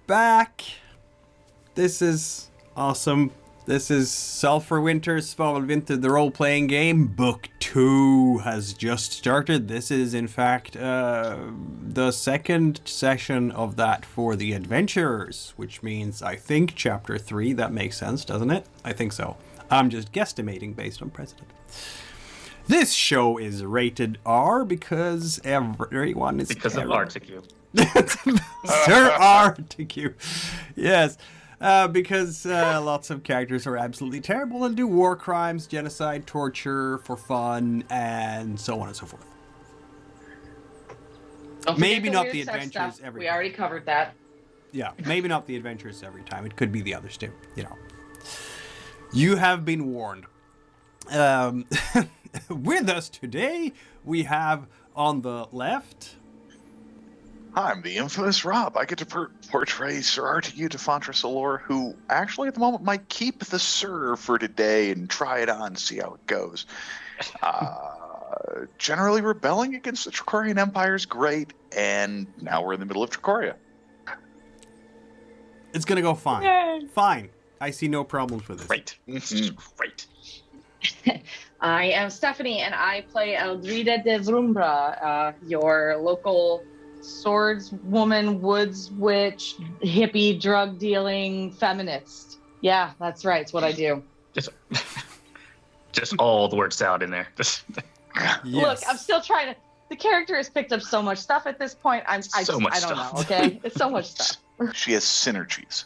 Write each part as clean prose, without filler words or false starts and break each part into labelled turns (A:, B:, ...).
A: back. This is awesome. This is Sulphur Winter, Svavelvinter, the role-playing game. Book 2 has just started. This is, in fact, the second session of that for the adventurers, which means, I think, Chapter 3. That makes sense, doesn't it? I think so. I'm just guesstimating based on precedent. This show is rated R because everyone is
B: because of Artegue.
A: Sir Artegue. Yes. Because lots of characters are absolutely terrible and do war crimes, genocide, torture for fun, and so on and so forth. Maybe not the adventures every time.
C: We already covered that.
A: Yeah, maybe not the adventures every time. It could be the others too, you know. You have been warned. With us today, we have on the left...
D: I'm the infamous Rob. I get to portray Sir Artegue da Fontra Cilor, who actually at the moment might keep the Sir for today and try it on, see how it goes. Generally rebelling against the Tricorian Empire is great, and now we're in the middle of Tricoria.
A: It's gonna go fine. Yay. Fine. I see no problems with this.
B: Great. Great.
C: I am Stephanie, and I play Eldrida da Vumbra, your local swordswoman, woods witch, hippie, drug-dealing feminist. Yeah, that's right. It's what I do.
B: Just all the words sound in there.
A: Yes.
C: Look, I'm still trying to... The character has picked up so much stuff at this point. I don't know, okay? It's so much stuff.
D: She has synergies.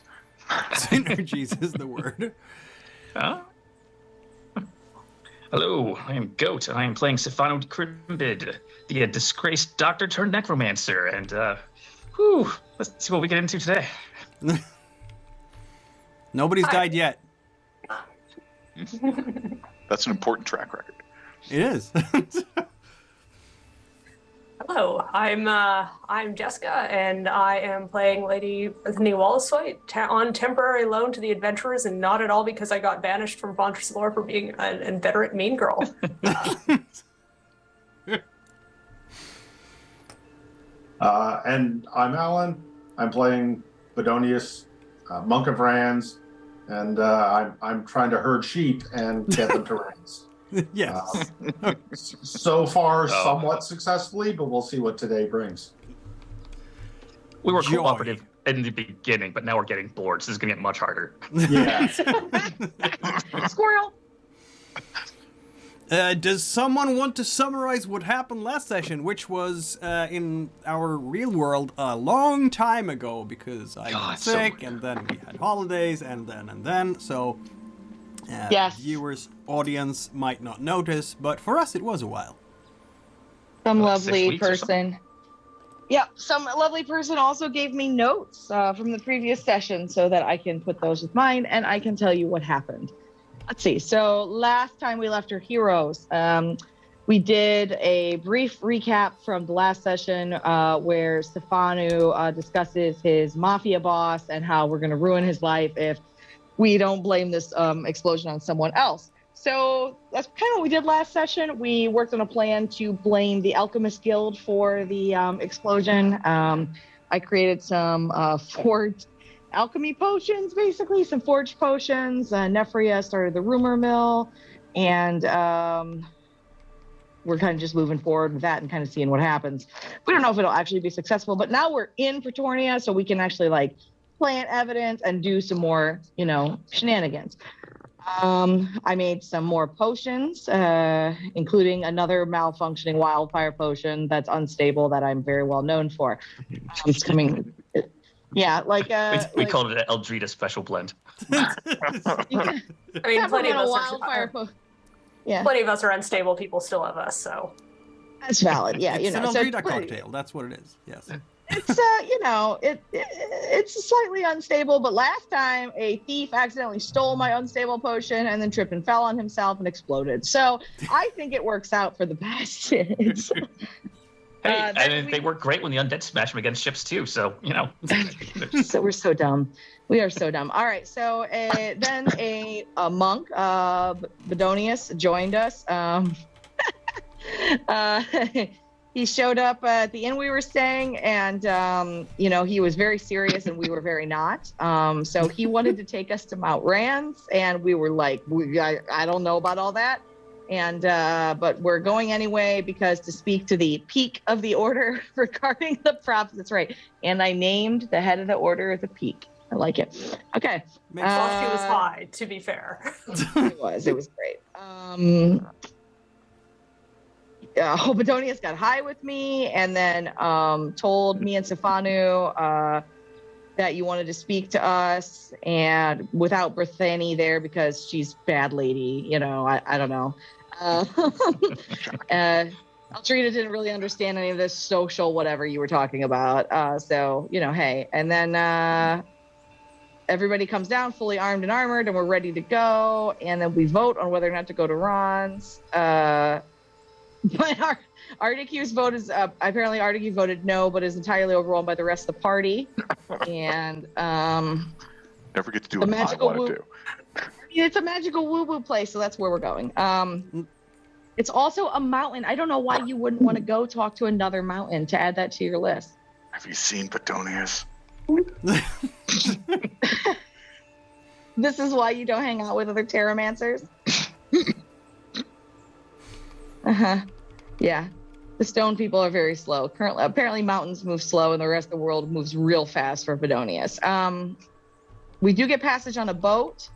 A: Synergies is the word.
B: Huh? Hello, I am Goat, and I am playing Sifanu da Krimbydh, the disgraced doctor turned necromancer, and, let's see what we get into today.
A: Nobody's died yet.
D: That's an important track record.
A: It is.
E: Hello, I'm Jessica, and I am playing Lady Brythanni Walliswaith on temporary loan to the adventurers, and not at all because I got banished from Fontra Cilor for being an inveterate mean girl.
F: And I'm Alan. I'm playing Bodonius, Monk of Ranz, and I'm trying to herd sheep and get them to Ranz.
A: Yes.
F: So far, somewhat successfully, but we'll see what today brings.
B: We were cooperative in the beginning, but now we're getting bored, so this is going to get much harder.
F: Yeah.
C: Squirrel!
A: Does someone want to summarize what happened last session, which was in our real world a long time ago, because I got sick, and then we had holidays, and then, so...
C: yes.
A: Viewers, audience might not notice, but for us it was a while.
C: Some lovely person. Yeah, some lovely person also gave me notes from the previous session so that I can put those with mine and I can tell you what happened. Let's see. So last time we left our heroes, we did a brief recap from the last session where Sifanu discusses his mafia boss and how we're going to ruin his life if we don't blame this explosion on someone else. So that's kind of what we did last session. We worked on a plan to blame the Alchemist Guild for the explosion. I created some forged alchemy potions, basically, some forged potions. Nephria started the rumor mill, and we're kind of just moving forward with that and kind of seeing what happens. We don't know if it'll actually be successful, but now we're in Pretoria, so we can actually, like, plant evidence and do some more, shenanigans. I made some more potions, including another malfunctioning wildfire potion that's unstable that I'm very well known for. It's coming. Yeah,
B: we called it an Eldrida special blend.
E: I mean, plenty of us are unstable. People still have us, so
C: that's valid. Yeah,
A: it's an Eldrida cocktail. That's what it is. Yes.
C: It's it's slightly unstable, but last time a thief accidentally stole my unstable potion and then tripped and fell on himself and exploded. So I think it works out for the best.
B: Hey, and they work great when the undead smash them against ships too. So
C: So we're so dumb. We are so dumb. All right. So then a monk, Bodonius, joined us. He showed up at the inn we were staying, and he was very serious, and we were very not. So he wanted to take us to Mount Ranz, and we were like, I don't know about all that, and but we're going anyway because to speak to the peak of the order regarding the props. That's right, and I named the head of the order the peak. I like it. Okay.
E: Well, she was high, to be fair.
C: It was great. Bodonius got high with me and then told me and Sifanu that you wanted to speak to us, and without Brythanni there because she's bad lady, I don't know. Eldrida didn't really understand any of this social whatever you were talking about. So, hey. And then everybody comes down fully armed and armored, and we're ready to go. And then we vote on whether or not to go to Ranz. But Artegu's vote is apparently Artegu voted no, but is entirely overwhelmed by the rest of the party. And
D: never get to do what I want to do.
C: It's a magical woo-woo place, so that's where we're going. It's also a mountain. I don't know why you wouldn't want to go talk to another mountain to add that to your list.
D: Have you seen Bodonius?
C: This is why you don't hang out with other Terramancers? Yeah. The stone people are very slow. Apparently mountains move slow and the rest of the world moves real fast for Bodonius. We do get passage on a boat.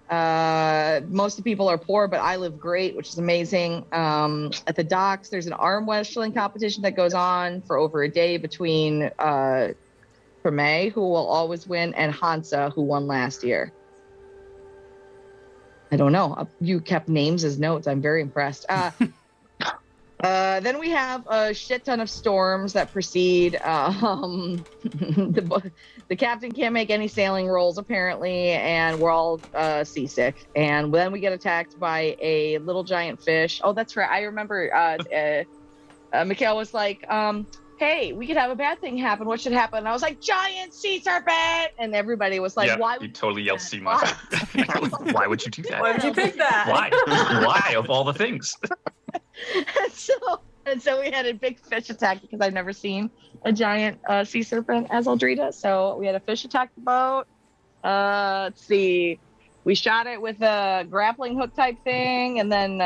C: Most of the people are poor, but I live great, which is amazing. At the docks, there's an arm wrestling competition that goes on for over a day between Prame, who will always win, and Hansa, who won last year. I don't know. You kept names as notes. I'm very impressed. Then we have a shit ton of storms that precede. The captain can't make any sailing rolls apparently, and we're all seasick. And then we get attacked by a little giant fish. Oh, that's right. I remember. Mikhail was like, "Hey, we could have a bad thing happen. What should happen?" And I was like, "Giant sea serpent!" And everybody was like, "Why?"
B: You totally yelled sea monster. Why would you do that?
E: Why would you pick that?
B: Why? Why of all the things?
C: And so we had a big fish attack because I've never seen a giant sea serpent as Eldrida. So we had a fish attack the boat. Let's see. We shot it with a grappling hook type thing and then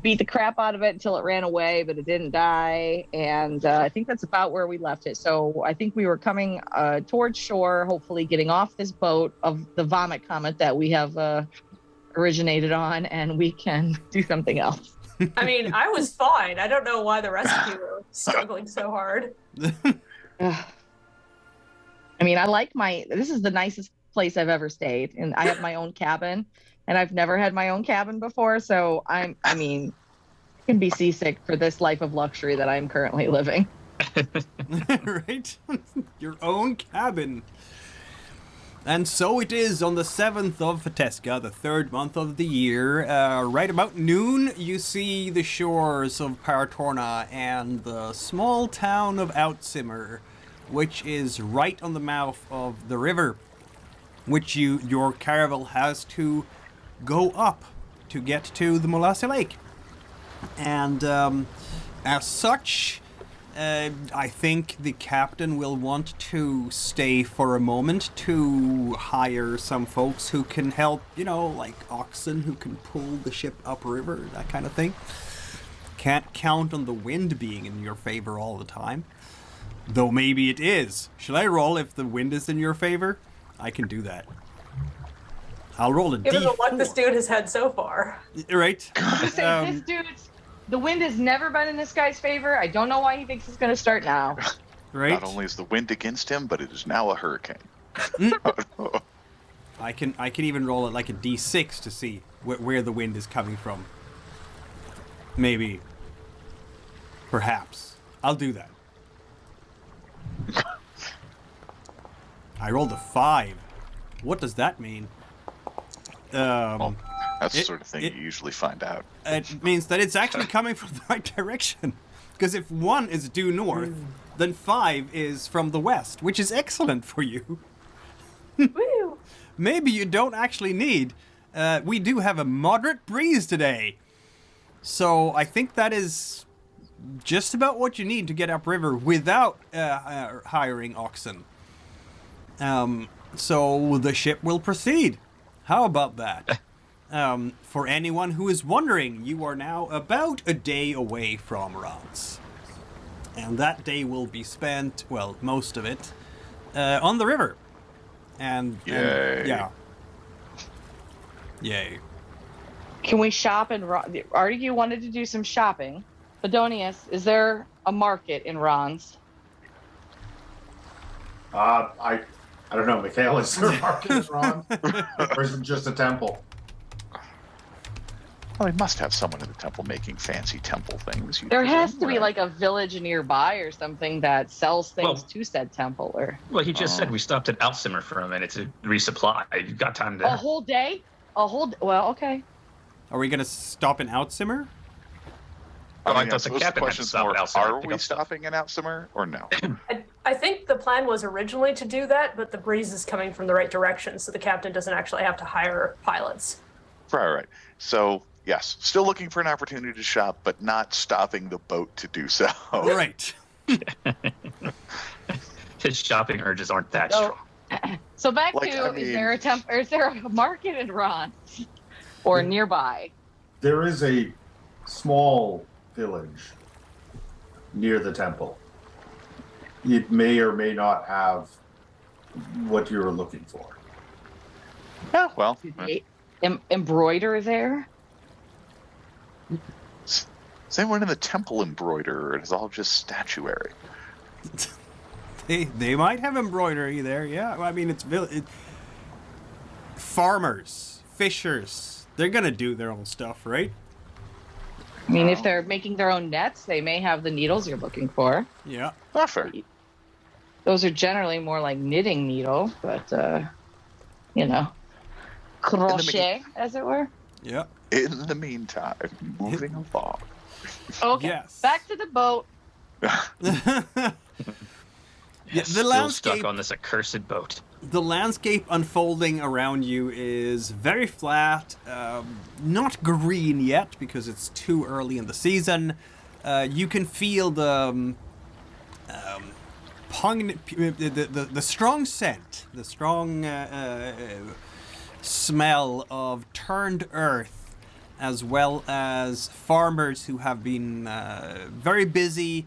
C: beat the crap out of it until it ran away, but it didn't die. And I think that's about where we left it. So I think we were coming towards shore, hopefully getting off this boat of the vomit comet that we have originated on, and we can do something else.
E: I mean, I was fine. I don't know why the rest of you were struggling so hard.
C: I mean, this is the nicest place I've ever stayed, and I have my own cabin, and I've never had my own cabin before, so I can be seasick for this life of luxury that I'm currently living.
A: Right? Your own cabin. And so it is on the 7th of Fetesca, the 3rd month of the year. Right about noon, you see the shores of Paratorna and the small town of Outsimmer, which is right on the mouth of the river, which your caravel has to go up to get to the Molasses Lake. And as such, I think the captain will want to stay for a moment to hire some folks who can help, like oxen who can pull the ship upriver, that kind of thing. Can't count on the wind being in your favor all the time. Though maybe it is. Shall I roll if the wind is in your favor? I can do that. I'll roll a D4.
E: Given the luck this dude has had so far.
A: Right?
C: The wind has never been in this guy's favor. I don't know why he thinks it's going to start now.
A: Right?
D: Not only is the wind against him, but it is now a hurricane.
A: I can even roll it like a D6 to see where the wind is coming from. Maybe. Perhaps. I'll do that. I rolled a 5. What does that mean?
D: That's the sort of thing you usually find out.
A: It means that it's actually coming from the right direction. Because if 1 is due north, then 5 is from the west, which is excellent for you.
E: Woo!
A: Maybe you don't actually need. We do have a moderate breeze today. So I think that is just about what you need to get upriver without hiring oxen. So the ship will proceed. How about that? For anyone who is wondering, you are now about a day away from Ranz. And that day will be spent, well, most of it, on the river. And yeah. Yay.
C: Can we shop in Ranz? Artegue wanted to do some shopping. Bodonius, is there a market in Ranz?
F: I don't know, Mikhail, is there a market in Ranz? Or is it just a temple?
D: Well, they must have someone in the temple making fancy temple things.
C: There has to be like a village nearby or something that sells things to said temple. Or
B: Well, he just said we stopped at Outsimmer for a minute to resupply. You've got time to...
C: a whole day? Well, okay.
A: Are we going to stop in Outsimmer?
B: I thought the captain had to stop at Outsimmer.
D: Are we stopping in Outsimmer or no?
E: I think the plan was originally to do that, but the breeze is coming from the right direction, so the captain doesn't actually have to hire pilots.
D: Right. So, yes, still looking for an opportunity to shop, but not stopping the boat to do so.
A: Right.
B: His shopping urges aren't that strong.
C: So back to, is there a market in Ranz or nearby?
F: There is a small village near the temple. It may or may not have what you're looking for.
D: Yeah, well.
C: Embroider there?
D: Is anyone in the temple embroider, or is it all just statuary?
A: They might have embroidery there, yeah. I mean, it's farmers, fishers. They're going to do their own stuff, right?
C: I mean, if they're making their own nets, they may have the needles you're looking for.
A: Yeah.
D: Not fair.
C: Those are generally more like knitting needle, but, crochet, as it were.
A: Yeah.
D: In the meantime, moving along.
C: Okay,
A: Yes.
C: back to the boat.
A: Yeah,
B: Still stuck on this accursed boat.
A: The landscape unfolding around you is very flat, not green yet because it's too early in the season. You can feel the strong scent, the strong smell of turned earth, as well as farmers who have been very busy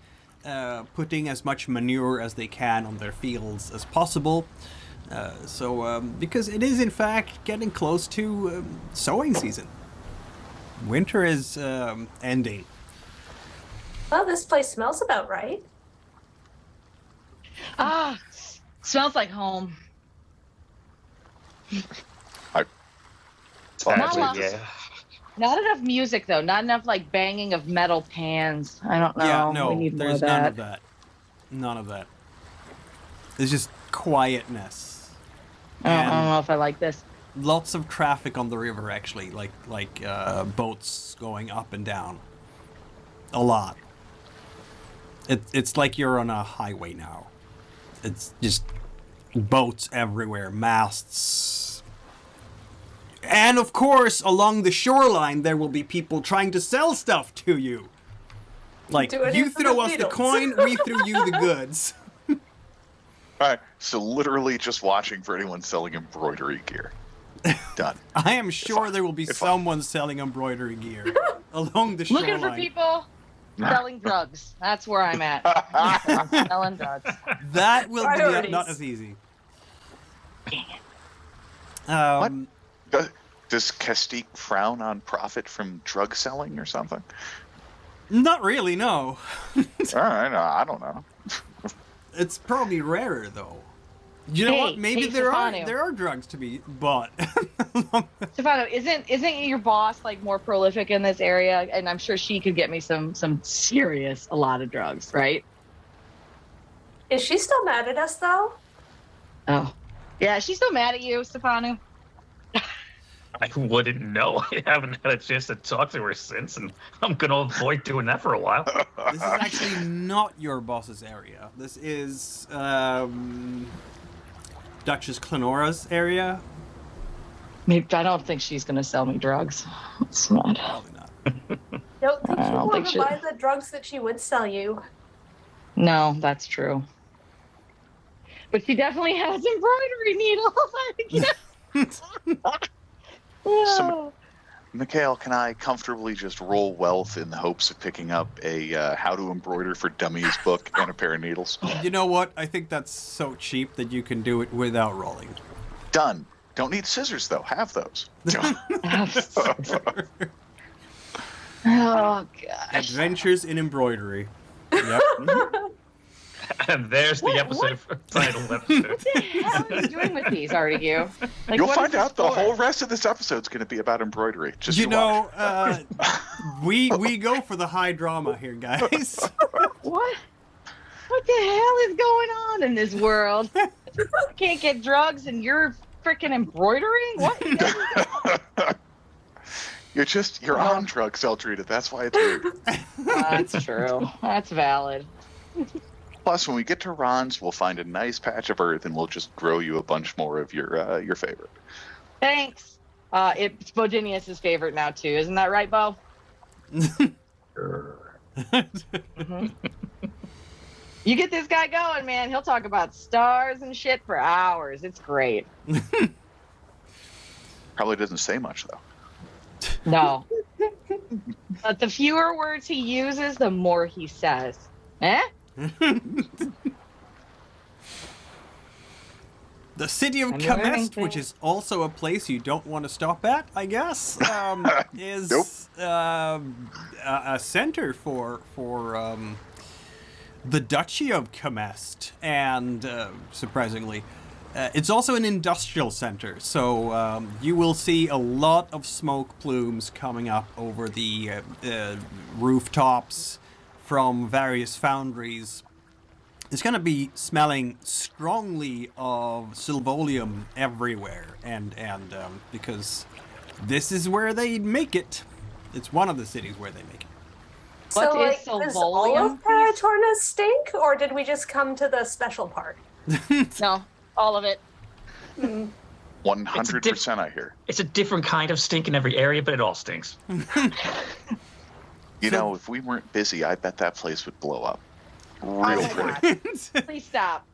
A: putting as much manure as they can on their fields as possible. Because it is in fact getting close to sowing season. Winter is ending.
E: Well, this place smells about right.
C: Smells like home. Not enough music though. Not enough like banging of metal pans. I don't know.
A: Yeah, no,
C: we need more
A: there's
C: of that.
A: none of that. None of that. It's just quietness.
C: I don't know if I like this.
A: Lots of traffic on the river, actually, like boats going up and down. A lot. It's like you're on a highway now. It's just boats everywhere, masts. And of course, along the shoreline, there will be people trying to sell stuff to you. Like, you throw us the coin, we throw you the goods.
D: All right, so literally just watching for anyone selling embroidery gear. Done.
A: I am sure there will be someone selling embroidery gear along the shoreline.
C: Looking for people selling drugs. That's where I'm at. Selling drugs.
A: That will be not as easy.
D: What? Does Castique frown on profit from drug selling or something?
A: Not really, no.
D: All right, I don't know.
C: It's
A: probably rarer though. You know what? Maybe there are drugs to be bought.
C: Sifanu, isn't your boss like more prolific in this area? And I'm sure she could get me some serious a lot of drugs, right?
E: Is she still mad at us though?
C: Oh, yeah, she's still mad at you, Sifanu.
B: I wouldn't know. I haven't had a chance to talk to her since, and I'm going to avoid doing that for a while.
A: This is actually not your boss's area. This is Duchess Clanora's area.
C: Maybe I don't think she's going to sell me drugs. It's not.
A: Probably not.
E: No,
C: I don't think she.
E: Buy the drugs that she would sell you.
C: No, that's true. But she definitely has embroidery needles.
D: So, Mikhail, can I comfortably just roll wealth in the hopes of picking up a How to Embroider for Dummies book and a pair of needles?
A: You know what? I think that's so cheap that you can do it without rolling.
D: Done. Don't need scissors, though. Have those.
C: Oh, gosh.
A: Adventures in Embroidery. Yep.
B: And there's the episode title episode.
C: What the hell are you doing with these, Artegue? Like,
D: You'll
C: what
D: find
C: is this
D: out the
C: for?
D: whole rest of this episode's going to be about embroidery. Just
A: You
D: watch.
A: know, we go for the high drama here, guys.
C: What? What the hell is going on in this world? Can't get drugs and you're freaking embroidering? What?
D: You're on drugs, Eldrida. That's why it's weird.
C: That's true. That's valid.
D: Plus, when we get to Ranz, we'll find a nice patch of earth and we'll just grow you a bunch more of your favorite.
C: Thanks. It's Bodonius' favorite now too, isn't that right, Bo?
F: Sure.
C: Mhm. You get this guy going, man. He'll talk about stars and shit for hours. It's great.
D: Probably doesn't say much, though.
C: No. But the fewer words he uses, the more he says. Eh?
A: The city of
C: I'm learning
A: Kamest, which
C: things.
A: is also a place you don't want to stop at, I guess, is
D: Nope.
A: A center for the Duchy of Kamest, and surprisingly, it's also an industrial center. So you will see a lot of smoke plumes coming up over the rooftops from various foundries. It's going to be smelling strongly of Sylvolium everywhere, and because this is where they make it. It's one of the cities where they make it.
C: What
E: So,
C: is
E: does all
C: Sylvolium,
E: of Paratorna stink, or did we just come to the special part?
C: No, all of it.
D: 100%, I hear.
B: It's a different kind of stink in every area, but it all stinks.
D: You know, if we weren't busy, I bet that place would blow up. Real
C: Oh my
D: pretty.
C: God. Please stop.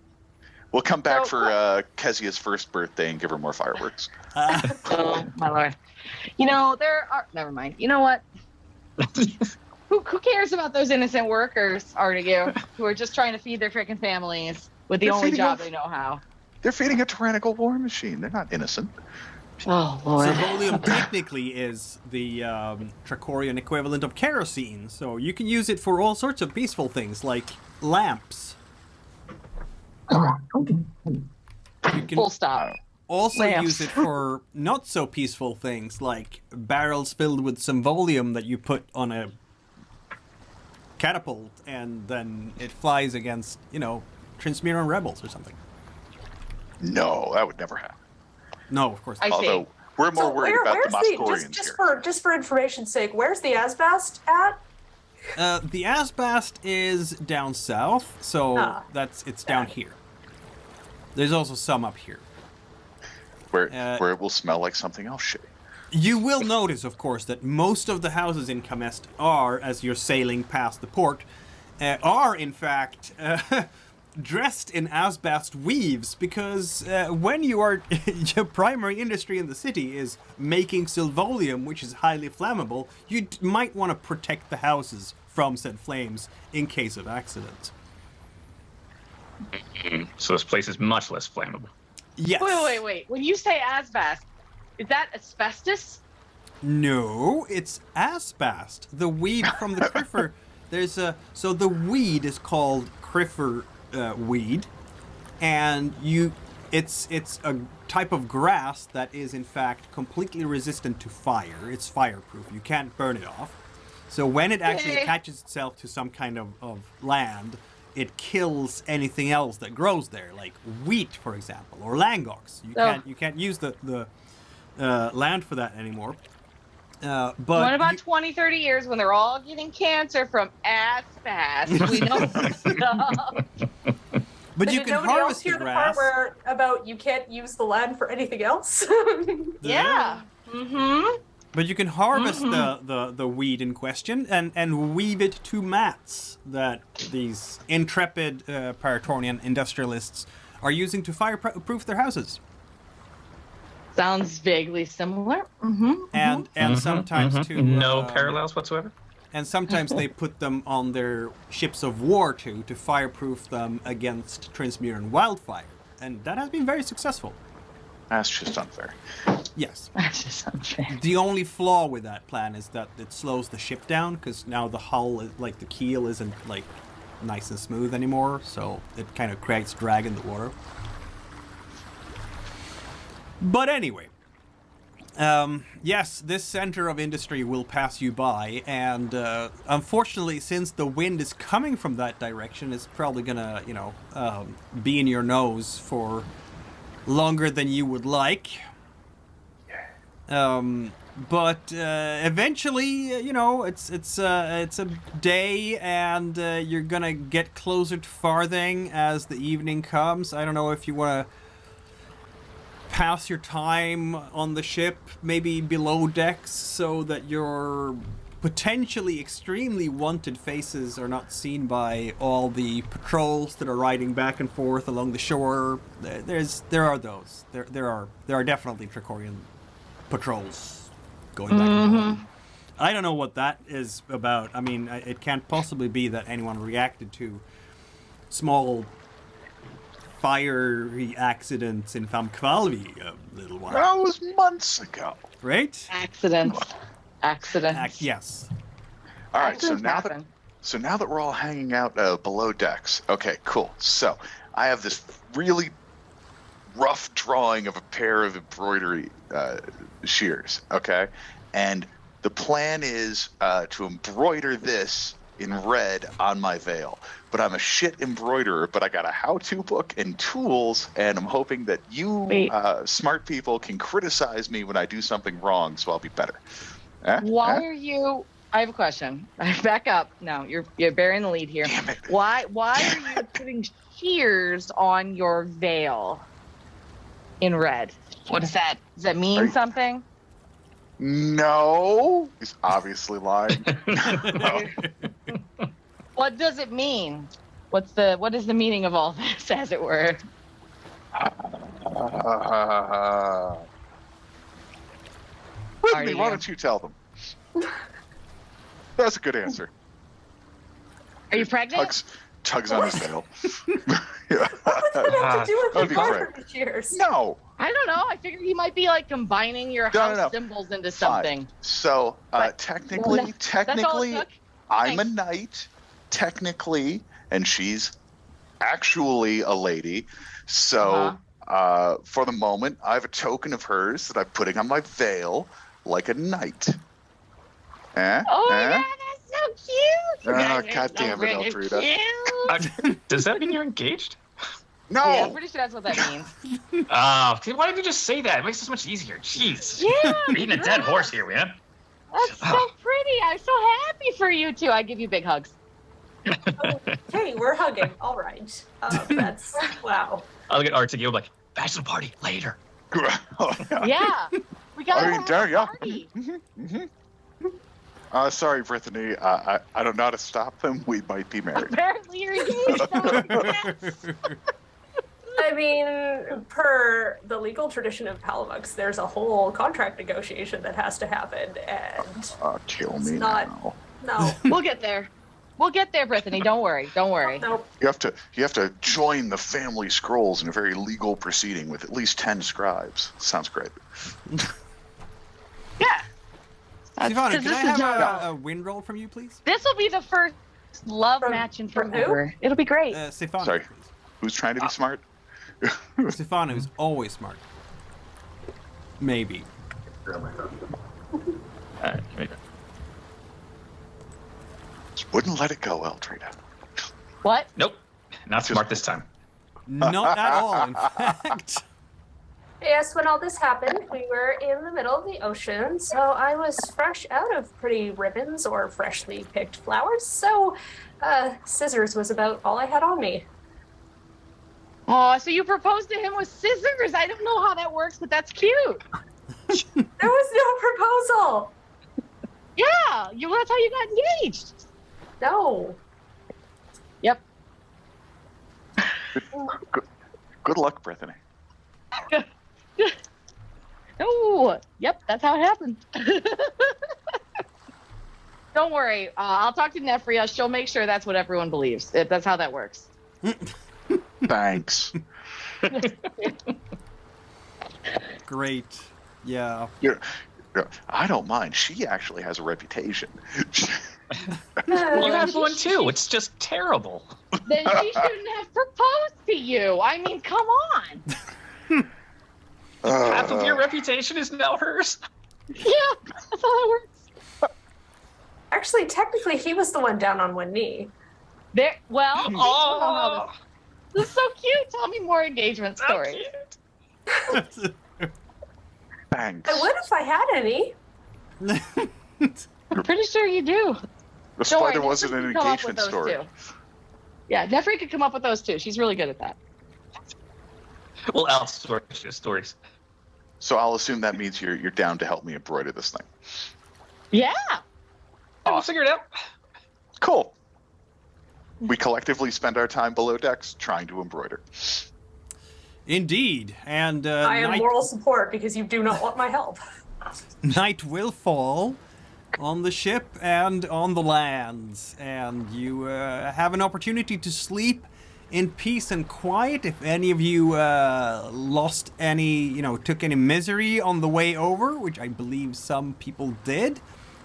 D: We'll come back
C: So-
D: for Kezia's first birthday and give her more fireworks.
C: Oh, my lord. You know, there are... Never mind. You know what? Who cares about those innocent workers, Artegue, who are just trying to feed their freaking families with the
D: They're
C: only
D: feeding
C: job
D: off-
C: they know how?
D: They're feeding a tyrannical war machine. They're not innocent.
C: Oh, Lord.
A: Sylvolium technically is the Tracorian equivalent of kerosene, so you can use it for all sorts of peaceful things, like lamps. You can
C: Full stop.
A: also
C: Lamps.
A: use it for not so peaceful things, like barrels filled with Symvolium that you put on a catapult, and then it flies against, Transmiran rebels or something.
D: No, that would never happen.
A: No, of course
C: I
A: not.
C: see.
D: Although, we're more worried about the Moscorians here.
E: just for information's sake, where's the Asbast at?
A: The Asbast is down south, so it's down here. There's also some up here.
D: Where it will smell like something else shitty.
A: You will notice, of course, that most of the houses in Kamest are, as you're sailing past the port, are in fact dressed in Asbast weaves, because when your primary industry in the city is making Sylvolium, which is highly flammable, you might want to protect the houses from said flames in case of accident.
B: So this place is much less flammable.
A: Yes.
C: Wait. When you say asbest, is that asbestos?
A: No, it's asbast, the weed from the Criffer. So the weed is called Criffer weed, and it's a type of grass that is in fact completely resistant to fire. It's fireproof. You can't burn it off. So when it actually attaches itself to some kind of land, it kills anything else that grows there, like wheat, for example, or langox. You can't use the land for that anymore. But
C: what about 20, 30 years when they're all getting cancer from asbest? We know stuff.
A: But you
E: Did
A: can
E: nobody else
A: harvest
E: hear
A: the
E: the
A: grass.
E: part where you can't use the land for anything else?
C: Yeah. Mm-hmm.
A: But you can harvest the weed in question and weave it to mats that these intrepid Paratornian industrialists are using to fireproof their houses.
C: Sounds vaguely similar.
A: And sometimes to
B: no parallels whatsoever.
A: And sometimes they put them on their ships of war to fireproof them against Transmuran wildfire, and that has been very successful.
D: That's just unfair.
A: Yes.
C: That's just unfair.
A: The only flaw with that plan is that it slows the ship down, because now the hull, like the keel, isn't like nice and smooth anymore, so it kind of creates drag in the water. But anyway, yes, this center of industry will pass you by, and unfortunately, since the wind is coming from that direction, it's probably gonna, be in your nose for longer than you would like. But eventually, it's a day, and you're gonna get closer to Farthing as the evening comes. I don't know if you want to pass your time on the ship, maybe below decks, so that your potentially extremely wanted faces are not seen by all the patrols that are riding back and forth along the shore. There are those. There are definitely Tricorian patrols going back and forth. I don't know what that is about. I mean, it can't possibly be that anyone reacted to small fiery accidents in Famkvalvi a little while.
D: That was months ago.
A: Right?
C: Accidents.
A: Yes.
D: All right, so
C: Accidents
D: now that we're all hanging out below decks. Okay, cool. So I have this really rough drawing of a pair of embroidery shears. Okay, and the plan is to embroider this in red on my veil. But I'm a shit embroiderer, but I got a how-to book and tools, and I'm hoping that you smart people can criticize me when I do something wrong, so I'll be better.
C: Why are you... I have a question. Back up. No, you're bearing the lead here.
D: Damn it.
C: Why are you putting shears on your veil in red? What is that? Does that mean something?
D: No. He's obviously lying. No.
C: What does it mean? What is the meaning of all this, as it were?
D: Brythanni, why don't you tell them? That's a good answer.
C: Are you pregnant?
D: Tugs on his veil.
E: What does that have to do
D: That'd
E: with
D: be
E: embroidery shears?
D: No.
C: I don't know. I figured he might be like combining your house symbols into something.
D: Fine. So technically,
C: that's all it took?
D: I'm a
C: Thanks.
D: knight. Technically, and she's actually a lady. So for the moment, I have a token of hers that I'm putting on my veil like a knight.
C: Yeah, that's so cute.
D: Oh, God damn it, Eldrida.
B: Does that mean you're engaged?
D: No.
C: Yeah, I'm pretty sure that's what that means.
B: Why didn't you just say that? It makes it so much easier. Jeez.
C: Yeah,
B: We're eating a dead horse here, man.
C: that's so pretty. I'm so happy for you two. I give you big hugs.
E: Hey, we're hugging. All right. That's wow.
B: I'll look at Artegue like, bachelor party later.
C: Yeah, we got
D: I mean,
C: a party.
D: Sorry, Brythanni. I don't know how to stop them. We might be married.
C: Apparently, you're engaged.
E: I mean, per the legal tradition of Palamux, there's a whole contract negotiation that has to happen, and
D: Kill
E: it's
D: me
E: not.
D: now.
E: No.
C: We'll get there. We'll get there, Brythanni. Don't worry. Don't worry.
E: Nope.
D: You have to join the family scrolls in a very legal proceeding with at least 10 scribes. Sounds great.
C: Yeah.
A: Sifanu, can
C: this
A: I
C: is
A: have a win roll from you, please?
C: This will be the first love match in
E: from
C: forever. It'll be great.
A: Sifanu,
D: Sorry.
A: please.
D: Who's trying to be smart?
A: Sifanu is always smart. Maybe.
B: Alright,
D: Just wouldn't let it go, Eldrida.
C: What?
B: nope. Not smart this time.
A: Not at all, in fact.
E: Yes, when all this happened, we were in the middle of the ocean, so I was fresh out of pretty ribbons or freshly picked flowers, so scissors was about all I had on me.
C: Oh, so you proposed to him with scissors. I don't know how that works, but that's cute.
E: There was no proposal.
C: Yeah, that's how you got engaged.
E: No.
C: Yep.
D: Good luck, Brythanni.
C: Oh, yep, that's how it happened. Don't worry. I'll talk to Nefria. She'll make sure that's what everyone believes. That's how that works.
D: Thanks.
A: Great. Yeah.
D: I don't mind. She actually has a reputation.
B: Well, you have one too. It's just terrible.
C: Then she shouldn't have proposed to you. I mean, come on.
B: Half of your reputation is now hers.
C: Yeah, that's how it works.
E: Actually, technically, he was the one down on one knee.
B: Oh,
C: this is so cute. Tell me more engagement
B: so
C: stories.
B: cute.
D: Thanks.
E: I would if I had any.
C: I'm pretty sure you do.
D: The
C: Don't worry,
D: spider wasn't an
C: Nefria can come up with
D: engagement
C: those
D: story.
C: too. Yeah, Nefria could come up with those too. She's really good at that.
B: We'll outsource your stories.
D: So I'll assume that means you're down to help me embroider this thing.
C: Yeah.
B: I'll figure it out.
D: Cool. We collectively spend our time below decks trying to embroider.
A: Indeed. And
E: I am moral support because you do not want my help.
A: night will fall on the ship and on the lands, and you have an opportunity to sleep in peace and quiet. If any of you lost any, took any misery on the way over, which I believe some people did.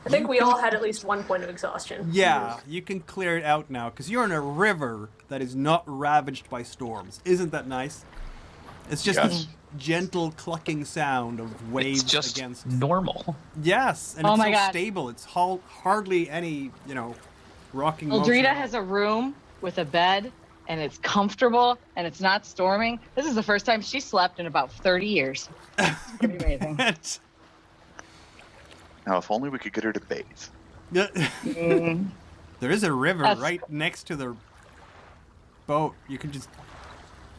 E: I think we all had at least one point of exhaustion.
A: Yeah, you can clear it out now, because you're in a river that is not ravaged by storms. Isn't that nice? It's just this gentle clucking sound of waves
B: It's just
A: against...
B: normal.
A: Yes, and it's so stable. It's hardly any, rocking motion.
C: Eldrida has a room with a bed, and it's comfortable, and it's not storming. This is the first time she slept in about 30 years. It's pretty amazing.
D: Now, if only we could get her to bathe.
A: There is a river right next to the boat. You can just...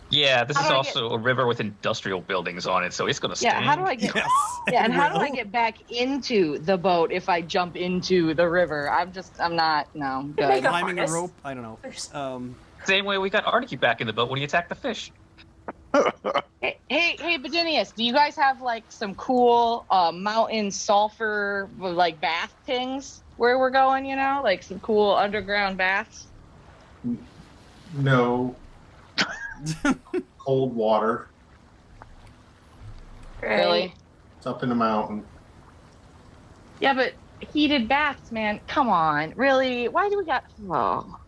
B: Yeah, this is also a river with industrial buildings on it, so it's going to stink.
C: Yeah, how do I get...
A: Yes,
C: Yeah, and how do I get back into the boat if I jump into the river? I'm not, no, good.
A: Climbing a rope? I don't know.
B: Same way we got Artegue back in the boat when he attacked the fish.
C: Hey, Bodonius, do you guys have some cool mountain sulfur bath things where we're going? Some cool underground baths.
F: No. Cold water.
C: Really?
F: It's up in the mountain.
C: Yeah, but heated baths, man. Come on, really? Why do we got? Oh,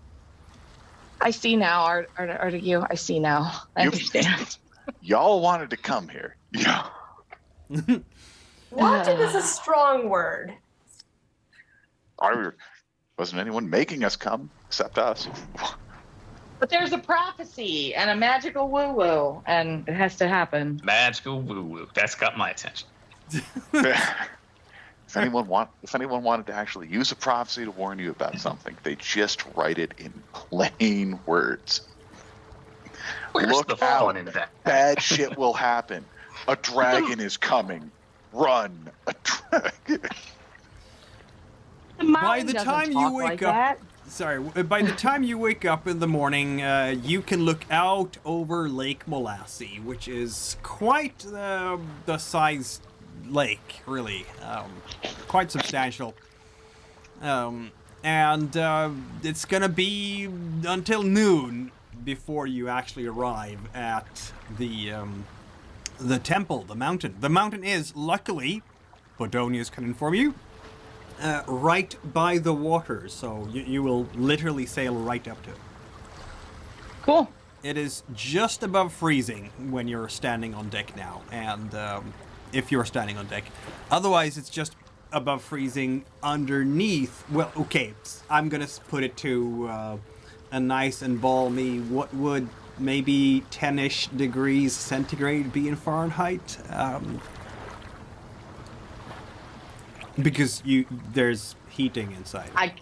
C: I see now, Artegue. I see now. I understand.
D: Y'all wanted to come here. Yeah.
E: Wanted is a strong word.
D: Wasn't anyone making us come except us?
C: But there's a prophecy and a magical woo-woo, and it has to happen.
B: Magical woo-woo. That's got my attention.
D: If anyone wanted to actually use a prophecy to warn you about something, they just write it in plain words.
B: Where's
D: Look
B: the fun in
D: out.
B: that?
D: Bad shit will happen. A dragon is coming. Run. A dragon.
A: By the time you wake up... Sorry, by the time you wake up in the morning, you can look out over Lake Molassey, which is quite the size lake, really. Quite substantial. And it's gonna be until noon before you actually arrive at the temple, the mountain. The mountain is, luckily, Bodonius can inform you, right by the water, so you will literally sail right up to it.
C: Cool.
A: It is just above freezing when you're standing on deck now, and if you're standing on deck. Otherwise, it's just above freezing underneath. Well, okay, I'm gonna put it to a nice and balmy, what would maybe 10-ish degrees centigrade be in Fahrenheit? Because there's heating inside.
C: I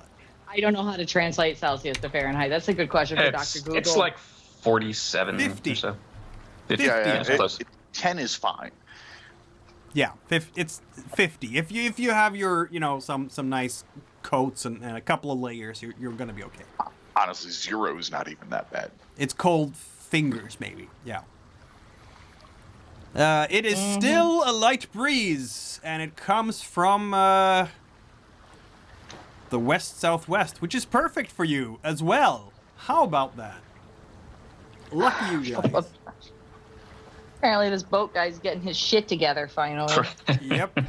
C: don't know how to translate Celsius to Fahrenheit. That's a good question for Dr. Google.
B: It's like 47
A: 50.
B: or so.
A: 50.
D: Yeah,
B: close.
D: 10 is fine.
A: Yeah, it's 50. If you have your, some nice coats and a couple of layers, you're gonna be okay.
D: Honestly, 0 is not even that bad.
A: It's cold fingers, maybe. Yeah. It is still a light breeze, and it comes from the west-southwest, which is perfect for you as well. How about that? Lucky you guys.
C: Apparently this boat guy's getting his shit together finally.
A: Yep.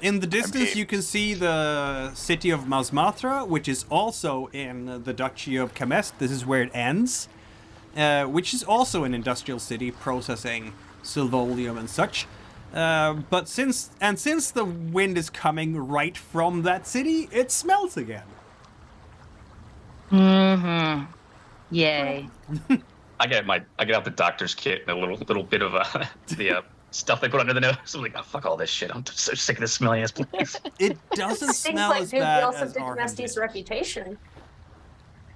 A: In the distance, you can see the city of Masmatra, which is also in the Duchy of Kamest. This is where it ends, which is also an industrial city processing silvolium and such. But since the wind is coming right from that city, it smells again.
C: Mm-hmm. Yay.
B: I get out the doctor's kit and a little bit of the stuff they put under the nose. I'm like, oh, fuck all this shit. I'm so sick of this smelly ass place.
A: It doesn't smell as bad as
E: Arham's reputation.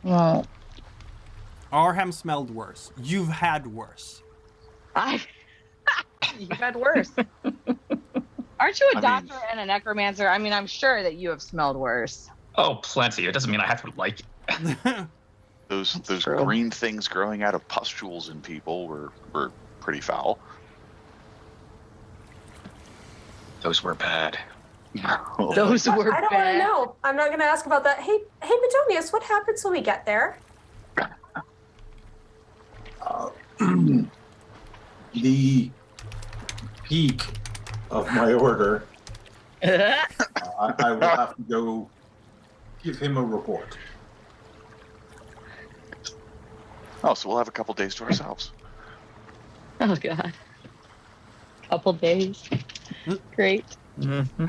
C: Well,
A: Arham smelled worse. You've had worse.
C: You've had worse. Aren't you a doctor and a necromancer? I mean, I'm sure that you have smelled worse.
B: Oh, plenty. It doesn't mean I have to like it.
D: Those green things growing out of pustules in people were pretty foul.
B: Those were bad.
C: Those were
E: I don't want to know. I'm not going to ask about that. Hey, Bodonius, what happens when we get there?
F: The peak of my order, I will have to go give him a report.
D: Oh, so we'll have a couple days to ourselves.
C: Oh, God. Couple days. Great.
B: Mm-hmm.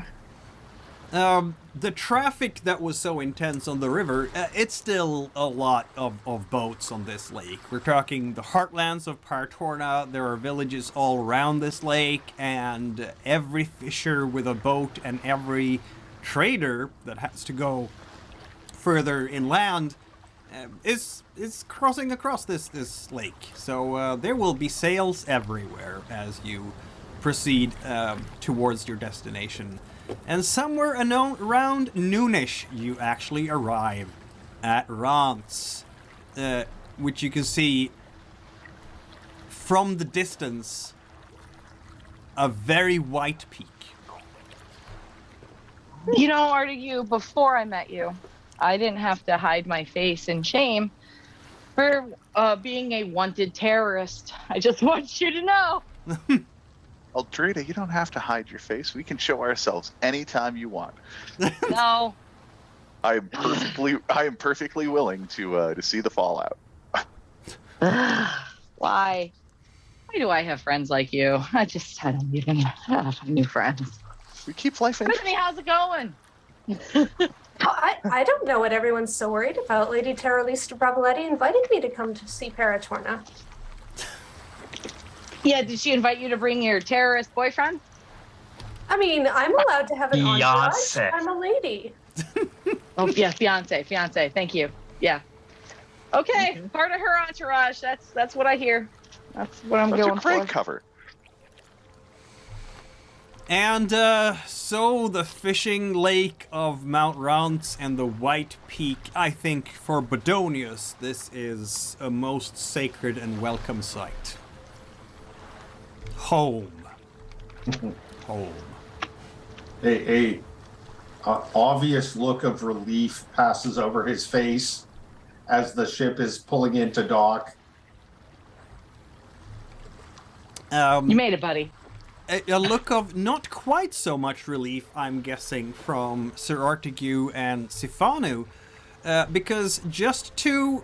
A: The traffic that was so intense on the river, it's still a lot of boats on this lake. We're talking the heartlands of Partorna. There are villages all around this lake, and every fisher with a boat and every trader that has to go further inland is crossing across this lake. So there will be sails everywhere as you proceed towards your destination. And somewhere around noonish, you actually arrive at Ranz, which you can see from the distance, a very white peak.
C: You know, Artegue, before I met you, I didn't have to hide my face in shame for being a wanted terrorist. I just want you to know.
D: Eldrida, you don't have to hide your face. We can show ourselves anytime you want.
C: No.
D: I am perfectly willing to see the fallout.
C: Why? Why do I have friends like you? I don't even have new friends.
D: We keep life in.
C: Brythanni, how's it going?
E: I don't know what everyone's so worried about. Lady Terralista Brabaletti invited me to come to see Paratorna.
C: Yeah, did she invite you to bring your terrorist boyfriend?
E: I mean, I'm allowed to have an entourage.
B: Fiancé.
E: I'm a lady.
C: Oh, yeah, fiance. Thank you. Yeah. Okay, part of her entourage. That's what I hear. That's what I'm going for.
D: That's a great cover.
A: And so the fishing lake of Mount Ranz and the White Peak, I think for Bodonius, this is a most sacred and welcome sight. Home. Home.
F: A obvious look of relief passes over his face as the ship is pulling into dock.
C: You made it, buddy.
A: A look of not quite so much relief, I'm guessing, from Sir Artegue and Sifanu, because just to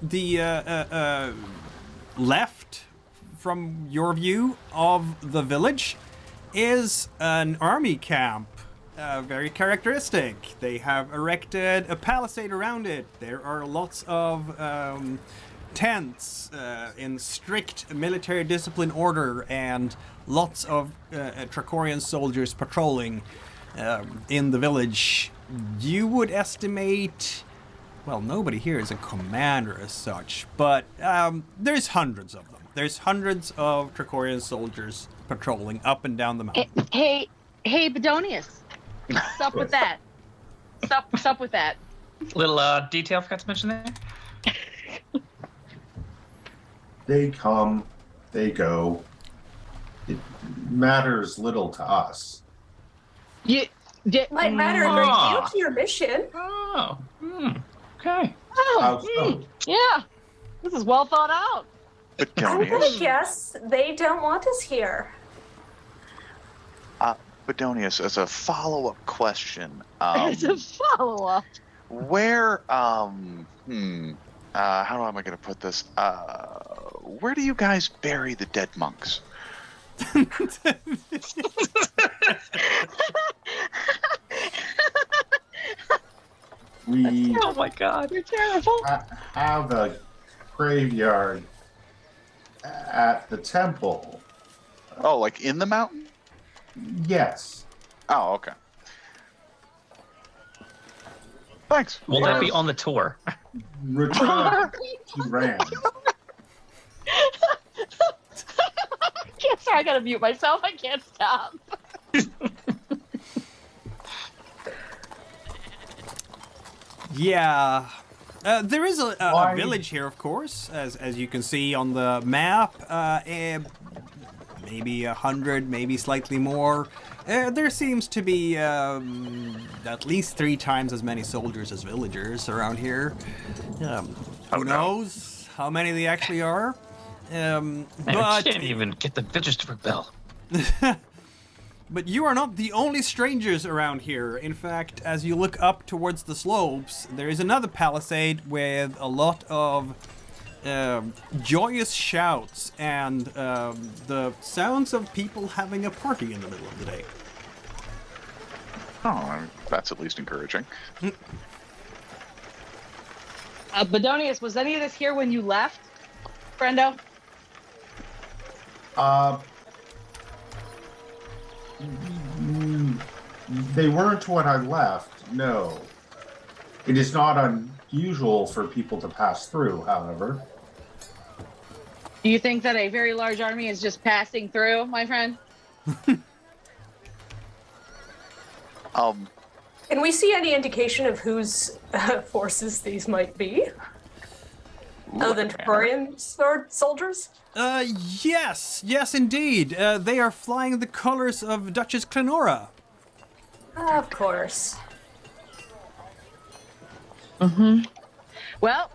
A: the left from your view of the village is an army camp, very characteristic. They have erected a palisade around it. There are lots of tents in strict military discipline order, and lots of Tracorian soldiers patrolling in the village. You would estimate, well, nobody here is a commander as such, but there's hundreds of them. There's hundreds of Tracorian soldiers patrolling up and down the mountain.
C: Hey, Bodonius. What's up with that? What's up with that?
B: Little detail I forgot to mention there.
F: They come, they go. It matters little to us.
E: Might matter a great deal to your mission.
B: Oh, okay.
F: How so?
C: Yeah, this is well thought out.
E: I'm gonna guess they don't want us here.
D: Bodonius, as a follow-up question,
C: As a follow-up.
D: where, how am I going to put this? Where do you guys bury the dead monks?
F: We
B: Oh my God.
C: You're terrible.
F: have a graveyard at the temple.
D: Oh, like in the mountain?
F: Yes.
D: Oh, okay. Thanks.
B: Will that be on the tour?
F: Return to Ranz.
C: Sorry, I gotta mute myself. I can't stop.
A: Yeah. There is a
F: Why-
A: village here, of course, as you can see on the map. Maybe 100, maybe slightly more. There seems to be at least 3 times as many soldiers as villagers around here. Who knows how many they actually are?
B: I
A: But
B: can't even get the villagers to rebel.
A: But you are not the only strangers around here. In fact, as you look up towards the slopes, there is another palisade with a lot of joyous shouts and the sounds of people having a party in the middle of the day.
D: Oh, that's at least encouraging.
C: Bodonius, was any of this here when you left, friendo?
F: They weren't when I left, no. It is not unusual for people to pass through, however.
C: Do you think that a very large army is just passing through, my friend?
E: Can we see any indication of whose forces these might be? Other than Temporarian soldiers?
A: Yes, indeed. They are flying the colors of Duchess Clenora.
E: Of course.
C: Well,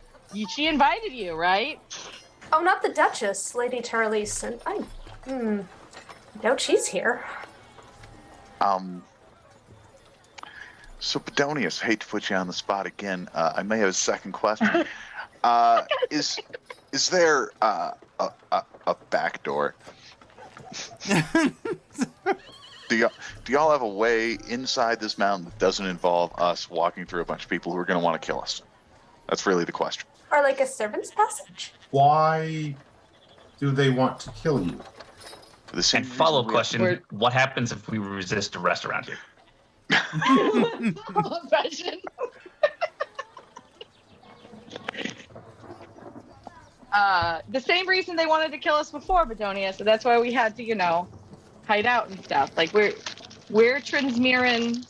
C: she invited you, right?
E: Oh, not the Duchess, Lady Tarlise. And I doubt she's here.
D: So Bodonius, hate to put you on the spot again. I may have a second question. Is there a back door? Do y'all have a way inside this mountain that doesn't involve us walking through a bunch of people who are going to want to kill us? That's really the question.
E: Or like a servant's passage?
F: Why do they want to kill you?
D: For the same
B: And follow-up
D: reason
B: question, what happens if we resist arrest around here?
C: Fashion. The same reason they wanted to kill us before, Bodonius, so that's why we had to, hide out and stuff. Like we're Transmiran,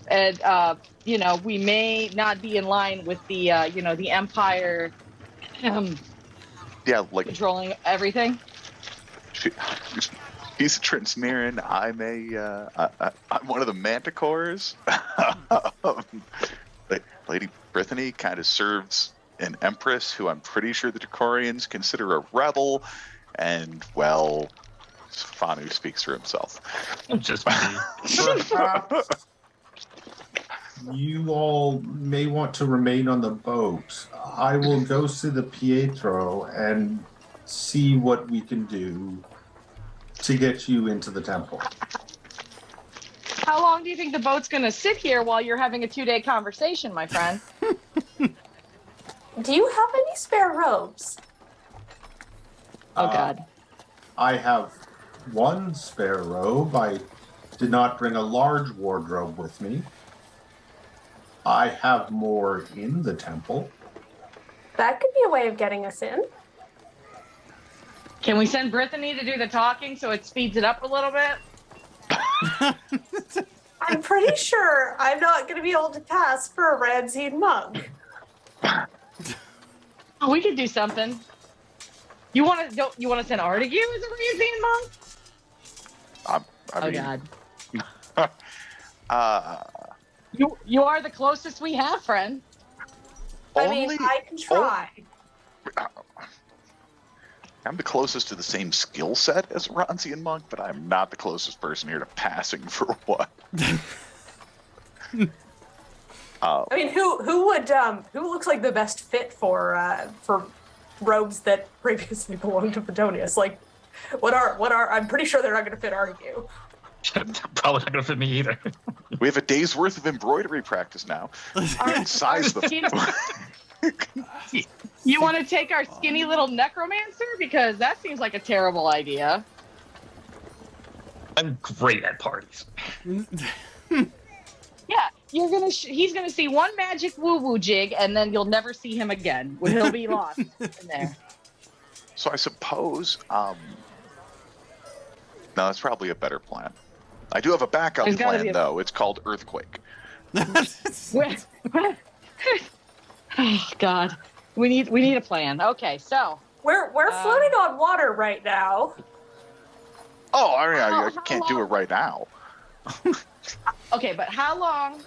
C: and we may not be in line with the the Empire.
D: Yeah, like
C: controlling everything.
D: He's a Transmiran. I'm one of the Manticores. Lady Brythanni kind of serves an Empress who I'm pretty sure the Dracorians consider a rebel, and well, Sifanu speaks for himself.
B: Just me.
F: Perhaps you all may want to remain on the boat. I will go to the Pietro and see what we can do to get you into the temple.
C: How long do you think the boat's going to sit here while you're having a 2-day conversation, my friend?
E: Do you have any spare robes?
C: Oh, God.
F: I have one spare robe. I did not bring a large wardrobe with me. I have more in the temple.
E: That could be a way of getting us in.
C: Can we send Brythanni to do the talking so it speeds it up a little bit?
E: I'm pretty sure I'm not going to be able to pass for a Ranzine monk.
C: Oh, we could do something. You want to send Artegue as a Ranzine monk?
D: God.
C: You are the closest we have, friend.
E: I mean, I can try.
D: I'm the closest to the same skill set as a Ranzian monk, but I'm not the closest person here to passing for one.
E: I mean, who looks like the best fit for robes that previously belonged to Bodonius? Like, what are? I'm pretty sure they're not going to fit Artegue.
B: Probably not going to fit me either.
D: We have a day's worth of embroidery practice now. We can size them.
C: You want to take our skinny little necromancer? Because that seems like a terrible idea.
B: I'm great at parties.
C: Yeah, he's gonna see one magic woo-woo jig, and then you'll never see him again. He'll be lost in there.
D: So I suppose, no, that's probably a better plan. I do have a backup plan, though. It's called Earthquake.
C: Oh God, we need a plan. Okay, so
E: we're floating on water right now.
D: Oh, I can't do it right now.
C: Okay, but how long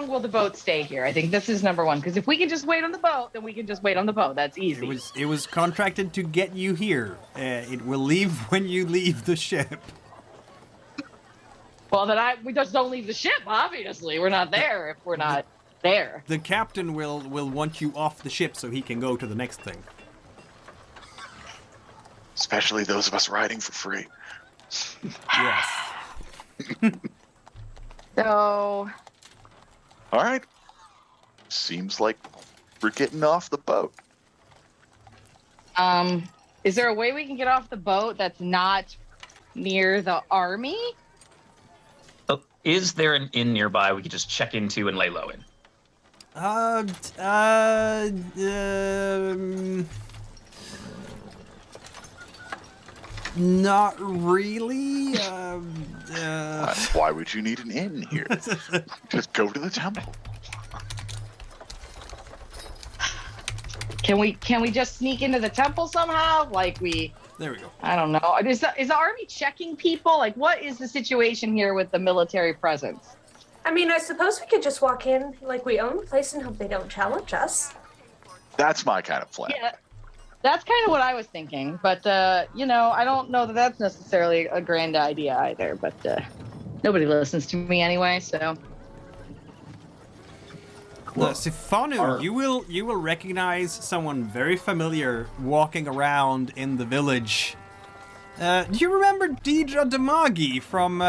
C: will the boat stay here? I think this is number one, because if we can just wait on the boat, then we can just wait on the boat. That's easy.
A: It was contracted to get you here. It will leave when you leave the ship.
C: Well, then we just don't leave the ship. Obviously, we're not there if we're not there.
A: The captain will want you off the ship so he can go to the next thing.
D: Especially those of us riding for free.
A: Yes.
C: So.
D: All right. Seems like we're getting off the boat.
C: Is there a way we can get off the boat that's not near the army?
B: Oh, is there an inn nearby we could just check into and lay low in?
A: Not really.
D: Why would you need an inn here? Just go to the temple.
C: Can we just sneak into the temple somehow?
A: There we go.
C: I don't know. Is the army checking people? Like, what is the situation here with the military presence?
E: I mean, I suppose we could just walk in like we own the place and hope they don't challenge us.
D: That's my kind of plan.
C: Yeah, that's kind of what I was thinking. But, I don't know that that's necessarily a grand idea either. But nobody listens to me anyway, so.
A: Sifanu, you will recognize someone very familiar walking around in the village. Do you remember Deidre Damagi from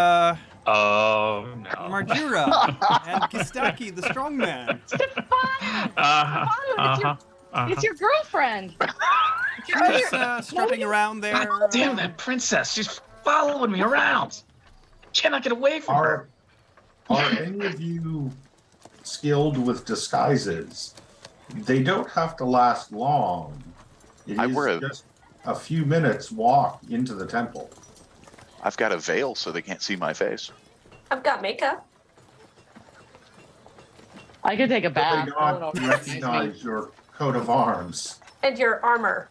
B: Oh no.
A: Marjura and Kistaki the strongman?
C: It's your girlfriend.
A: She's strutting around there.
B: God damn that princess! She's following me around. Cannot get away from her.
F: Are any of you skilled with disguises? They don't have to last long. It is just a few minutes walk into the temple.
D: I've got a veil so they can't see my face.
E: I've got makeup.
C: I could take a bath.
F: They not recognize your coat of arms.
E: And your armor.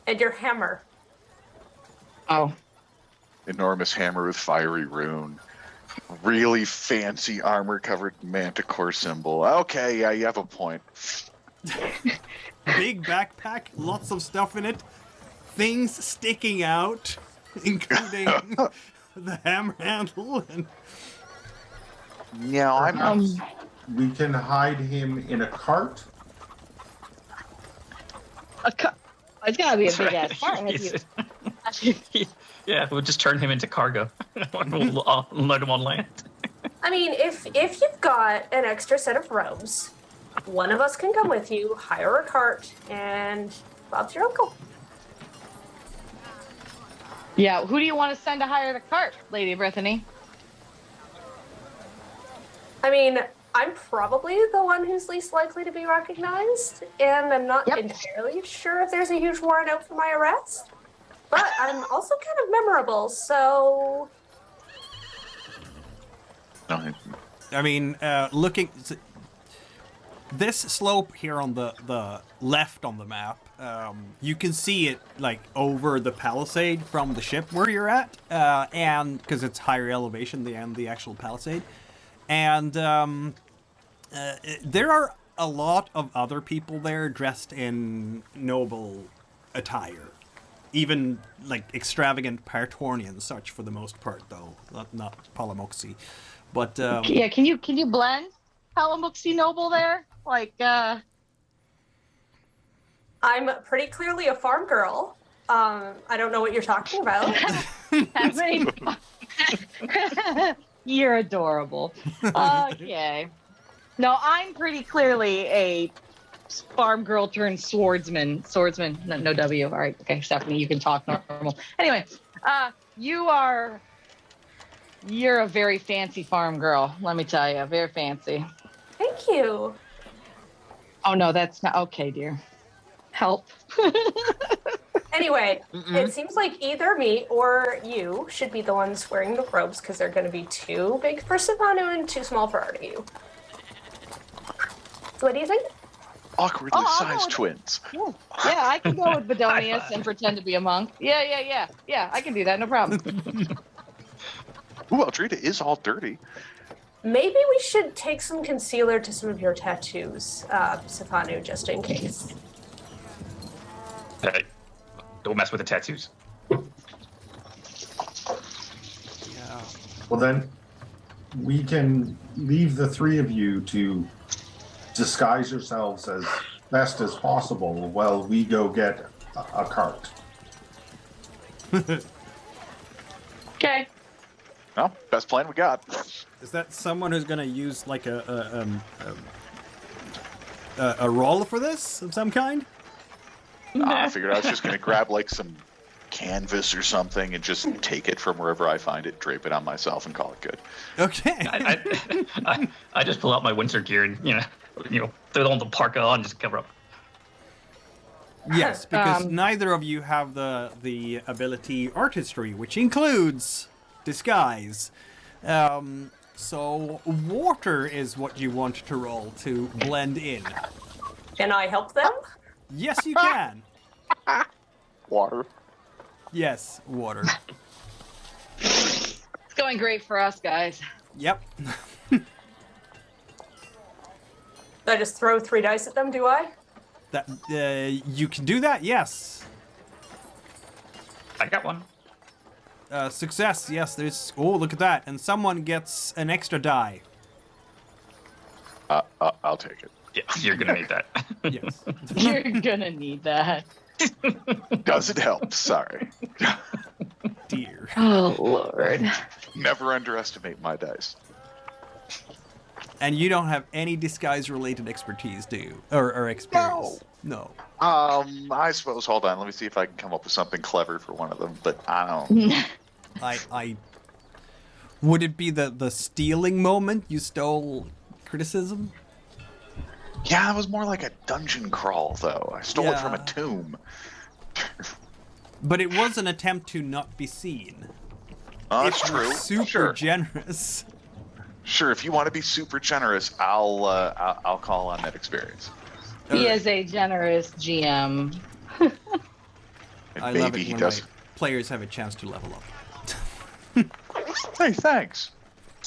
E: And your hammer.
C: Oh.
D: Enormous hammer with fiery rune. Really fancy armor-covered manticore symbol. Okay, yeah, you have a point.
A: Big backpack, lots of stuff in it. Things sticking out, including the hammer handle. And...
D: Yeah,
F: we can hide him in a cart.
C: It's gotta be a big ass cart.
B: Yeah, we'll just turn him into cargo. We'll load him on land.
E: I mean, if you've got an extra set of robes, one of us can come with you, hire a cart, and Bob's your uncle.
C: Yeah, who do you want to send to hire the cart, Lady Brythanni?
E: I mean, I'm probably the one who's least likely to be recognized, and I'm not
C: Yep.
E: entirely sure if there's a huge warrant out for my arrest. But I'm also kind of memorable, so...
A: I mean, looking... This slope here on the left on the map, you can see it, like, over the palisade from the ship where you're at, and... Because it's higher elevation than the actual palisade. And there are a lot of other people there dressed in noble attire. Even, like, extravagant Partornian such for the most part, though. Not Palamuxian. But,
C: Yeah, can you blend Palamuxian noble there? Like,
E: I'm pretty clearly a farm girl. I don't know what you're talking about.
C: How many... You're adorable. Okay. No, I'm pretty clearly a farm girl turned swordsman. Swordsman, no W. All right, okay, Stephanie, you can talk normal. Anyway, you're a very fancy farm girl. Let me tell you, very fancy.
E: Thank you.
C: Oh no, that's not okay, dear. Help.
E: Anyway, It seems like either me or you should be the ones wearing the robes because they're going to be too big for Sifanu and too small for Artegue. So what do you think?
D: Awkwardly sized twins.
C: Yeah, I can go with Bodonius and pretend to be a monk. Yeah, I can do that, no problem.
D: Ooh, Eldrida is all dirty.
E: Maybe we should take some concealer to some of your tattoos, Sifanu, just in case.
B: Hey, don't mess with the tattoos.
A: yeah.
F: Well, then we can leave the three of you to disguise yourselves as best as possible while we go get a cart.
C: Okay.
D: Well, best plan we got.
A: Is that someone who's gonna use like a roll for this of some kind?
D: I figured I was just going to grab like some canvas or something and just take it from wherever I find it, drape it on myself, and call it good.
A: Okay.
B: I just pull out my winter gear and throw on the parka on, just cover up.
A: Yes, because neither of you have the ability artistry, which includes disguise. So water is what you want to roll to blend in.
E: Can I help them?
A: Yes, you can.
D: Water.
A: Yes, water.
C: It's going great for us, guys.
A: Yep.
E: I just throw 3 dice at them, do I?
A: That you can do that. Yes.
B: I got one.
A: Success. Yes. There's. Oh, look at that. And someone gets an extra die.
D: I'll take it.
B: Yeah, you're gonna need that.
A: Yes.
C: You're gonna need that.
D: Doesn't help. Sorry.
A: Dear.
C: Oh, Lord.
D: Never underestimate my dice.
A: And you don't have any disguise-related expertise, do you? Or experience? No.
D: I suppose. Hold on. Let me see if I can come up with something clever for one of them. But I don't.
A: I. Would it be the stealing moment you stole criticism?
D: Yeah, it was more like a dungeon crawl, though. I stole it from a tomb.
A: But it was an attempt to not be seen.
D: That's
A: If you're
D: true.
A: Super generous.
D: Sure, if you want to be super generous, I'll call on that experience.
C: He is a generous GM.
D: And
A: I
D: maybe
A: love it
D: he
A: when
D: does.
A: my players have a chance to level up.
D: Hey, thanks.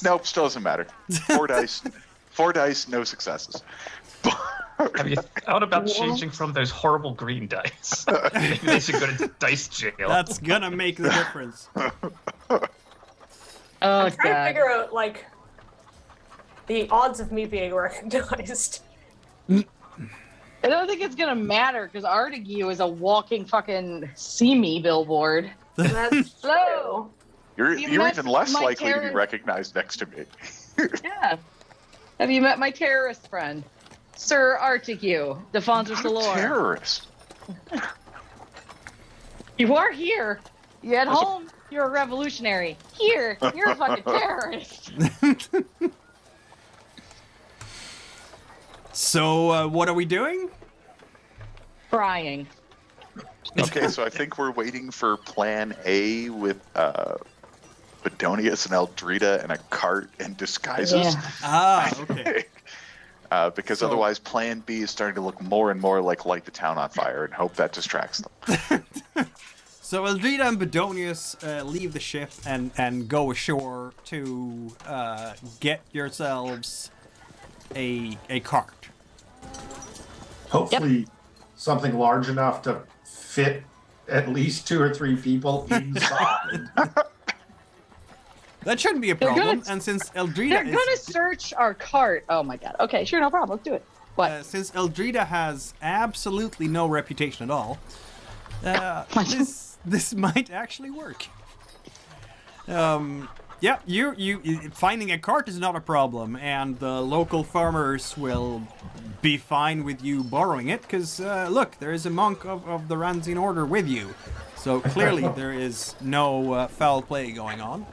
D: Nope, still doesn't matter. 4 dice. 4 dice, no successes.
B: Have you thought about changing from those horrible green dice? Maybe they should go to dice jail.
A: That's gonna make the difference.
C: Oh,
E: I'm trying to
C: God.
E: figure out, like, the odds of me being recognized.
C: I don't think it's gonna matter because Artegue is a walking fucking see me billboard.
E: That's true.
D: You're
C: You met
D: even less
C: my
D: likely to be
C: terrorist-
D: recognized next to me.
C: Yeah. Have you met my terrorist friend, Sir Artegue da Fontra
D: Not a
C: Cilor?
D: terrorist.
C: You are here. You at home, you're a revolutionary. Here, you're a fucking terrorist.
A: So, what are we doing?
C: Crying.
D: Okay, so I think we're waiting for Plan A with Bodonius and Eldrida and a cart and disguises.
C: Yeah.
A: Okay.
D: Because otherwise, Plan B is starting to look more and more like Light the Town on Fire, and hope that distracts them.
A: So Eldrida and Bodonius leave the ship and go ashore to get yourselves a cart.
F: Hopefully, something large enough to fit at least 2 or 3 people inside.
A: That shouldn't be a problem. And since Eldrida
C: They're gonna search our cart. Oh my god. Okay, sure, no problem. Let's do it. What?
A: Since Eldrida has absolutely no reputation at all, this might actually work. Yeah, you finding a cart is not a problem, and the local farmers will be fine with you borrowing it, because look, there is a monk of the Ranzine order with you, so clearly there is no foul play going on.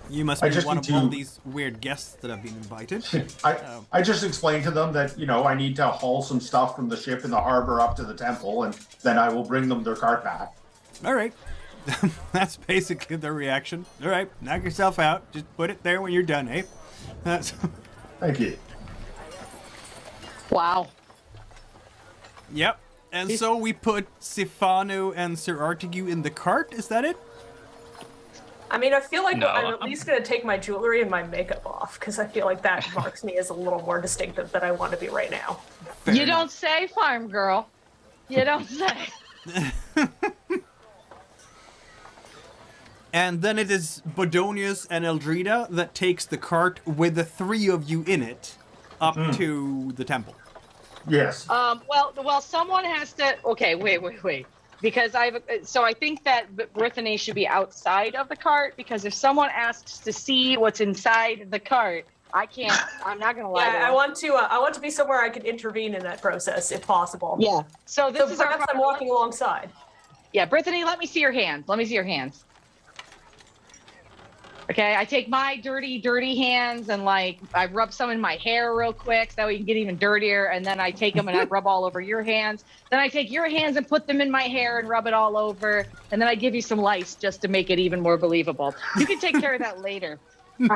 A: You must be one of all these weird guests that have been invited.
F: I just explained to them that, I need to haul some stuff from the ship in the harbor up to the temple, and then I will bring them their cart back.
A: All right. That's basically the reaction. All right, knock yourself out. Just put it there when you're done, eh?
F: Thank you.
C: Wow.
A: Yep. And so we put Sifanu and Sir Artegue in the cart, is that it?
E: I mean, I feel like I'm at least going to take my jewelry and my makeup off, because I feel like that marks me as a little more distinctive than I want to be right now.
C: You don't say, farm girl. You don't say.
A: And then it is Bodonius and Eldrida that takes the cart with the 3 of you in it up to the temple.
F: Yes.
C: Well, someone has to. Okay, wait. Because I think that Brythanni should be outside of the cart, because if someone asks to see what's inside the cart, I can't. I'm not gonna lie.
E: Yeah, I want to be somewhere I can intervene in that process if possible.
C: Yeah. So this is
E: perhaps I'm walking alongside.
C: Yeah, Brythanni, let me see your hands. Okay, I take my dirty hands and I rub some in my hair real quick so that we can get even dirtier, and then I take them and I rub all over your hands. Then I take your hands and put them in my hair and rub it all over, and then I give you some lice just to make it even more believable. You can take care of that later.
E: Give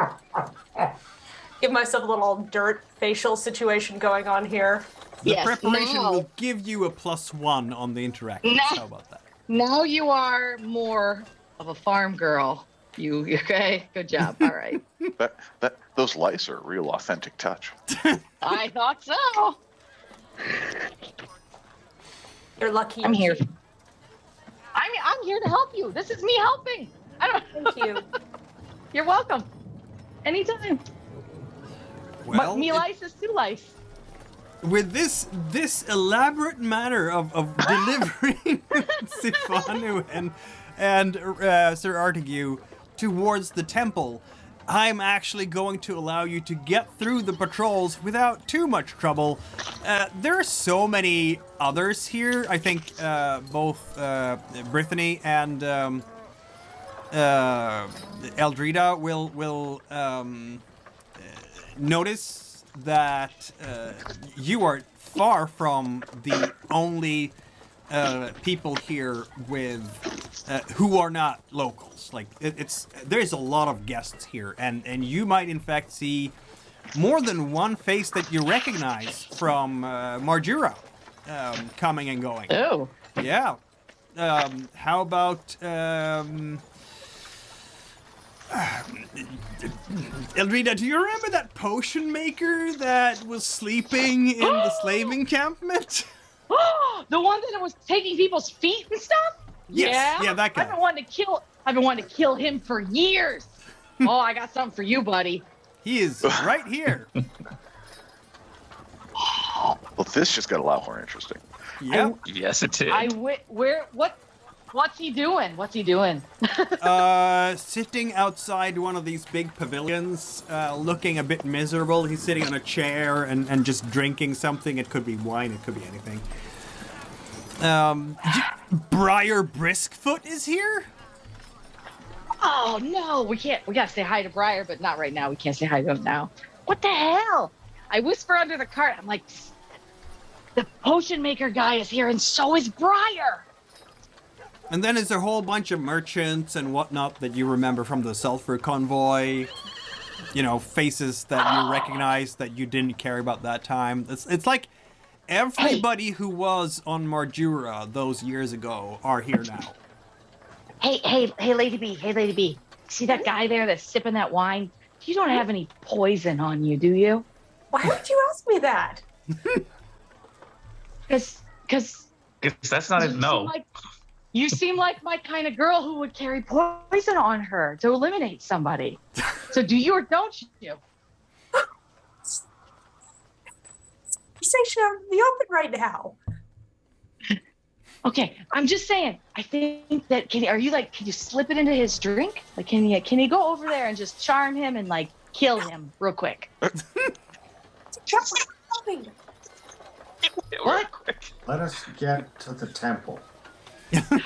E: myself a little dirt facial situation going on here.
A: The preparation will give you a +1 on the interaction. How about that?
C: Now you are more of a farm girl. You okay? Good job. All right.
D: Those lice are a real authentic touch.
C: I thought so.
E: You're lucky.
C: I'm here. I'm here to help you. This is me helping.
E: Thank you.
C: You're welcome. Anytime.
A: Well,
C: me lice is 2 lice.
A: With this elaborate manner of delivering Sifanu and Sir Artegue towards the temple, I'm actually going to allow you to get through the patrols without too much trouble. There are so many others here. I think both Brythanni and Eldrida will notice that you are far from the only people here with who are not locals. Like there's a lot of guests here, and you might in fact see more than one face that you recognize from Marjura coming and going.
C: Oh.
A: Yeah. How about Eldrida, do you remember that potion maker that was sleeping in the slave encampment?
C: The one that was taking people's feet and stuff?
A: Yes. Yeah, that guy.
C: I've been wanting to kill him for years. Oh, I got something for you, buddy.
A: He is right here.
D: Well, this just got a lot more interesting.
A: Yep.
B: Yes, it did.
C: What's he doing?
A: Sitting outside one of these big pavilions, looking a bit miserable. He's sitting on a chair and just drinking something. It could be wine, it could be anything. Briar Briskfoot is here?
C: Oh, no, we can't. We gotta say hi to Briar, but not right now. We can't say hi to him now. What the hell? I whisper under the cart. I'm like, the potion maker guy is here, and so is Briar.
A: And then there's a whole bunch of merchants and whatnot that you remember from the sulfur convoy. You know, faces that you recognize that you didn't care about that time. It's like everybody who was on Marjura those years ago are here now.
C: Hey, Lady B. See that guy there that's sipping that wine? You don't have any poison on you, do you?
E: Why would you ask me that?
C: Because
B: that's not a no.
C: You seem like my kind of girl who would carry poison on her to eliminate somebody. So do you or don't you?
E: Conversation out in the open right now.
C: Okay, I'm just saying. I think that can you slip it into his drink? Like, can you go over there and just charm him and like kill him real quick? What?
F: Let us get to the temple.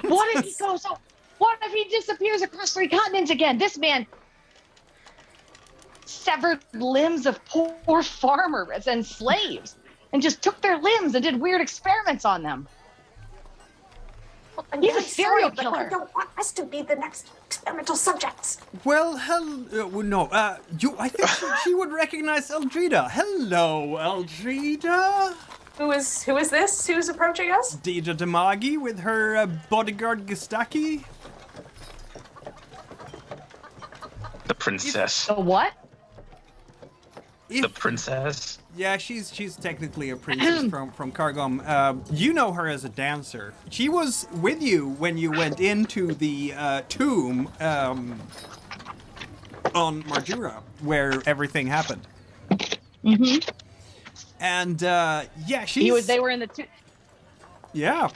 C: What if he goes? What if he disappears across 3 continents again? This man severed limbs of poor farmers and slaves, and just took their limbs and did weird experiments on them.
E: Well, I'm
C: He's a
E: really
C: serial
E: sorry, but
C: killer.
E: I don't want us to be the next experimental subjects.
A: Well, no. I think she would recognize Eldrida. Hello, Eldrida.
E: Who is this? Who's approaching us?
A: Deidre Damagi with her bodyguard Gustaki.
B: The princess.
C: The what?
B: The princess.
A: Yeah, she's technically a princess from Kargom. You know her as a dancer. She was with you when you went into the tomb on Marjura, where everything happened.
C: Mm-hmm.
A: And she's...
C: They were in the tomb.
A: Yeah.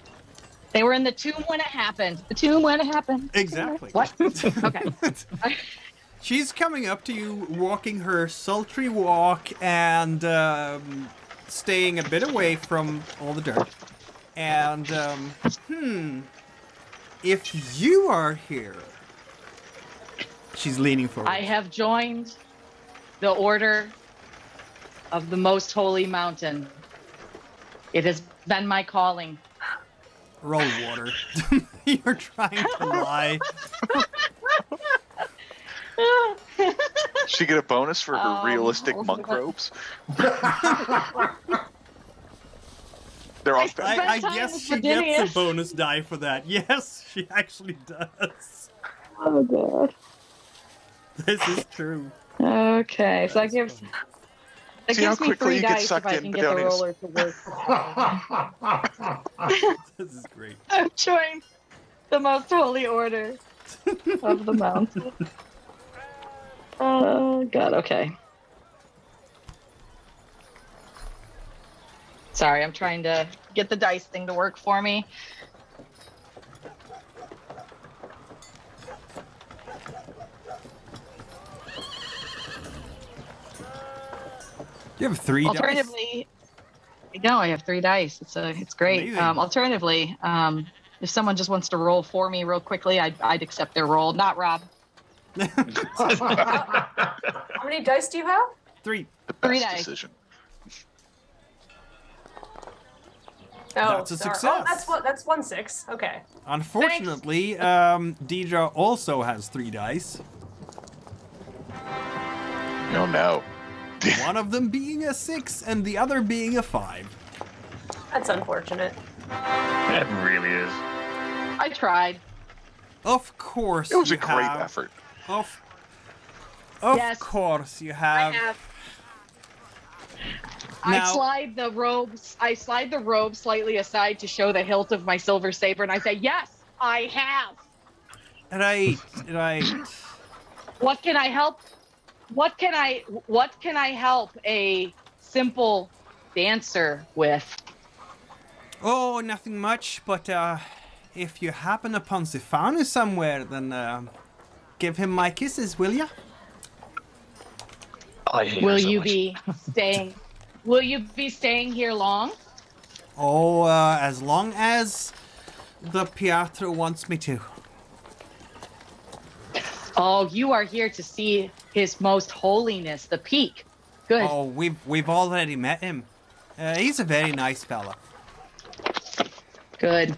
C: They were in the tomb when it happened. The tomb when it happened.
A: Exactly.
C: What? Okay.
A: She's coming up to you, walking her sultry walk and staying a bit away from all the dirt. And, if you are here... She's leaning forward.
C: I have joined the Order of the Most Holy Mountain. It has been my calling.
A: Roll water. You're trying to lie.
D: She get a bonus for her realistic monk robes? They're all
A: I guess she gets a bonus die for that. Yes, she actually does.
C: Oh, God.
A: This is true.
C: Okay, so that gives... It
D: See how
C: gives me
D: quickly
C: 3
D: you get
C: dice if
D: sucked
C: I
D: in,
C: can get the
D: Bodonius.
C: roller to work.
A: This is great.
C: I've joined the Most Holy Order of the Mountain. Oh, God, okay. Sorry, I'm trying to get the dice thing to work for me.
A: You have 3 dice?
C: Alternatively, no, I have 3 dice. It's great.
A: Amazing.
C: Alternatively, if someone just wants to roll for me real quickly, I'd accept their roll. Not Rob.
E: How many dice do you have?
A: 3.
D: The
C: 3
D: best
C: dice.
D: decision.
E: Oh,
A: That's a
E: sorry.
A: success.
E: Oh, that's 1/6. Okay.
A: Unfortunately, Deidre also has 3 dice.
D: Oh no.
A: One of them being a 6 and the other being a 5.
E: That's unfortunate.
B: That really is.
C: I tried.
A: Of course
D: It was
A: you
D: a great
A: have.
D: effort.
A: Of
C: Yes.
A: course you
C: I
A: have.
C: have.
A: Now-
C: I slide the robe slightly aside to show the hilt of my silver saber, and I say, "Yes, I have."
A: Right.
C: What can I help? What can I help a simple dancer with?
A: Oh, nothing much, but if you happen upon Sifanu somewhere, then give him my kisses, will ya?
B: I hate her
C: Will
B: so
C: you
B: much.
C: be staying? Will you be staying here long?
A: Oh, as long as the Pietro wants me to.
C: Oh, you are here to see His Most Holiness, the Peak. Good.
A: Oh, we've already met him. He's a very nice fella.
C: Good.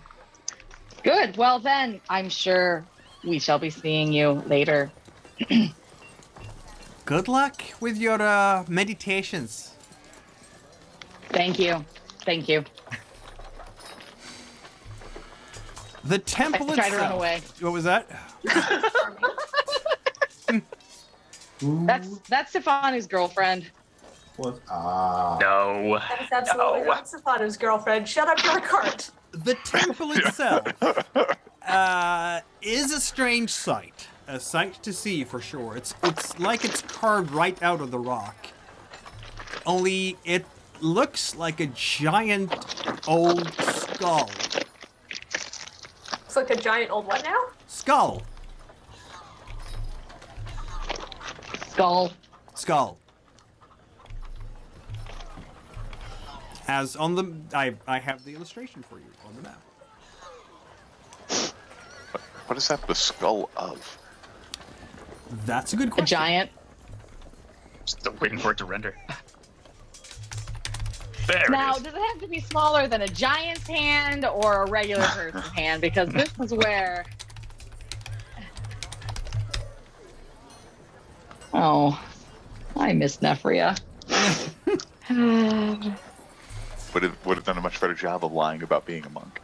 C: Good. Well, then, I'm sure we shall be seeing you later.
A: Good luck with your meditations.
C: Thank you. Thank you.
A: The temple
C: I
A: itself.
C: tried to run away.
A: What was that?
C: That's Sifanu's girlfriend.
F: What?
B: No.
E: That is absolutely not Sifanu's girlfriend. Shut up your cart.
A: The temple itself is a strange sight. A sight to see for sure. It's like it's carved right out of the rock. Only it looks like a giant old skull.
E: It's like a giant old what now?
A: Skull.
C: Skull.
A: As on the, I have the illustration for you on the map.
D: What is that the skull of?
A: That's a good
C: A
A: question.
C: giant.
B: Still waiting for it to render. There
C: Now,
B: it is.
C: does it have to be smaller than a giant's hand or a regular person's hand? Because this is where... Oh, I miss Nephria.
D: Would have done a much better job of lying about being a monk.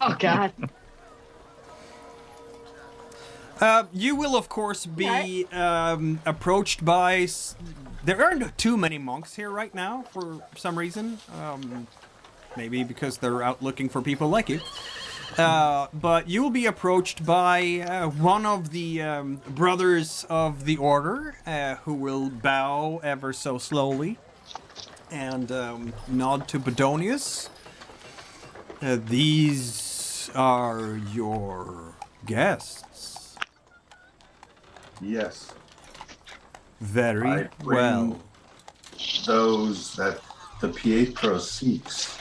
C: Oh, God.
A: You will, of course, be approached by... There aren't too many monks here right now, for some reason. Maybe because they're out looking for people like you. But you will be approached by one of the brothers of the order, who will bow ever so slowly and nod to Bodonius. These are your guests.
F: Yes.
A: Very
F: I bring
A: well.
F: those that the Pietro seeks.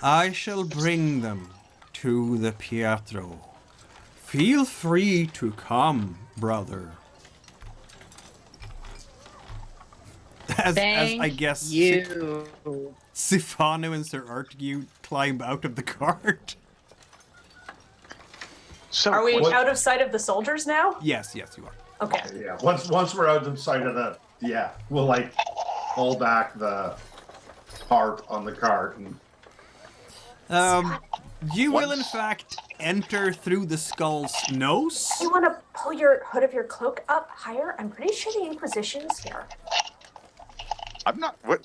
A: I shall bring them to the Pietro. Feel free to come, brother. As I guess
C: you.
A: Sifanu and Sir Artegue climb out of the cart.
D: So
E: Are we
F: what-
E: out of sight of the soldiers now?
A: Yes, you are.
E: Okay.
F: Yeah. Once we're out of sight of the, we'll like pull back the harp on the cart and
A: You will in fact enter through the skull's nose.
E: You want to pull your hood of your cloak up higher? I'm pretty sure the Inquisition's here.
D: I'm not. What?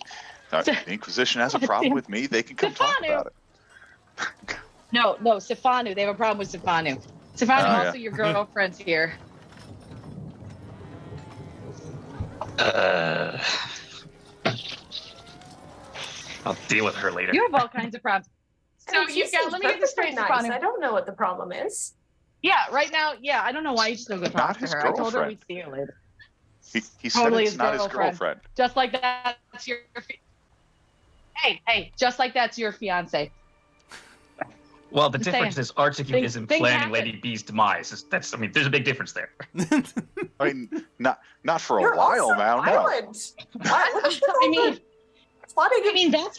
D: The Inquisition has a problem with me. They can come talk
C: Sifanu.
D: about it.
C: No, Sifanu. They have a problem with Sifanu. Sifanu,
D: Oh,
C: also your girlfriend's here.
B: I'll deal with her later.
C: You have all kinds of problems. So
E: She
C: you got,
E: seems
C: let me get this
E: perfectly
C: straight,
E: nice.
C: Sifanu.
E: I don't know what the problem is.
C: Yeah, right now, I don't know why you still go talk
D: Not
C: to
D: his
C: her. I told her
D: girlfriend.
C: we'd see you later.
D: He said
C: Totally
D: it's
C: his
D: not his
C: girlfriend.
D: girlfriend.
C: Just like that's your... Hey, just like that's your fiance.
B: Well, the
C: Just
B: difference
C: saying.
B: is Artegue
C: Things-
B: isn't
C: things
B: planning
C: happen.
B: Lady B's demise. There's a big difference there.
D: I mean, not for
E: You're
D: a while
E: also
D: now. No.
E: violent.
C: I mean, that's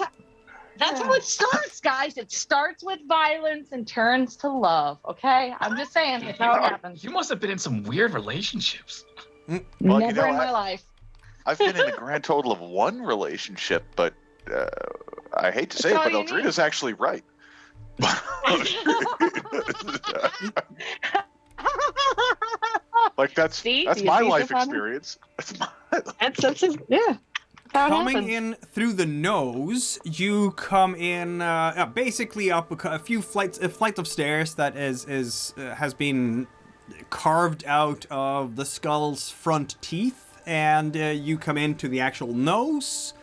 C: how it starts, guys. It starts with violence and turns to love. Okay, I'm just saying that's how it happens.
B: You must have been in some weird relationships.
D: Well,
C: Never in my life.
D: I've been in a grand total of one relationship, but I hate to say it,
C: That's
D: but
C: all you need.
D: Eldrida's actually right. Like that's
C: See?
D: that's
C: Do you
D: my
C: see,
D: life
C: Stefano?
D: experience. That's my
C: That's just, yeah. How it
A: Coming
C: happens.
A: in through the nose, you come in basically up a flight of stairs that has been carved out of the skull's front teeth, and you come into the actual nose.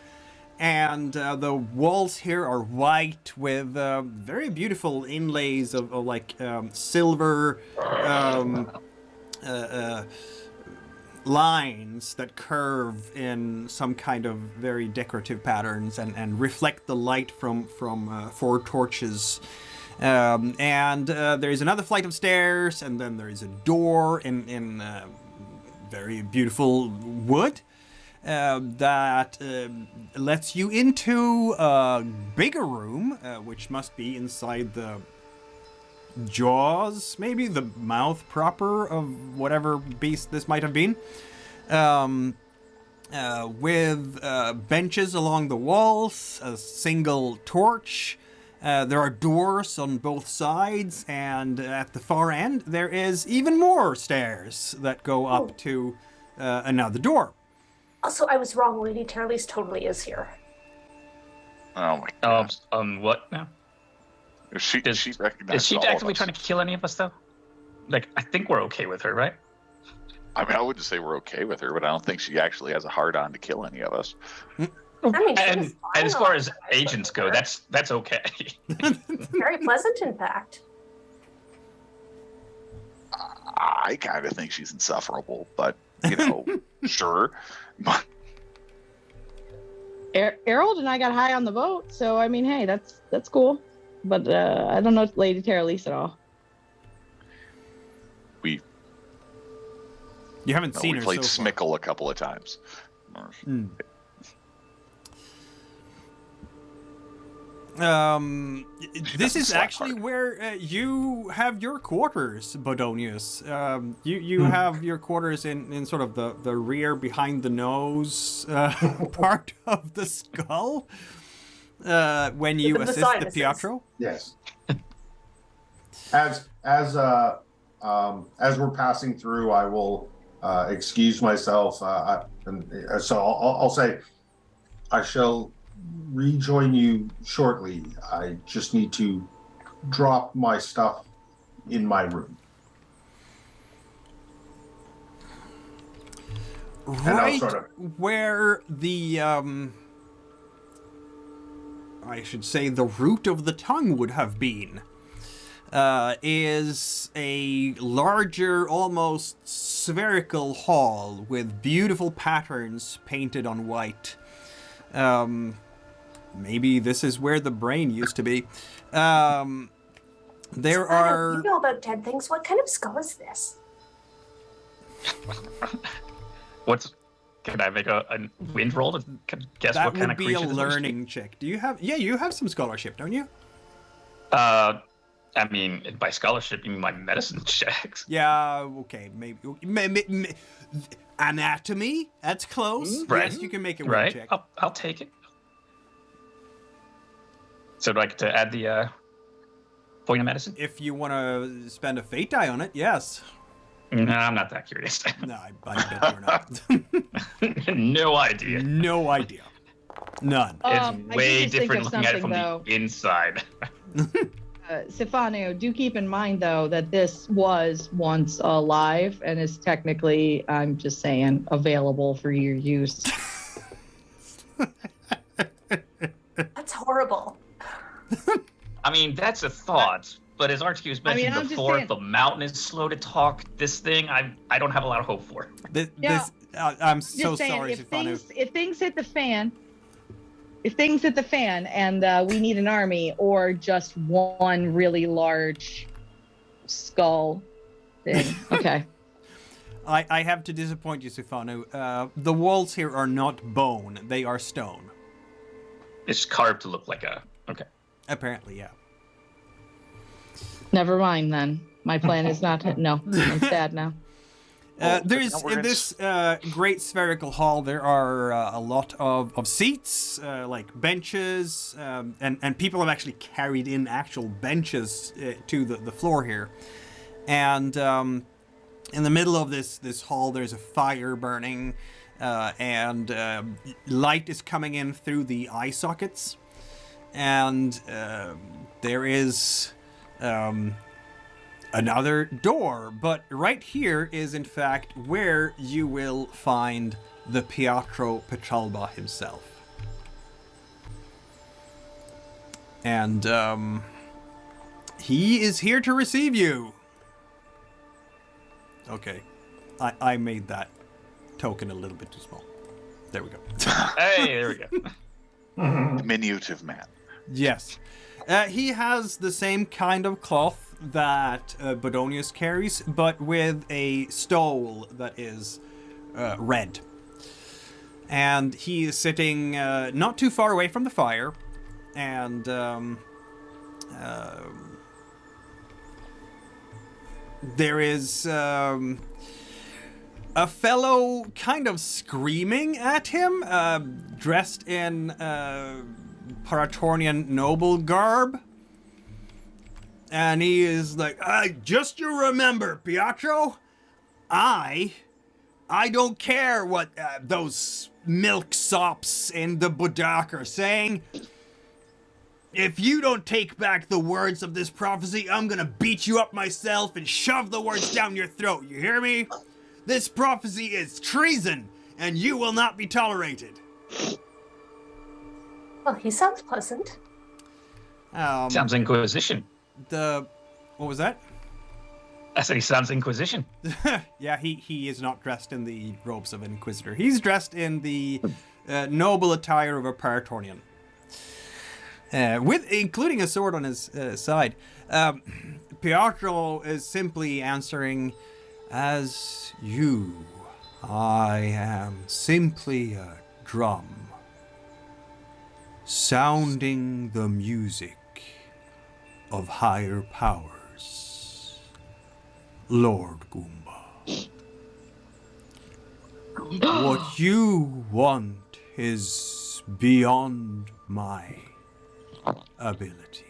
A: And the walls here are white with very beautiful inlays of like silver lines that curve in some kind of very decorative patterns and reflect the light from four torches. And there is another flight of stairs, and then there is a door in very beautiful wood that lets you into a bigger room, which must be inside the jaws, maybe the mouth proper of whatever beast this might have been. With benches along the walls, a single torch. There are doors on both sides, and at the far end, there is even more stairs that go up to another door.
E: Also, I was wrong. Lady Terlise totally is here.
D: Oh my god.
B: What now?
D: Is she recognized?
B: Is she actively trying to kill any of us, though? Like, I think we're okay with her, right?
D: I mean, I wouldn't say we're okay with her, but I don't think she actually has a hard-on to kill any of us.
E: I mean,
B: and as far as agents go, that's okay.
E: very pleasant, in fact.
D: I kind of think she's insufferable, but, sure. But
C: Harold and I got high on the boat, so I mean, hey, that's cool. But I don't know Lady Terlise at all.
A: You haven't seen her.
D: We played
A: so
D: Smickle a couple of times.
A: This is actually where you have your quarters, Bodonius. You have your quarters in sort of the rear, behind the nose part of the skull when you assist the Pietro.
F: Yes. As we're passing through, I will excuse myself, so I'll say I shall rejoin you shortly. I just need to drop my stuff in my room.
A: Right where the I should say the root of the tongue would have been is a larger, almost spherical hall with beautiful patterns painted on white. Maybe this is where the brain used to be. There are...
E: You know about dead things. What kind of skull is this?
B: Can I make a wind roll to guess what kind of creature
A: that would be a learning check. Do you have... Yeah, you have some scholarship, don't you?
B: I mean, by scholarship, you mean my medicine checks.
A: Yeah, okay. Maybe anatomy? That's close.
B: Right.
A: Yes, you can make a wind check.
B: I'll take it. So do I get to add the point of medicine?
A: If you want to spend a fate die on it, yes.
B: No, I'm not that curious.
A: No, I bet you're not.
B: No idea.
A: No idea. None.
B: It's way different looking at it from the inside.
C: Sifanu, do keep in mind, though, that this was once alive and is technically, I'm just saying, available for your use.
E: That's horrible.
B: I mean, that's a thought, but as Artegue mentioned before, the mountain is slow to talk. This thing, I don't have a lot of hope for.
A: I'm so sorry, Sifanu.
C: If things hit the fan, and we need an army or just one really large skull thing, okay.
A: I have to disappoint you, Sifanu. The walls here are not bone; they are stone.
B: It's carved to look like a... Okay.
A: Apparently, yeah.
C: Never mind, then. My plan is not... No, I'm sad now.
A: There's in this great spherical hall. There are a lot of seats, like benches, and people have actually carried in actual benches to the floor here. And in the middle of this hall, there's a fire burning, and light is coming in through the eye sockets. And there is another door, but right here is in fact where you will find the Pietro Petralba himself. And he is here to receive you. Okay, I made that token a little bit too small. There we go.
B: Hey, there we go.
D: Diminutive man.
A: Yes. He has the same kind of cloth that Bodonius carries, but with a stole that is red. And he is sitting not too far away from the fire, and there is a fellow kind of screaming at him, dressed in Paratornian noble garb. And he is like, just you remember, Pietro, I don't care what those milksops in the Budak are saying. If you don't take back the words of this prophecy, I'm gonna beat you up myself and shove the words down your throat. You hear me? This prophecy is treason, and you will not be tolerated.
E: Well, he sounds pleasant.
B: Sounds Inquisition.
A: What was that?
B: I said he sounds Inquisition.
A: Yeah, he is not dressed in the robes of an Inquisitor. He's dressed in the noble attire of a Paratornian. Including a sword on his side. Pietro is simply answering, as you, I am simply a drum, sounding the music of higher powers, Lord Goomba. What you want is beyond my ability.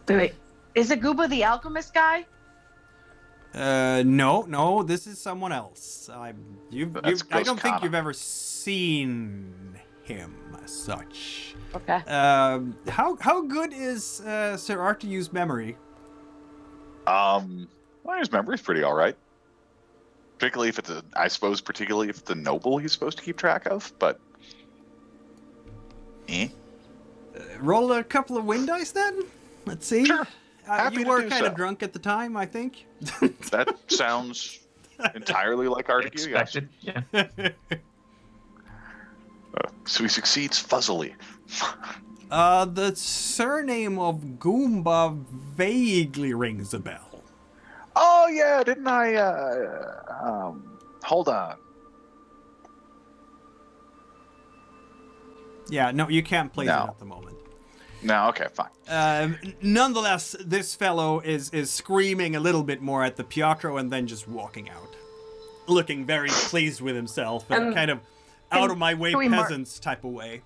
C: Wait. Is it Gooba the alchemist guy?
A: No, this is someone else. I don't think
D: Kana.
A: you've ever seen him as such.
C: Okay.
A: How good is Sir Arteu's memory?
D: Well, his memory's pretty all right. Particularly if it's the noble he's supposed to keep track of, but
A: Roll a couple of wind dice then. Let's see.
D: Sure. Happy
A: You
D: to
A: were
D: do
A: kind of
D: so.
A: drunk at the time, I think.
D: That sounds entirely like Artegue. Yes.
B: Expected. Yeah.
D: So he succeeds fuzzily.
A: The surname of Goomba vaguely rings a bell.
D: Oh yeah, didn't I? Hold on.
A: Yeah, no, you can't place
D: No.
A: it at the moment.
D: No, okay, fine.
A: Nonetheless, this fellow is screaming a little bit more at the Pietro and then just walking out, looking very pleased with himself and kind of out of my way
C: can we
A: peasants type of way.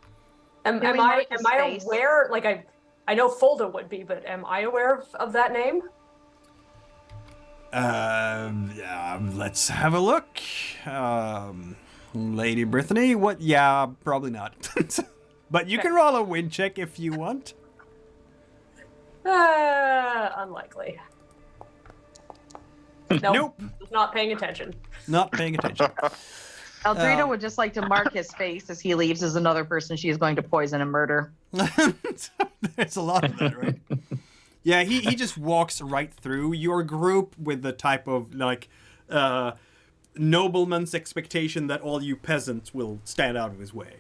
E: Am
C: we
E: I
C: mark his face?
E: aware? Like I know Folda would be, but am I aware of that name?
A: Let's have a look. Lady Brythanni, what? Yeah, probably not. But you can roll a wind check if you want.
E: Unlikely.
A: Nope.
E: Not paying attention.
A: Not paying attention.
C: Eldrida would just like to mark his face as he leaves as another person she is going to poison and murder.
A: There's a lot of that, right? Yeah, he just walks right through your group with the type of, like, nobleman's expectation that all you peasants will stand out of his way.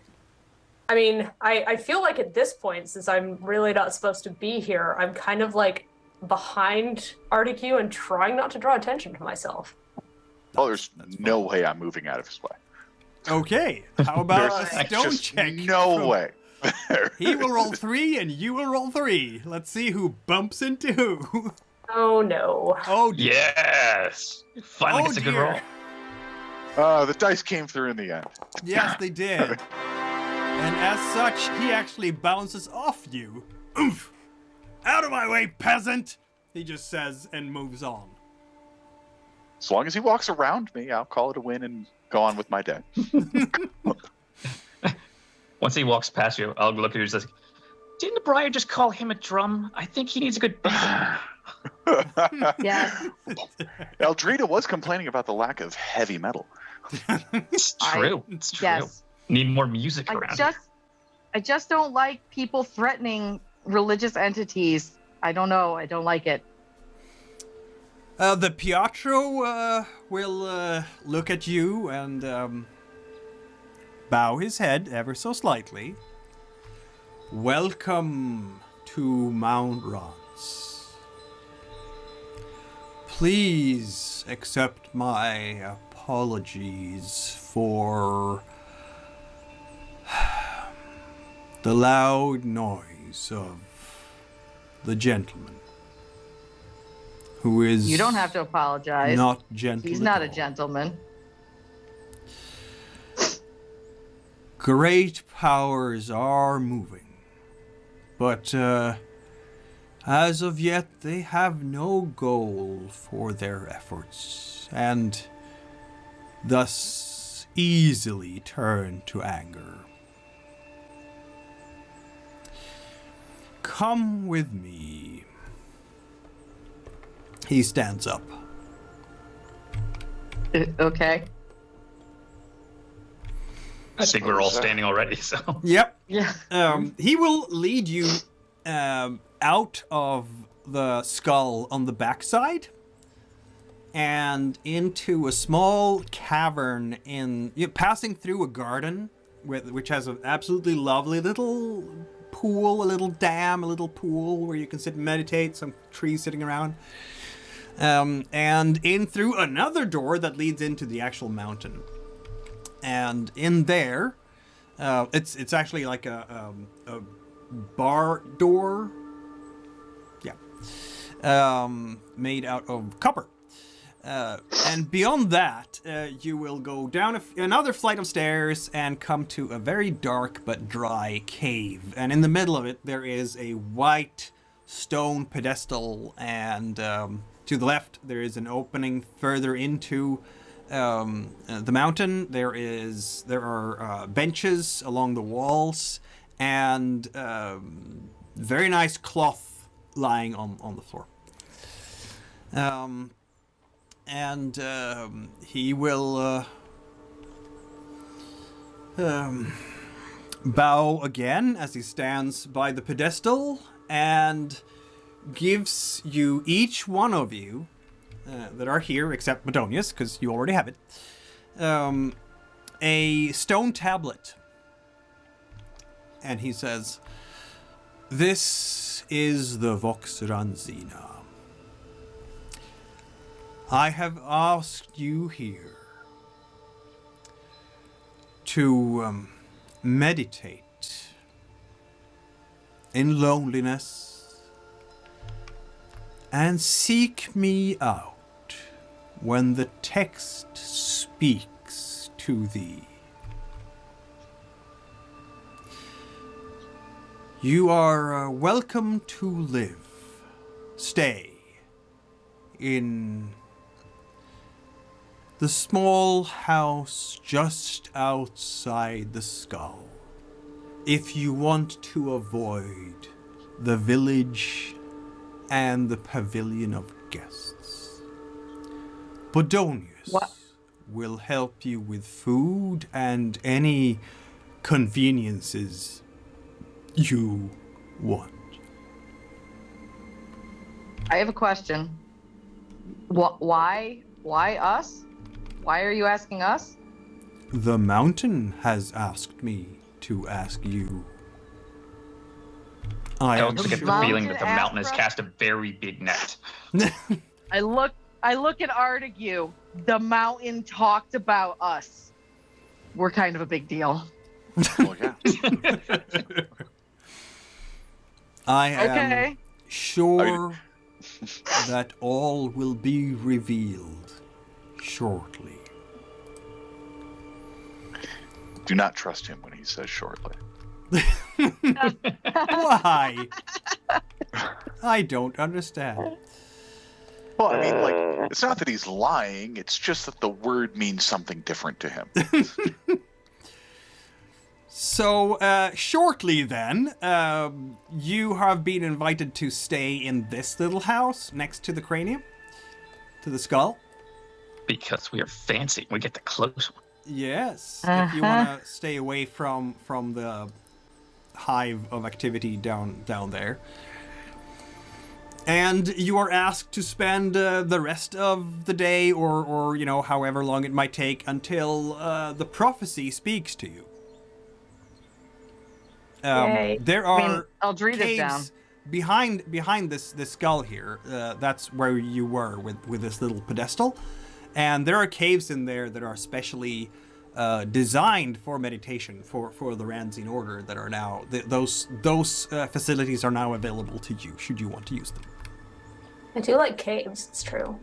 E: I mean, I feel like at this point, since I'm really not supposed to be here, I'm kind of like behind Artegue and trying not to draw attention to myself.
D: Oh, there's no way I'm moving out of his way.
A: Okay, how about a stone
D: Just
A: check?
D: no way.
A: He will roll 3 and you will roll 3. Let's see who bumps into who.
E: Oh no.
A: Oh dear.
B: Yes. Finally gets a good roll.
D: The dice came through in the end.
A: Yes, they did. And as such, he actually bounces off you. Oof! Out of my way, peasant! He just says and moves on.
D: As long as he walks around me, I'll call it a win and go on with my day.
B: Once he walks past you, I'll look at you and say, didn't the Briar just call him a drum? I think he needs a good beat.
C: Yes.
D: Eldrida was complaining about the lack of heavy metal.
B: It's true. It's true.
C: Yes.
B: Need more music around.
C: I just don't like people threatening religious entities. I don't know. I don't like it.
A: The Pietro will look at you and bow his head ever so slightly. Welcome to Mount Ranz. Please accept my apologies for the loud noise of the gentleman who is...
C: You don't have to apologize.
A: Not gentle.
C: He's not a gentleman.
A: Great powers are moving, but as of yet they have no goal for their efforts, and thus easily turn to anger. Come with me. He stands up.
C: Okay.
B: I think we're all standing already, so.
A: Yep.
C: Yeah.
A: He will lead you out of the skull on the backside and into a small cavern passing through a garden which has an absolutely lovely little pool, a little dam, a little pool where you can sit and meditate, some trees sitting around. And in through another door that leads into the actual mountain. And in there, it's actually like a bar door, made out of copper. And beyond that, you will go down another flight of stairs and come to a very dark but dry cave. And in the middle of it, there is a white stone pedestal, and to the left, there is an opening further into the mountain. There are benches along the walls, and very nice cloth lying on the floor. And he will bow again as he stands by the pedestal and gives you, each one of you that are here, except Bodonius, because you already have it, a stone tablet. And he says, "This is the Vox Ranzina. I have asked you here to meditate in loneliness and seek me out when the text speaks to thee. You are welcome to stay in the small house just outside the skull, if you want to avoid the village and the pavilion of guests. Bodonius will help you with food and any conveniences you want."
C: I have a question. Why us? Why are you asking us?
A: The mountain has asked me to ask you.
B: I also get the
C: Mountain
B: feeling that the mountain has
C: asked
B: cast a very big net.
C: I look at Artegue. The mountain talked about us. We're kind of a big deal.
D: Well, yeah.
A: I am sure that all will be revealed shortly.
D: Do not trust him when he says shortly.
A: Why? I don't understand.
D: Well, I mean, like, it's not that he's lying, it's just that the word means something different to him.
A: So, shortly then, you have been invited to stay in this little house next to the cranium, to the skull.
B: Because we are fancy. We get the close one.
A: Yes, if you want to stay away from the hive of activity down there. And you are asked to spend the rest of the day, or however long it might take, until the prophecy speaks to you. There are
C: Eldrida's
A: caves
C: down.
A: behind this skull here. That's where you were with this little pedestal. And there are caves in there that are specially designed for meditation for the Ranzine Order that are now those facilities are now available to you should you want to use them.
E: I do like caves, it's true.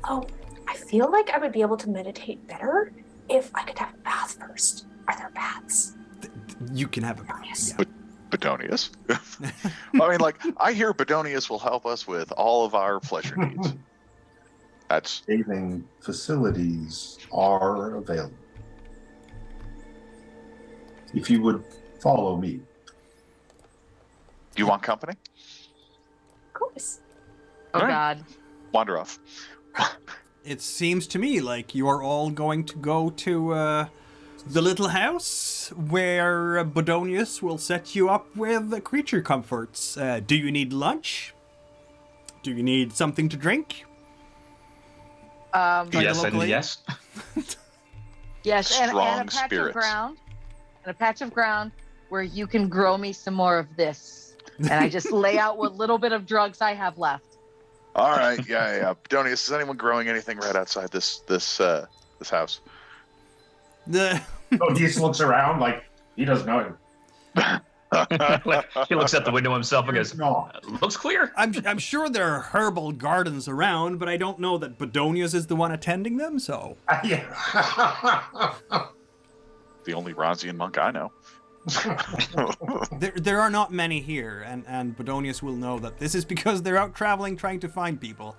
E: Oh, I feel like I would be able to meditate better if I could have a bath first. Are there baths?
A: You can have a bath.
E: Yes.
A: Yeah.
D: Bodonius. I mean, like, I hear Bodonius will help us with all of our pleasure needs. That's
F: bathing facilities are available. If you would follow me.
D: You want company?
E: Of course.
C: Oh,
D: Right.
C: God.
D: Wander off.
A: It seems to me like you are all going to go to the little house where Bodonius will set you up with creature comforts. Do you need lunch? Do you need something to drink?
B: Yes, and
A: locally?
B: yes.
C: Yes, and a
D: Strong
C: patch
D: spirits.
C: of ground. And a patch of ground where you can grow me some more of this. And I just lay out what little bit of drugs I have left.
D: All right, yeah. Bodonius, is anyone growing anything right outside this house?
F: Oh, he just looks around like he doesn't know.
B: He looks out the window himself and goes,
F: No.
B: looks clear.
A: I'm sure there are herbal gardens around, but I don't know that Bodonius is the one attending them, so...
F: Yeah.
D: The only Ranzian monk I know.
A: There are not many here, and Bodonius will know that this is because they're out traveling trying to find people.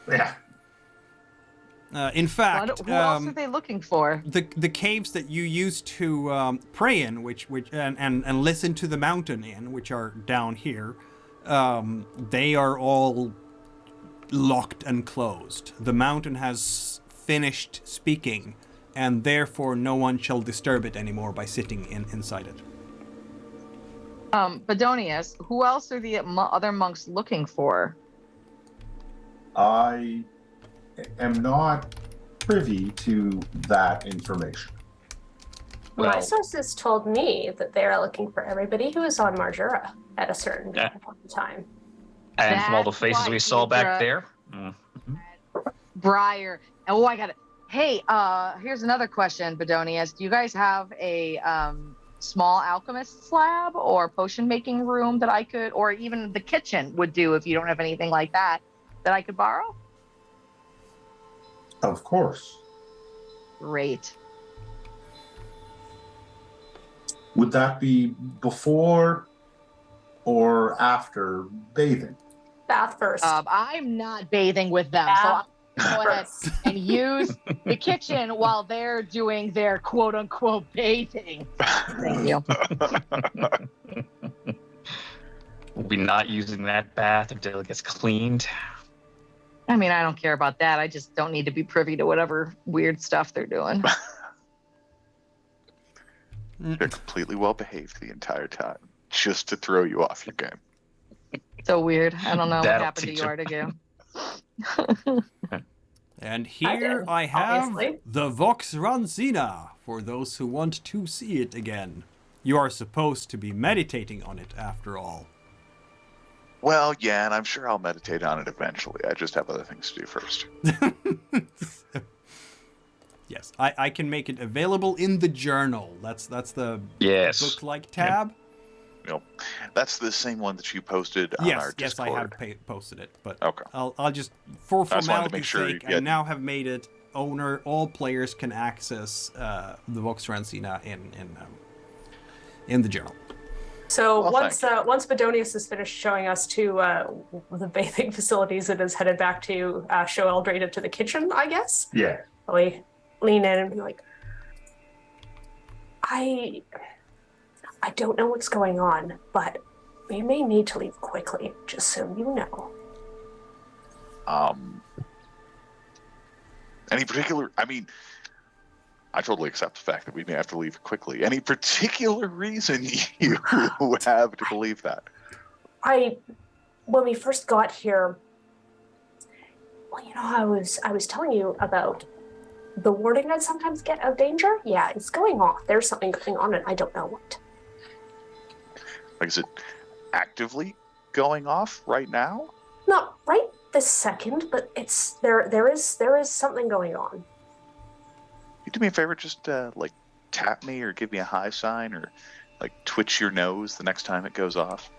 F: Yeah.
A: In fact,
C: Who else are they looking for?
A: the caves that you used to pray in, which and listen to the mountain in, which are down here, they are all locked and closed. The mountain has finished speaking, and therefore no one shall disturb it anymore by sitting inside it.
C: Bodonius, who else are the other monks looking for?
F: I am not privy to that information.
E: My
B: Well,
E: sources told me that they are looking for everybody who is on Marjora at a certain
B: Yeah.
E: point in time.
B: and from all the
C: That's
B: faces
C: why
B: we saw back
C: Deidre-
B: there,
C: Briar. Oh, I got it. Hey, here's another question, Bodonius. Do you guys have a small alchemist's lab or potion making room that I could, or even the kitchen would do if you don't have anything like that I could borrow?
F: Of course.
C: Great.
F: Would that be before or after bathing?
E: Bath first.
C: I'm not bathing with them, so
E: Bath
C: I'll go ahead
E: first.
C: and use the kitchen while they're doing their quote unquote bathing. Thank you.
B: we'll be not using that bath until it gets cleaned.
C: I mean, I don't care about that. I just don't need to be privy to whatever weird stuff they're doing.
D: They're completely well behaved the entire time, just to throw you off your game.
C: So weird. I don't know what
B: That'll
C: happened to
B: teach
C: you,
B: 'em.
C: Artegue.
A: And here
E: did,
A: I have
E: obviously.
A: the Vox Ranzina, for those who want to see it again. You are supposed to be meditating on it, after all.
D: Well, yeah, and I'm sure I'll meditate on it eventually. I just have other things to do first.
A: Yes, I can make it available in the journal. That's the
B: Yes.
A: book-like tab.
D: Nope. That's the same one that you posted on our
A: Yes, I
D: Discord.
A: have posted it, but
D: Okay.
A: I'll just, for
D: I just wanted to
A: formality's
D: make sure
A: sake,
D: you
A: I
D: had-
A: now have made it all players can access the Vox Ranzina in the journal.
E: So
D: Well,
E: once Bodonius is finished showing us to the bathing facilities, it is headed back to show Eldrida to the kitchen, I guess.
F: Yeah.
E: Probably lean in and be like, I don't know what's going on, but we may need to leave quickly, just so you know.
D: Any particular? I mean, I totally accept the fact that we may have to leave quickly. Any particular reason you have to believe that?
E: When we first got here, well, you know, I was telling you about the warding I'd sometimes get of danger. Yeah, it's going off. There's something going on, and I don't know what.
D: Like, is it actively going off right now?
E: Not right this second, but it's there is something going on.
D: You do me a favor, just like tap me or give me a high sign or like twitch your nose the next time it goes off.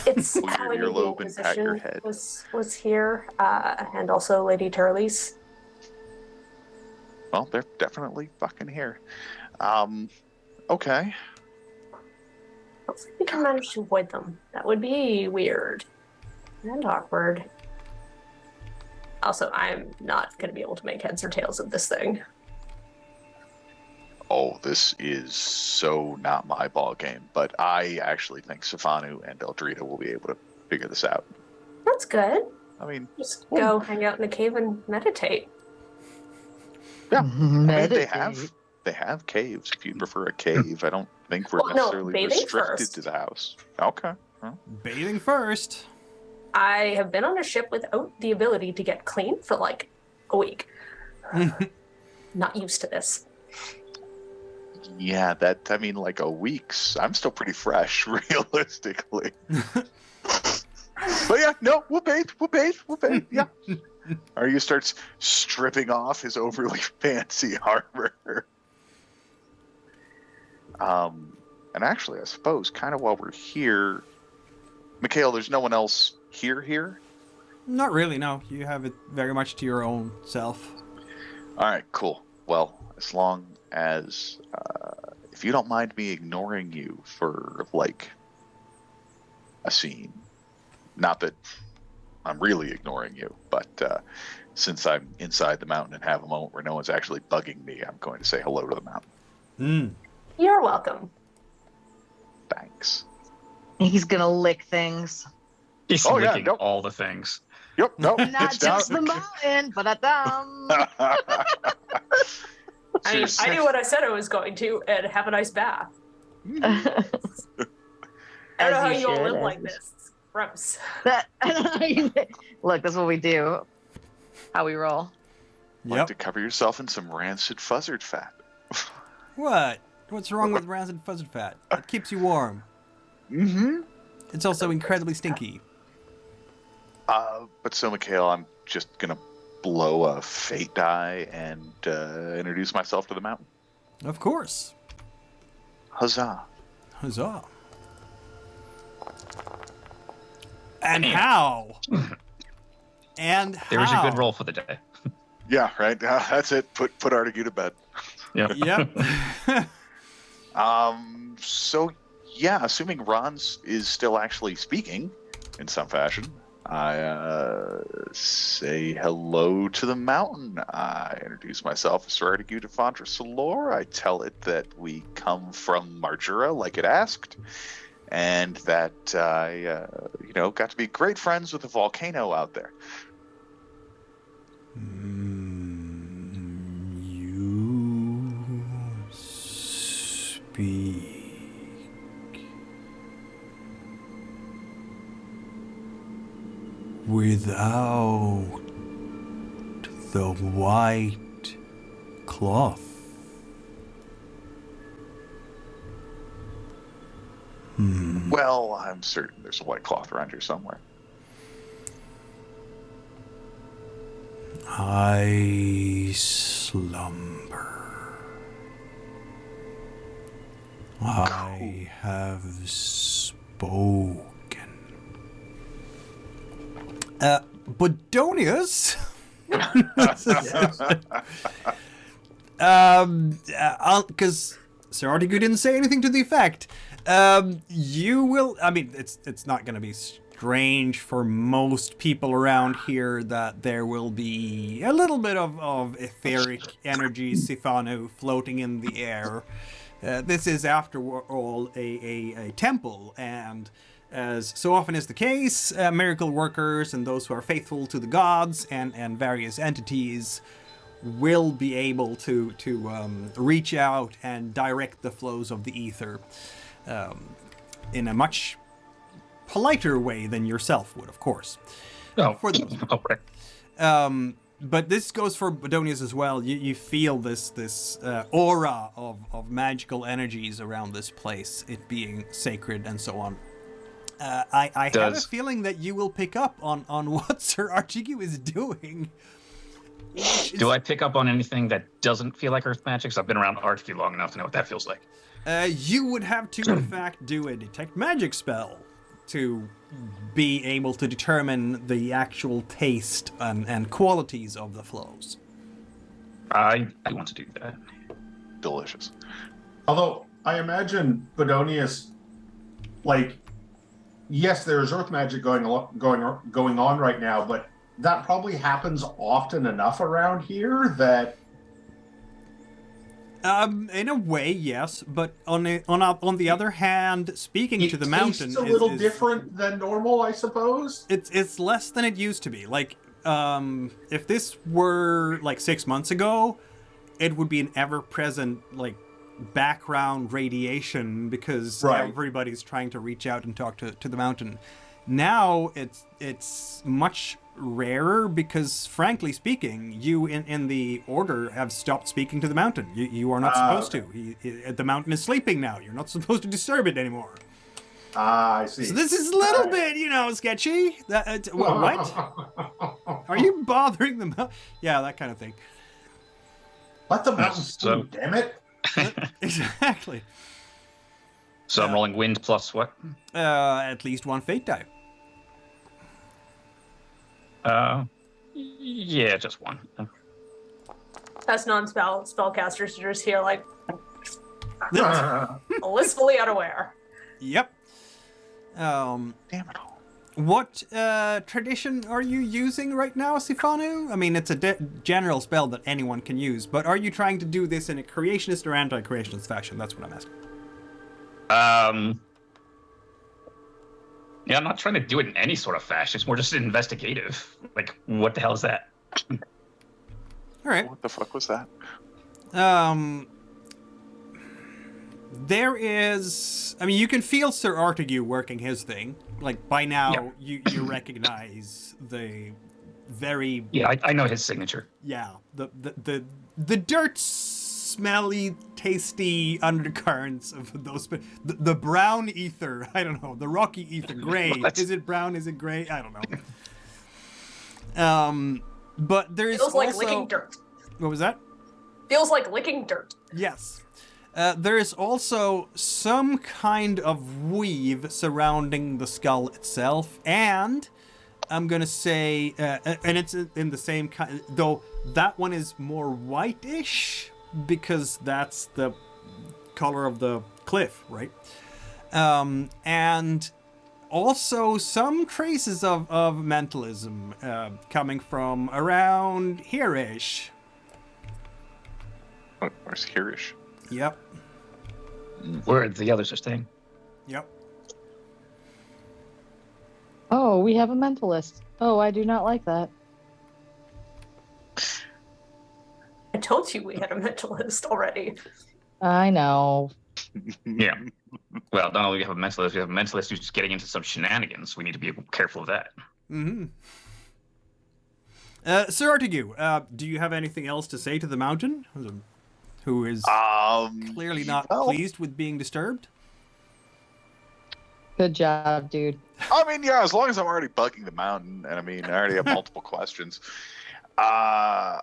E: It's
D: pull your earlobe and pat your head.
E: Was here, and also Lady Turley's.
D: Well, they're definitely fucking here. Okay.
E: Hopefully we can manage to avoid them. That would be weird and awkward. Also, I'm not going to be able to make heads or tails of this thing.
D: Oh, this is so not my ball game, but I actually think Sifanu and Eldrida will be able to figure this out.
E: That's good.
D: I mean,
E: just go hang out in a cave and meditate.
D: Yeah, I mean, they have caves. If you prefer a cave, I don't think we're necessarily restricted to the house. Okay. Well.
A: Bathing first.
E: I have been on a ship without the ability to get clean for like a week. Not used to this.
D: Yeah, like a week's. I'm still pretty fresh, realistically. But yeah, no, we'll bathe, yeah. Aryu starts stripping off his overly fancy armor. And actually, I suppose, kind of while we're here, Mikhail, there's no one else here?
A: Not really, no. You have it very much to your own self.
D: All right, cool. Well, as long as, if you don't mind me ignoring you for, like, a scene. Not that I'm really ignoring you, but since I'm inside the mountain and have a moment where no one's actually bugging me, I'm going to say hello to the mountain.
E: You're welcome.
D: Thanks.
C: He's gonna lick things.
B: He's licking all the things.
D: Yep, nope.
C: Not just the mountain, but
E: I mean, I knew what I said I was going to, and have a nice bath. I don't know how you all live like this. It's gross.
C: Look, that's what we do. How we roll.
D: Like to cover yourself in some rancid fuzzard fat.
A: What? What's wrong with rancid fuzzard fat? It keeps you warm.
D: Mm-hmm.
A: It's also incredibly stinky.
D: But so, Mikhail, I'm just gonna blow a fate die and introduce myself to the mountain.
A: Of course.
D: Huzzah.
A: Huzzah. And how? And how?
B: There was a good roll for the day.
D: Yeah, right. That's it. Put Artegue to bed.
B: Yep.
D: So, yeah, assuming Ranz is still actually speaking in some fashion, I say hello to the mountain. I introduce myself as Artegue da Fontra Cilor. I tell it that we come from Marjura, like it asked, and that I, got to be great friends with the volcano out there.
A: You speak without the white cloth.
D: Well, I'm certain there's a white cloth around here somewhere.
A: I slumber. I have spoken. Bodonius? Because Sir Artegue didn't say anything to the effect. You will, I mean, it's not going to be strange for most people around here that there will be a little bit of etheric energy, Sifanu, floating in the air. This is, after all, a temple, and as so often is the case, miracle workers and those who are faithful to the gods and various entities will be able to reach out and direct the flows of the ether in a much politer way than yourself would, of course. For the most part.
B: Okay.
A: But this goes for Bodonius as well. You feel this aura of magical energies around this place, it being sacred and so on. I have a feeling that you will pick up on what Sir Artegue is doing.
B: Do I pick up on anything that doesn't feel like earth magic? 'Cause I've been around Artegue long enough to know what that feels like.
A: You would have to, in fact, do a detect magic spell to be able to determine the actual taste and qualities of the flows.
B: I want to do that.
D: Delicious.
F: Although I imagine Bodonius, like, yes, there's earth magic going on right now, but that probably happens often enough around here that.
A: In a way, yes, but on the other hand, speaking to the mountain,
F: it's a little different than normal, I suppose.
A: It's less than it used to be. Like, if this were like 6 months ago, it would be an ever-present like background radiation because everybody's trying to reach out and talk to the mountain. Now it's much rarer because, frankly speaking, you in the order have stopped speaking to the mountain. You are not supposed to. The mountain is sleeping now. You're not supposed to disturb it anymore.
F: I see.
A: So this is a little bit, sketchy. What? Are you bothering the mountain? Yeah, that kind of thing.
F: Let the mountain sleep, damn it.
A: Exactly.
B: So I'm rolling wind plus what?
A: At least one fate die.
B: Yeah, just one.
E: As spellcasters are just here, like, blissfully unaware.
A: Yep.
D: Damn it all.
A: What tradition are you using right now, Sifanu? I mean, it's a general spell that anyone can use, but are you trying to do this in a creationist or anti-creationist fashion? That's what I'm asking.
B: Yeah, I'm not trying to do it in any sort of fashion. It's more just investigative. Like, what the hell is that?
A: All right.
D: What the fuck was that?
A: There is... I mean, you can feel Sir Artegue working his thing. Like, by now, you recognize the very...
B: Yeah, I know his signature.
A: Yeah. The dirt smelly, tasty undercurrents of those... The brown ether. I don't know. The rocky ether. Gray. Is it brown? Is it gray? I don't know. But there's
E: Feels
A: also...
E: like licking dirt.
A: What was that?
E: Feels like licking dirt.
A: Yes. There is also some kind of weave surrounding the skull itself, and I'm going to say, and it's in the same kind, though that one is more whitish, because that's the color of the cliff, right? And also some traces of mentalism coming from around here-ish.
D: Where's here-ish?
A: Yep.
B: Where the others are staying.
A: Yep.
C: Oh, we have a mentalist. Oh, I do not like that.
E: I told you we had a mentalist already.
C: I know.
B: Yeah. Well, not only do we have a mentalist, we have a mentalist who's just getting into some shenanigans. We need to be careful of that.
A: Mm-hmm. Sir Artegue, do you have anything else to say to the mountain? Who is clearly not pleased with being disturbed?
C: Good job, dude.
D: I mean, yeah, as long as I'm already bugging the mountain, and I mean, I already have multiple questions. I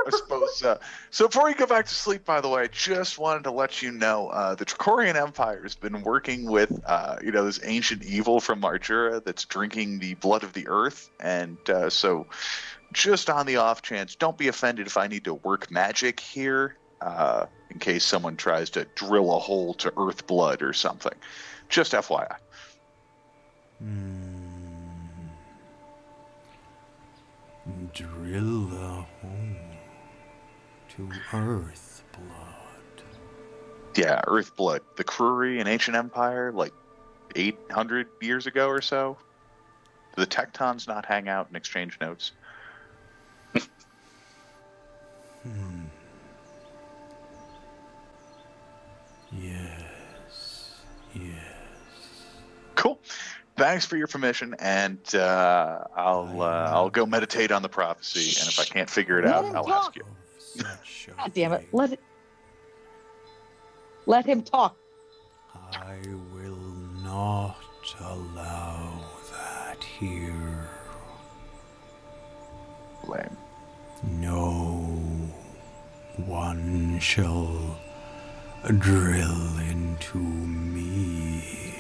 D: suppose. So before you go back to sleep, by the way, I just wanted to let you know the Tricorian Empire has been working with, this ancient evil from Marjura that's drinking the blood of the earth, and so just on the off chance, don't be offended if I need to work magic here, in case someone tries to drill a hole to earth blood or something. Just FYI.
A: Drill a hole to earth blood.
D: Yeah, earth blood. The Kruri in Ancient Empire, like 800 years ago or so. Do the Tectons not hang out and exchange notes?
A: Yes.
D: Cool. Thanks for your permission, and I'll go meditate on the prophecy. And if I can't figure it out, I'll ask you.
C: God damn it! Let him talk.
A: I will not allow that here.
D: Lame.
A: No one shall drill into me.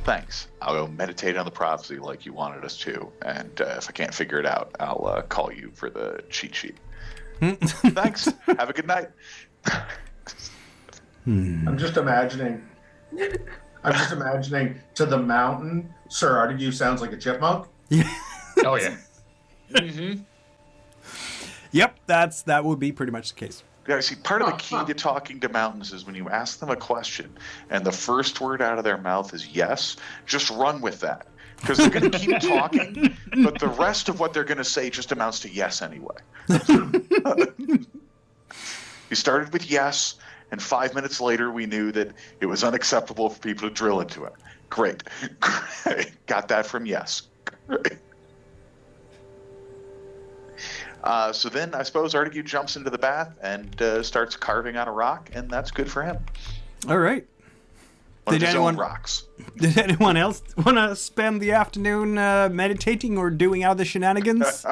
D: Thanks. I'll go meditate on the prophecy like you wanted us to, and if I can't figure it out, I'll call you for the cheat sheet. Thanks. Have a good night.
F: I'm just imagining to the mountain. Sir Artegue sounds like a chipmunk.
A: Yeah.
B: Oh yeah. Mm-hmm.
A: Yep, that would be pretty much the case.
D: Yeah, see, part of the key to talking to mountains is when you ask them a question and the first word out of their mouth is yes, just run with that. Because they're going to keep talking, but the rest of what they're going to say just amounts to yes anyway. You started with yes, and 5 minutes later we knew that it was unacceptable for people to drill into it. Great. Got that from yes. Great. So then I suppose Artegue jumps into the bath and starts carving on a rock, and that's good for him.
A: All right.
D: One of his own rocks.
A: Did anyone else want to spend the afternoon meditating or doing other shenanigans?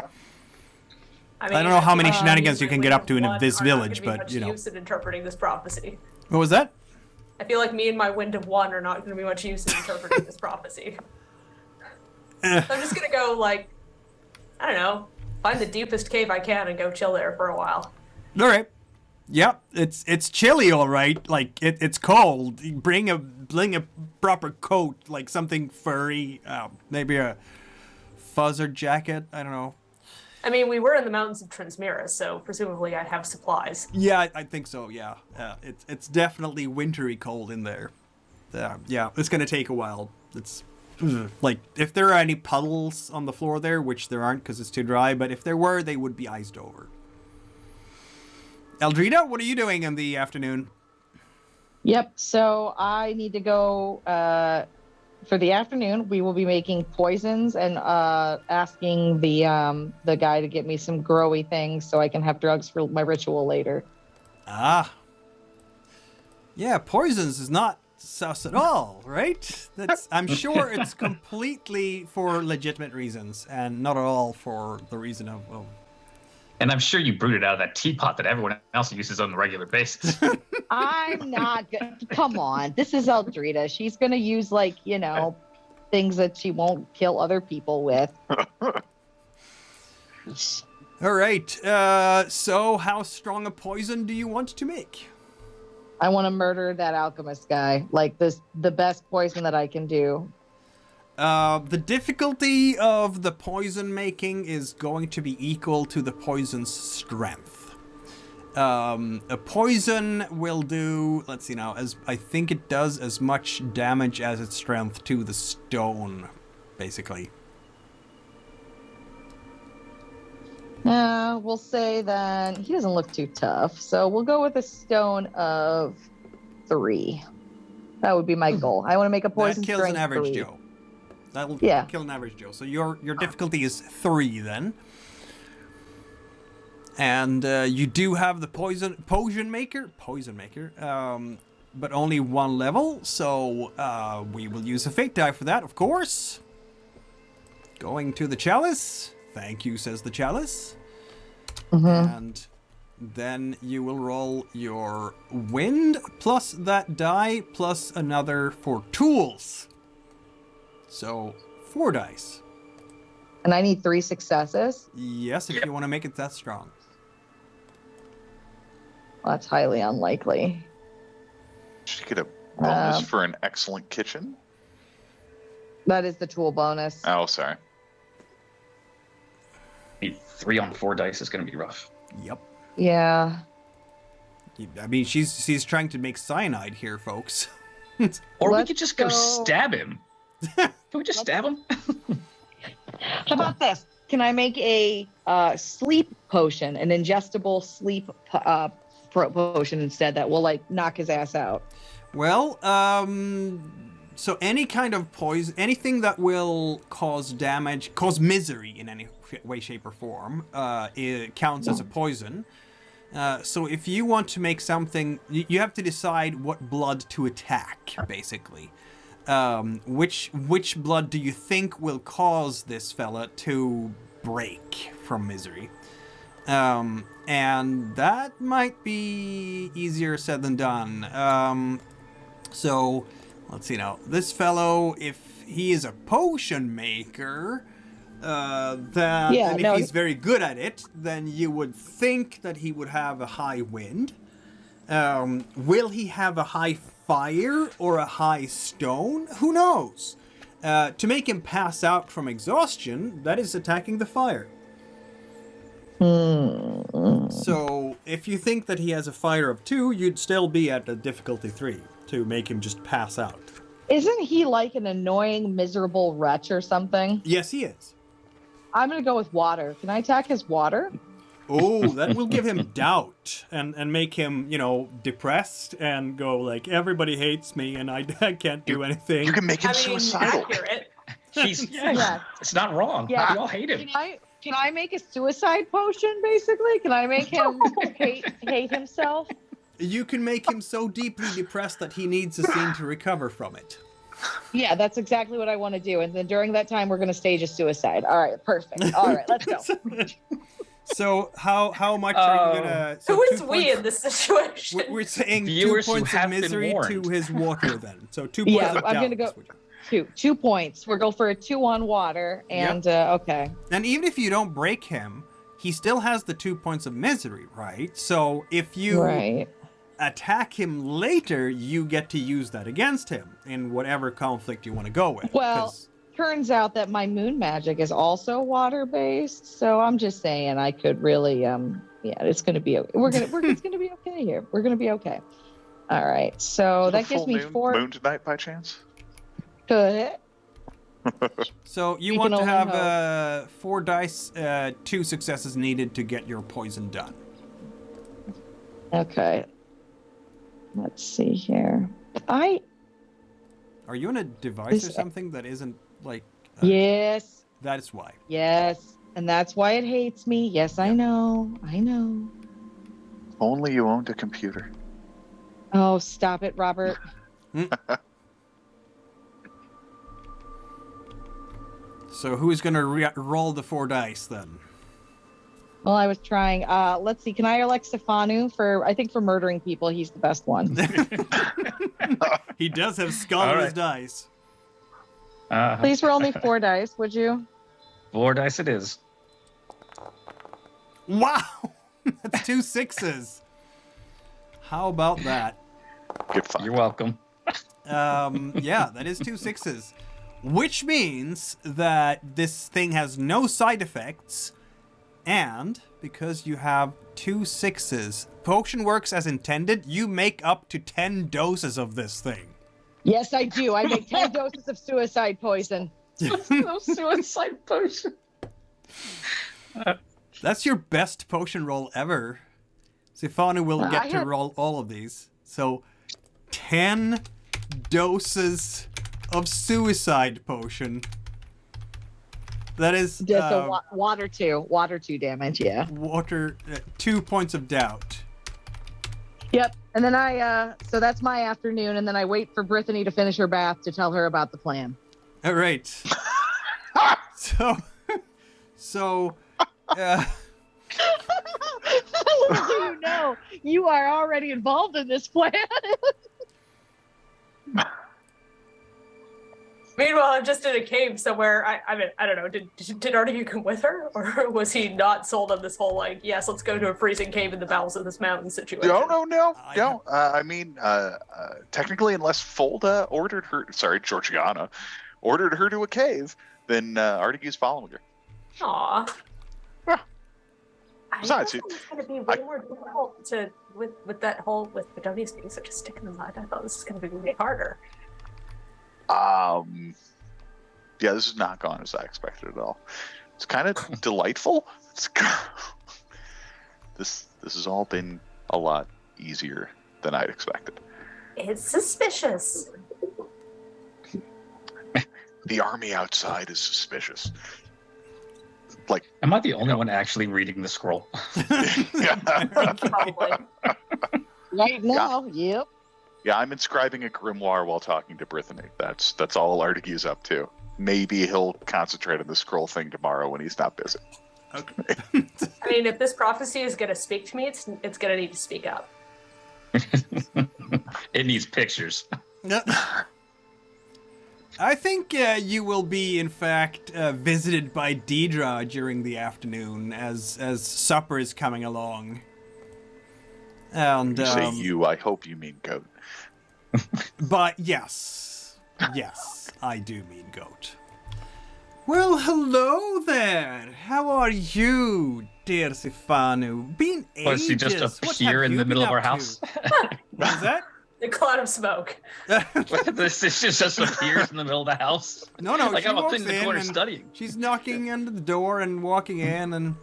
A: I don't know how many shenanigans you can get up to in this village, but you know.
E: Use in interpreting this prophecy.
A: What was that?
E: I feel like me and my wind of one are not going to be much use in interpreting this prophecy. So I'm just going to go, like, I don't know, find the deepest cave I can and go chill there for a while.
A: All right. Yep, it's chilly, all right. Like it's cold. Bring a proper coat, like something furry. Maybe a fuzzer jacket. I don't know.
E: I mean, we were in the mountains of Transmira, so presumably I'd have supplies.
A: Yeah, I think so. Yeah, it's definitely wintry cold in there. Yeah, it's gonna take a while. It's like if there are any puddles on the floor there, which there aren't because it's too dry. But if there were, they would be iced over. Eldrida, what are you doing in the afternoon?
C: Yep, so I need to go for the afternoon. We will be making poisons and asking the guy to get me some growy things so I can have drugs for my ritual later.
A: Ah. Yeah, poisons is not sus at all, right? I'm sure it's completely for legitimate reasons and not at all for the reason of
B: And I'm sure you brewed it out of that teapot that everyone else uses on a regular basis.
C: I'm not good. Come on. This is Eldrida. She's going to use, like, you know, things that she won't kill other people with.
A: All right. So how strong a poison do you want to make?
C: I want to murder that alchemist guy. Like, the best poison that I can do.
A: The difficulty of the poison making is going to be equal to the poison's strength. A poison will do, let's see now, I think it does as much damage as its strength to the stone, basically.
C: We'll say then he doesn't look too tough, so we'll go with a stone of 3. That would be my goal. I want to make a poison
A: that kills
C: strength
A: an average
C: 3.
A: Joe. That'll kill an average Joe. So your difficulty is 3 then. And you do have the potion maker, but only 1 level. So we will use a fate die for that, of course. Going to the chalice. Thank you, says the chalice.
C: Mm-hmm.
A: And then you will roll your wind plus that die plus another for tools. So 4 dice.
C: And I need 3 successes?
A: Yes, if you want to make it that strong.
C: Well, that's highly unlikely.
D: Should you get a bonus for an excellent kitchen?
C: That is the tool bonus.
D: Oh, sorry.
B: 3 on 4 dice is going to be rough.
A: Yep.
C: Yeah.
A: I mean, she's trying to make cyanide here, folks.
B: Or we could just go stab him. Can we just stab him?
C: How about this? Can I make a sleep potion, an ingestible sleep potion instead that will, like, knock his ass out?
A: Well, so any kind of poison, anything that will cause damage, cause misery in any way, shape, or form, it counts as a poison. So if you want to make something, you have to decide what blood to attack, basically. Which blood do you think will cause this fella to break from misery? And that might be easier said than done. So, let's see now. This fellow, if he is a potion maker, if he's very good at it, then you would think that he would have a high wind. Will he have a high fire or a high stone? Who knows? To make him pass out from exhaustion, that is attacking the fire. So, if you think that he has a fire of 2, you'd still be at a difficulty 3 to make him just pass out.
C: Isn't he like an annoying, miserable wretch or something?
A: Yes, he is.
C: I'm going to go with water. Can I attack his water?
A: Oh, that will give him doubt and make him, depressed and go like, everybody hates me and I can't do anything.
D: You can make him suicidal.
E: Accurate.
B: It's not wrong.
C: Yeah.
B: We all hate him.
C: Can I make a suicide potion, basically? Can I make him hate himself?
A: You can make him so deeply depressed that he needs a scene to recover from it.
C: Yeah, that's exactly what I want to do. And then during that time, we're going to stage a suicide. All right, perfect. All right, let's go.
A: So how much are you gonna? So
E: who is we in this situation?
A: We're saying
B: Viewers
A: 2 points
B: who
A: of
B: have been
A: misery to
B: warned.
A: his water then. So 2 points of doubt.
C: I'm gonna go 2 points. We'll go for a 2 on water, and okay.
A: And even if you don't break him, he still has the 2 points of misery, right? So if you attack him later, you get to use that against him in whatever conflict you want to go with.
C: Well, turns out that my moon magic is also water-based, so I'm just saying I could really, it's gonna be it's gonna be okay here. We're gonna be okay. All right, so that gives me 4.
D: Moon tonight, by chance?
C: Good.
A: So you want to have 4 dice, 2 successes needed to get your poison done.
C: Okay. Let's see here. Are
A: you on a device or something that isn't like?
C: Yes.
A: That is why.
C: Yes, and that's why it hates me. Yes, I know.
D: Only you owned a computer.
C: Oh, stop it, Robert.
A: So who's going to roll the 4 dice then?
C: Well, I was trying. Let's see. Can I elect Sifanu for murdering people? He's the best one.
A: He does have skull on his dice.
C: Please roll me 4 dice, would you?
B: 4 dice it is.
A: Wow! That's 2 6s. How about that?
D: Get fucked.
B: You're welcome.
A: Yeah, that is 2 6s. Which means that this thing has no side effects, and because you have 2 6s, potion works as intended. You make up to 10 doses of this thing.
C: Yes, I do. I make 10 doses of suicide poison.
B: No suicide potion.
A: That's your best potion roll ever. Sifanu will get to roll all of these. So, 10 doses of suicide potion. That is
C: Just water 2 damage. Yeah.
A: Water 2 points of doubt.
C: Yep. And then so that's my afternoon, and then I wait for Brythanni to finish her bath to tell her about the plan.
A: All right. So,
C: little do you know, you are already involved in this plan.
E: Meanwhile, I'm just in a cave somewhere. I don't know. Did Artegue come with her, or was he not sold on this whole yes, let's go to a freezing cave in the bowels of this mountain situation?
D: No. Technically, unless Folda Georgiana ordered her to a cave, then Artegue's following her.
E: Aww.
D: Yeah.
E: I
D: Besides,
E: thought it was going to be way more difficult with that whole with Bodonius being such a stick in the mud. I thought this was going to be way harder.
D: Yeah, this has not gone as I expected at all. It's kind of delightful. This has all been a lot easier than I'd expected.
E: It's suspicious.
D: The army outside is suspicious. Like,
B: am I the only one actually reading the scroll?
E: Probably.
C: Right now, yep.
D: Yeah, I'm inscribing a grimoire while talking to Brythanni. That's all Artegu's up to. Maybe he'll concentrate on the scroll thing tomorrow when he's not busy.
A: Okay.
E: I mean, if this prophecy is going to speak to me, it's going to need to speak up.
B: It needs pictures.
A: I think you will be, in fact, visited by Deidre during the afternoon as supper is coming along. And
D: You say you, I hope you mean goat.
A: but yes, I do mean goat. Well, hello there. How are you, dear Sifanu? Been ages.
B: Was she just appear in the middle of our house?
A: What is that?
E: The cloud of smoke.
B: This just appears in the middle of the house.
A: No,
B: Like
A: she
B: I'm up
A: walks
B: in the
A: in
B: corner
A: and
B: studying.
A: she's knocking under the door and walking in and...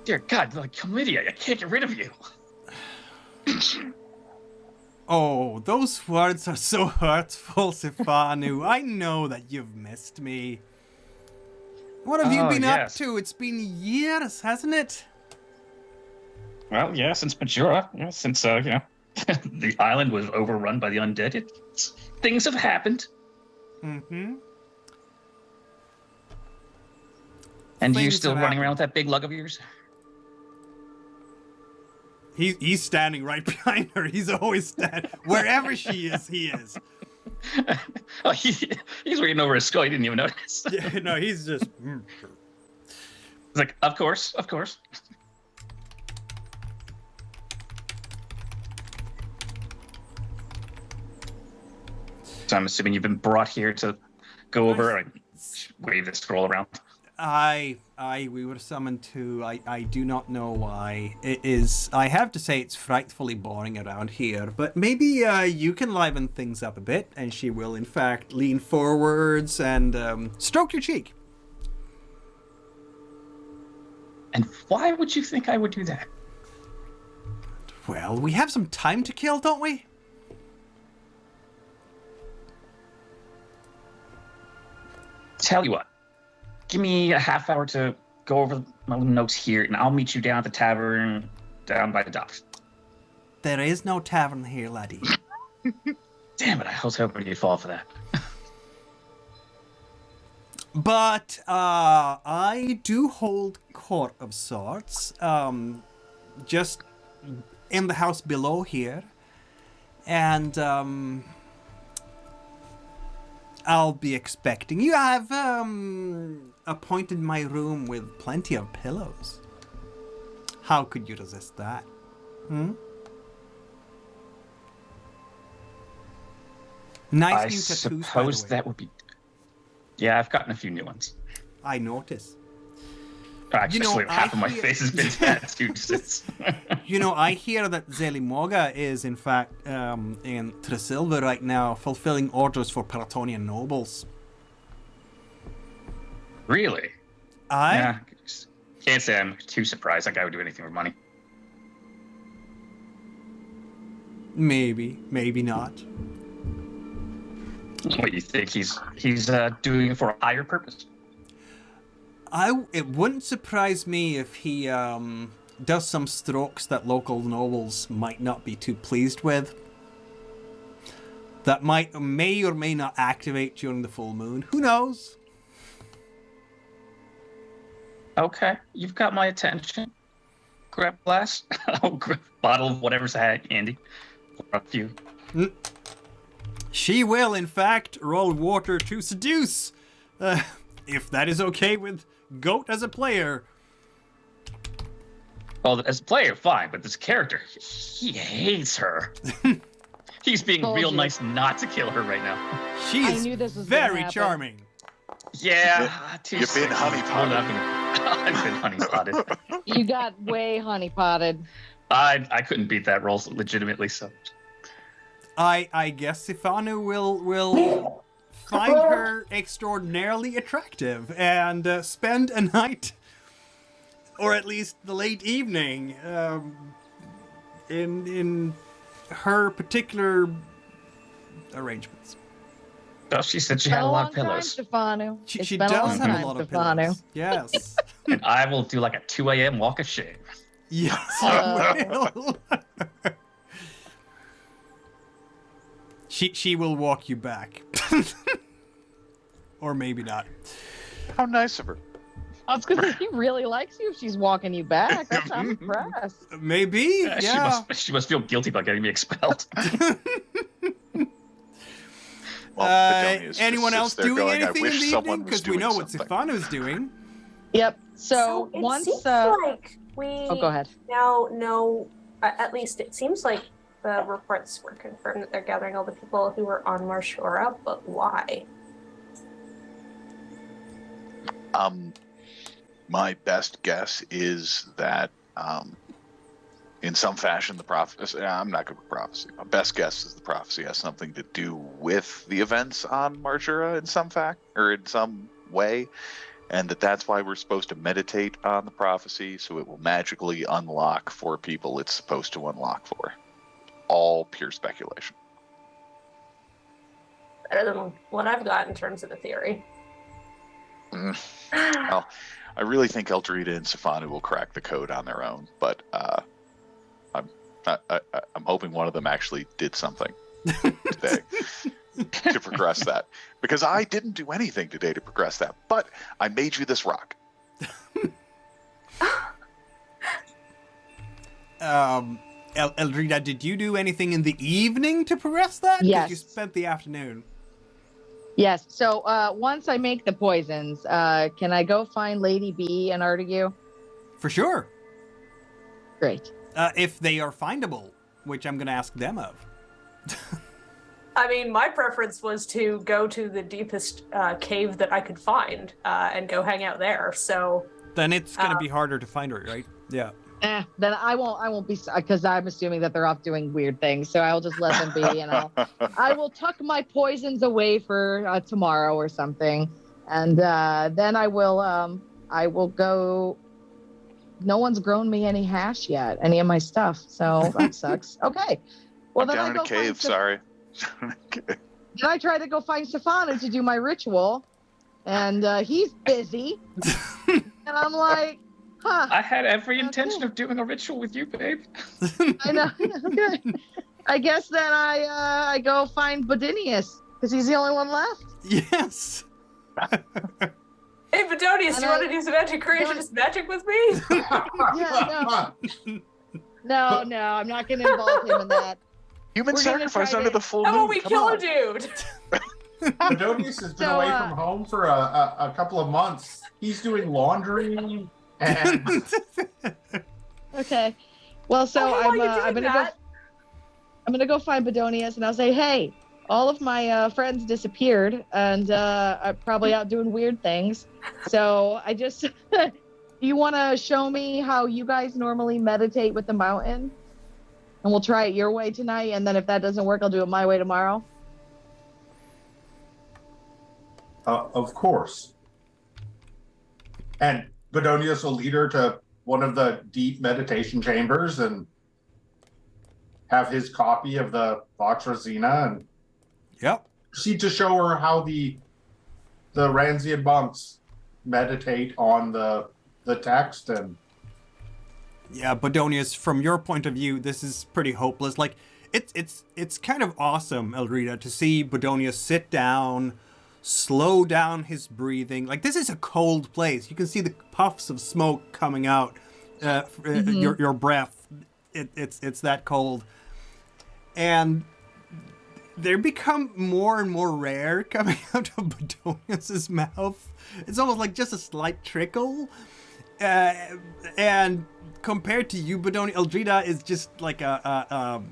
B: Dear God, like chlamydia, I can't get rid of you.
A: Oh, those words are so hurtful, Sifanu. I know that you've missed me. What have you been up to? It's been years, hasn't it?
B: Well, yeah, since Majora, since the island was overrun by the undead, things have happened.
A: Mm-hmm.
B: And you
A: Things
B: still
A: have
B: running
A: happened.
B: around with that big lug of yours?
A: He's standing right behind her. He's always standing. Wherever she is, he is.
B: Oh, he's reading over his skull. He didn't even notice.
A: Yeah, no, he's just...
B: He's like, of course. So I'm assuming you've been brought here to go over and wave the scroll around.
A: We were summoned to, I do not know why. It is, I have to say it's frightfully boring around here, but maybe you can liven things up a bit, and she will in fact lean forwards and stroke your cheek.
B: And why would you think I would do that?
A: Well, we have some time to kill, don't we?
B: Tell you what, give me a half hour to go over my little notes here, and I'll meet you down at the tavern down by the docks.
A: There is no tavern here, laddie.
B: Damn it, I was hoping you'd fall for that.
A: But I do hold court of sorts, just in the house below here, and I'll be expecting you. I've appointed my room with plenty of pillows. How could you resist that? Nice
B: I
A: new tattoos, by the
B: suppose
A: way.
B: that would be... Yeah, I've gotten a few new ones.
A: I notice.
B: Actually, half of my
A: hear-
B: face has been tattooed since.
A: You know, I hear that Zelimoga is, in fact, in Tresilva right now, fulfilling orders for Paratonian nobles.
B: Really?
A: I?
B: Yeah, can't say I'm too surprised. That guy would do anything for money.
A: Maybe, maybe not.
B: What, you think he's doing it for a higher purpose?
A: It wouldn't surprise me if he does some strokes that local nobles might not be too pleased with. That may or may not activate during the full moon. Who knows?
B: Okay, you've got my attention. Grab a glass. I'll grab a bottle of whatever's handy. For a few.
A: She will, in fact, roll water to seduce. If that is okay with Goat as a player.
B: Well, as a player, fine, but this character, he hates her. He's being real nice not to kill her right now.
A: She
C: I
A: is
C: knew this was gonna
A: very
C: happen.
A: charming.
B: Yeah,
D: You've been honeypotted.
B: I've been honeypotted.
C: You got way honeypotted.
B: I couldn't beat that roll legitimately, so.
A: I guess Sifanu will find her extraordinarily attractive and spend a night, or at least the late evening, in her particular arrangements.
B: Oh, she said she had a lot of pillows.
C: Stefano.
A: She does have a lot of pillows. Yes.
B: And I will do like a 2 a.m. walk of shame.
A: Yes, you will. She will walk you back. Or maybe not.
D: How nice of her.
C: I was gonna say, he really likes you if she's walking you back. I'm impressed.
A: Maybe, yeah.
B: She must feel guilty about getting me expelled.
A: Anyone else doing anything in the evening? Because we know what Sifano's doing.
C: Yep. So
E: it
C: once
E: seems like we
C: go ahead.
E: now know, at least it seems like the reports were confirmed that they're gathering all the people who were on Marshora, but why?
D: My best guess is that, in some fashion, the prophecy. I'm not good with prophecy. My best guess is the prophecy has something to do with the events on Marshura in some fact or in some way, and that's why we're supposed to meditate on the prophecy, so it will magically unlock for people it's supposed to unlock for. All pure speculation.
E: Better than what I've got in terms of the theory.
D: Well, I really think Eldrida and Sifanu will crack the code on their own, but I'm hoping one of them actually did something today to progress that, because I didn't do anything today to progress that, but I made you this rock.
A: Eldrida, did you do anything in the evening to progress that?
C: Yes.
A: You spent the afternoon.
C: Yes. So once I make the poisons, can I go find Lady B and Artegue?
A: For sure.
C: Great.
A: If they are findable, which I'm going to ask them of.
E: I mean, my preference was to go to the deepest cave that I could find and go hang out there. So
A: then it's going to be harder to find her, right? Yeah.
C: Then I won't be, because I'm assuming that they're off doing weird things. So I'll just let them be, and I will tuck my poisons away for tomorrow or something, and then I will go. No one's grown me any hash yet, any of my stuff, so that sucks. Okay, well
D: I'm
C: then
D: down
C: I
D: in
C: go
D: a cave. Sorry.
C: Then I try to go find Sifanu to do my ritual, and he's busy, and I'm like. Huh.
B: I had every intention of doing a ritual with you, babe.
C: I know. Okay. I guess then I go find Bodonius because he's the only one left.
A: Yes.
E: Hey, Bodonius, do you want to do some anti-Creationist magic with me?
C: Yeah, no, I'm not going to involve him in that.
D: Human sacrifice under the full moon.
E: How about we kill a dude?
F: Bodonius has been away from home for a couple of months. He's doing laundry. And...
C: Okay, well, so I'm gonna go find Bodonius, and I'll say, hey, all of my friends disappeared, and I'm probably out doing weird things. So I just, you want to show me how you guys normally meditate with the mountain, and we'll try it your way tonight, and then if that doesn't work, I'll do it my way tomorrow.
F: Of course. And Bodonius will lead her to one of the deep meditation chambers and have his copy of the Vox Ranzina and proceed to show her how the Ranzian monks meditate on the text. And
A: yeah, Bodonius, from your point of view, this is pretty hopeless. Like it's kind of awesome, Eldrida, to see Bodonius sit down, slow down his breathing. Like, this is a cold place. You can see the puffs of smoke coming out, your breath. It's that cold. And they become more and more rare coming out of Bodonius's mouth. It's almost like just a slight trickle. And compared to you, Bodonius, Eldrida is just like a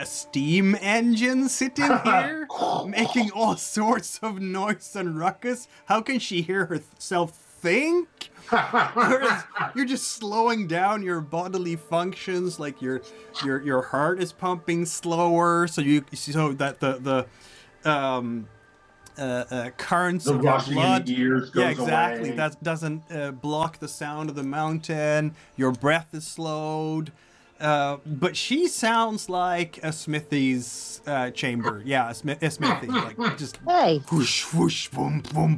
A: steam engine sitting here, making all sorts of noise and ruckus. How can she hear herself think? Whereas you're just slowing down your bodily functions, like your heart is pumping slower, so that the currents of your blood,
F: ears goes
A: exactly,
F: away.
A: that doesn't block the sound of the mountain. Your breath is slowed. But she sounds like a smithy's chamber. Yeah, a smithy. Like just whoosh, whoosh, boom, boom.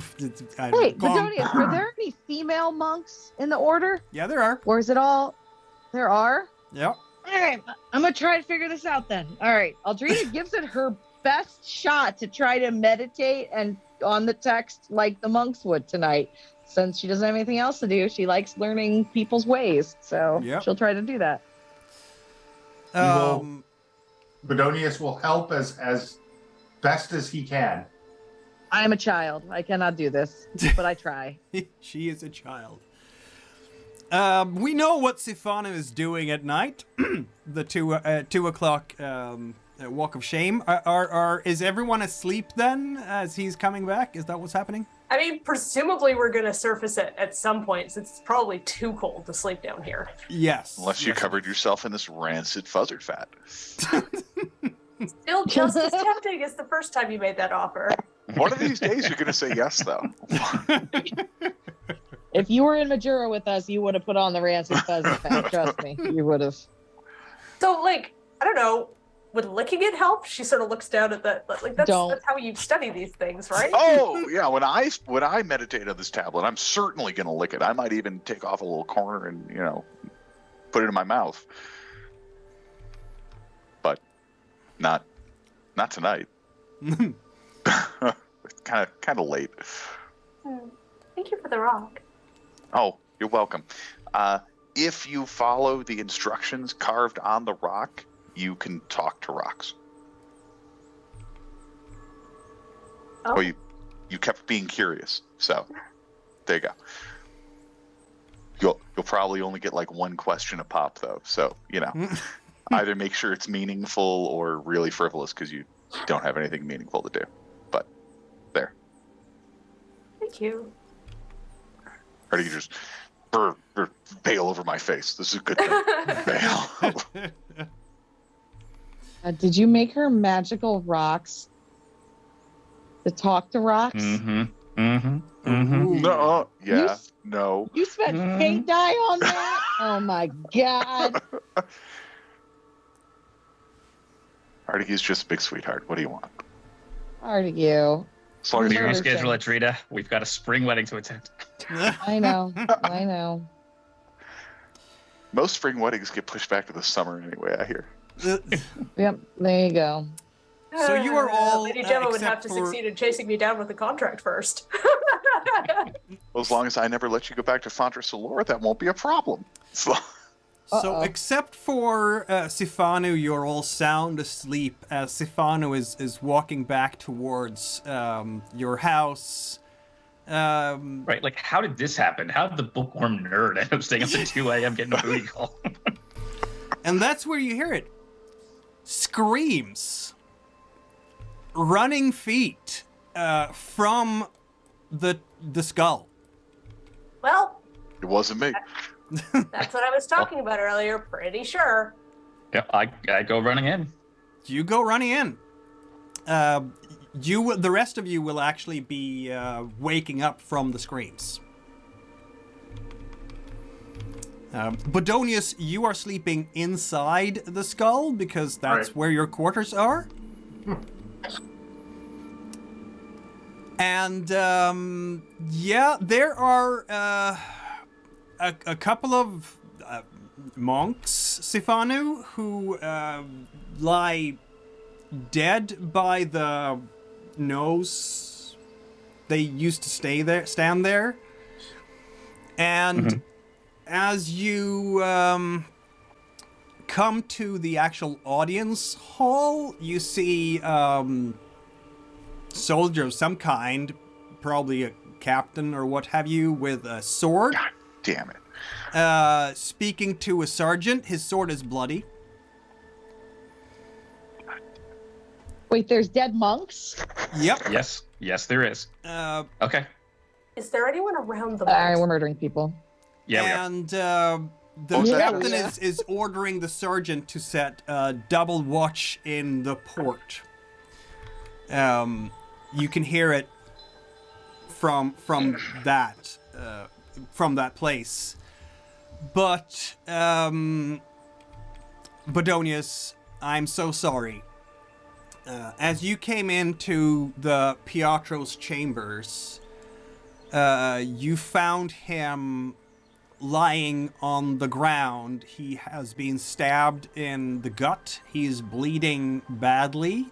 C: Hey, Bodonius, are there any female monks in the order?
A: Yeah, there are.
C: Or is it all... There are?
A: Yep.
C: All right, I'm going to try to figure this out then. All right, Eldrida gives it her best shot to try to meditate and on the text like the monks would tonight. Since she doesn't have anything else to do, she likes learning people's ways. So she'll try to do that.
F: Bodonius will help as best as he can.
C: I am a child. I cannot do this, but I try.
A: She is a child. We know what Sifanu is doing at night. The 2 o'clock walk of shame. Is everyone asleep then as he's coming back? Is that what's happening?
E: I mean, presumably we're going to surface it at some point, since it's probably too cold to sleep down here.
A: Yes.
D: Unless you covered yourself in this rancid fuzzard fat.
E: Still just as tempting as the first time you made that offer.
D: One of these days you're going to say yes, though.
C: If you were in Majura with us, you would have put on the rancid fuzzard fat. Trust me, you would have.
E: So, like, I don't know. Would licking it help? She sort of looks down at the that's how you study these things, right?
D: Oh yeah, when I meditate on this tablet, I'm certainly gonna lick it. I might even take off a little corner and put it in my mouth. But not tonight. It's kind of late.
E: Thank you for the rock.
D: Oh, you're welcome. If you follow the instructions carved on the rock, you can talk to rocks.
E: Oh.
D: Well, you kept being curious, so there you go. You'll probably only get like one question a pop though, so either make sure it's meaningful or really frivolous because you don't have anything meaningful to do. But there.
E: Thank you.
D: Or do you just bail over my face? This is a good thing. Bail.
C: Did you make her magical rocks to talk to rocks?
D: No. Yeah. No.
C: You spent paint dye on that? Oh my god.
D: Artegu's just a big sweetheart. What do you want?
C: Artegu.
D: As long as
B: Your
D: you're
B: schedule, Eldrida. We've got a spring wedding to attend.
C: I know.
D: Most spring weddings get pushed back to the summer anyway, I hear.
C: Yep, there you go.
A: So you are all
E: Lady Gemma would have to succeed in chasing me down with the contract first.
D: Well, as long as I never let you go back to Fontra Cilor, that won't be a problem.
A: So except for Sifanu, you're all sound asleep as Sifanu is walking back towards your house.
B: Right, like how did this happen? How did the bookworm nerd end up staying up at 2 a.m. getting a booty call?
A: And that's where you hear it. Screams. Running feet from the skull.
E: Well,
D: It wasn't me.
E: that's what I was talking about earlier. Pretty sure.
B: Yeah, I go running in.
A: You go running in. The rest of you will actually be waking up from the screams. Bodonius, you are sleeping inside the skull because that's where your quarters are. And there are a couple of monks, Sifanu, who lie dead by the nose. They used to stand there. And as you come to the actual audience hall, you see soldier of some kind, probably a captain or what have you, with a sword.
D: God damn it.
A: Speaking to a sergeant. His sword is bloody.
C: Wait, there's dead monks?
A: Yep.
B: Yes, there is. Okay.
E: Is there anyone around the
C: Alright, we're murdering people.
B: Yeah, we are.
A: And the captain is ordering the sergeant to set double watch in the port. You can hear it from that place, but Bodonius, I'm so sorry. As you came into the Pietro's chambers, you found him lying on the ground. He has been stabbed in the gut. He's bleeding badly.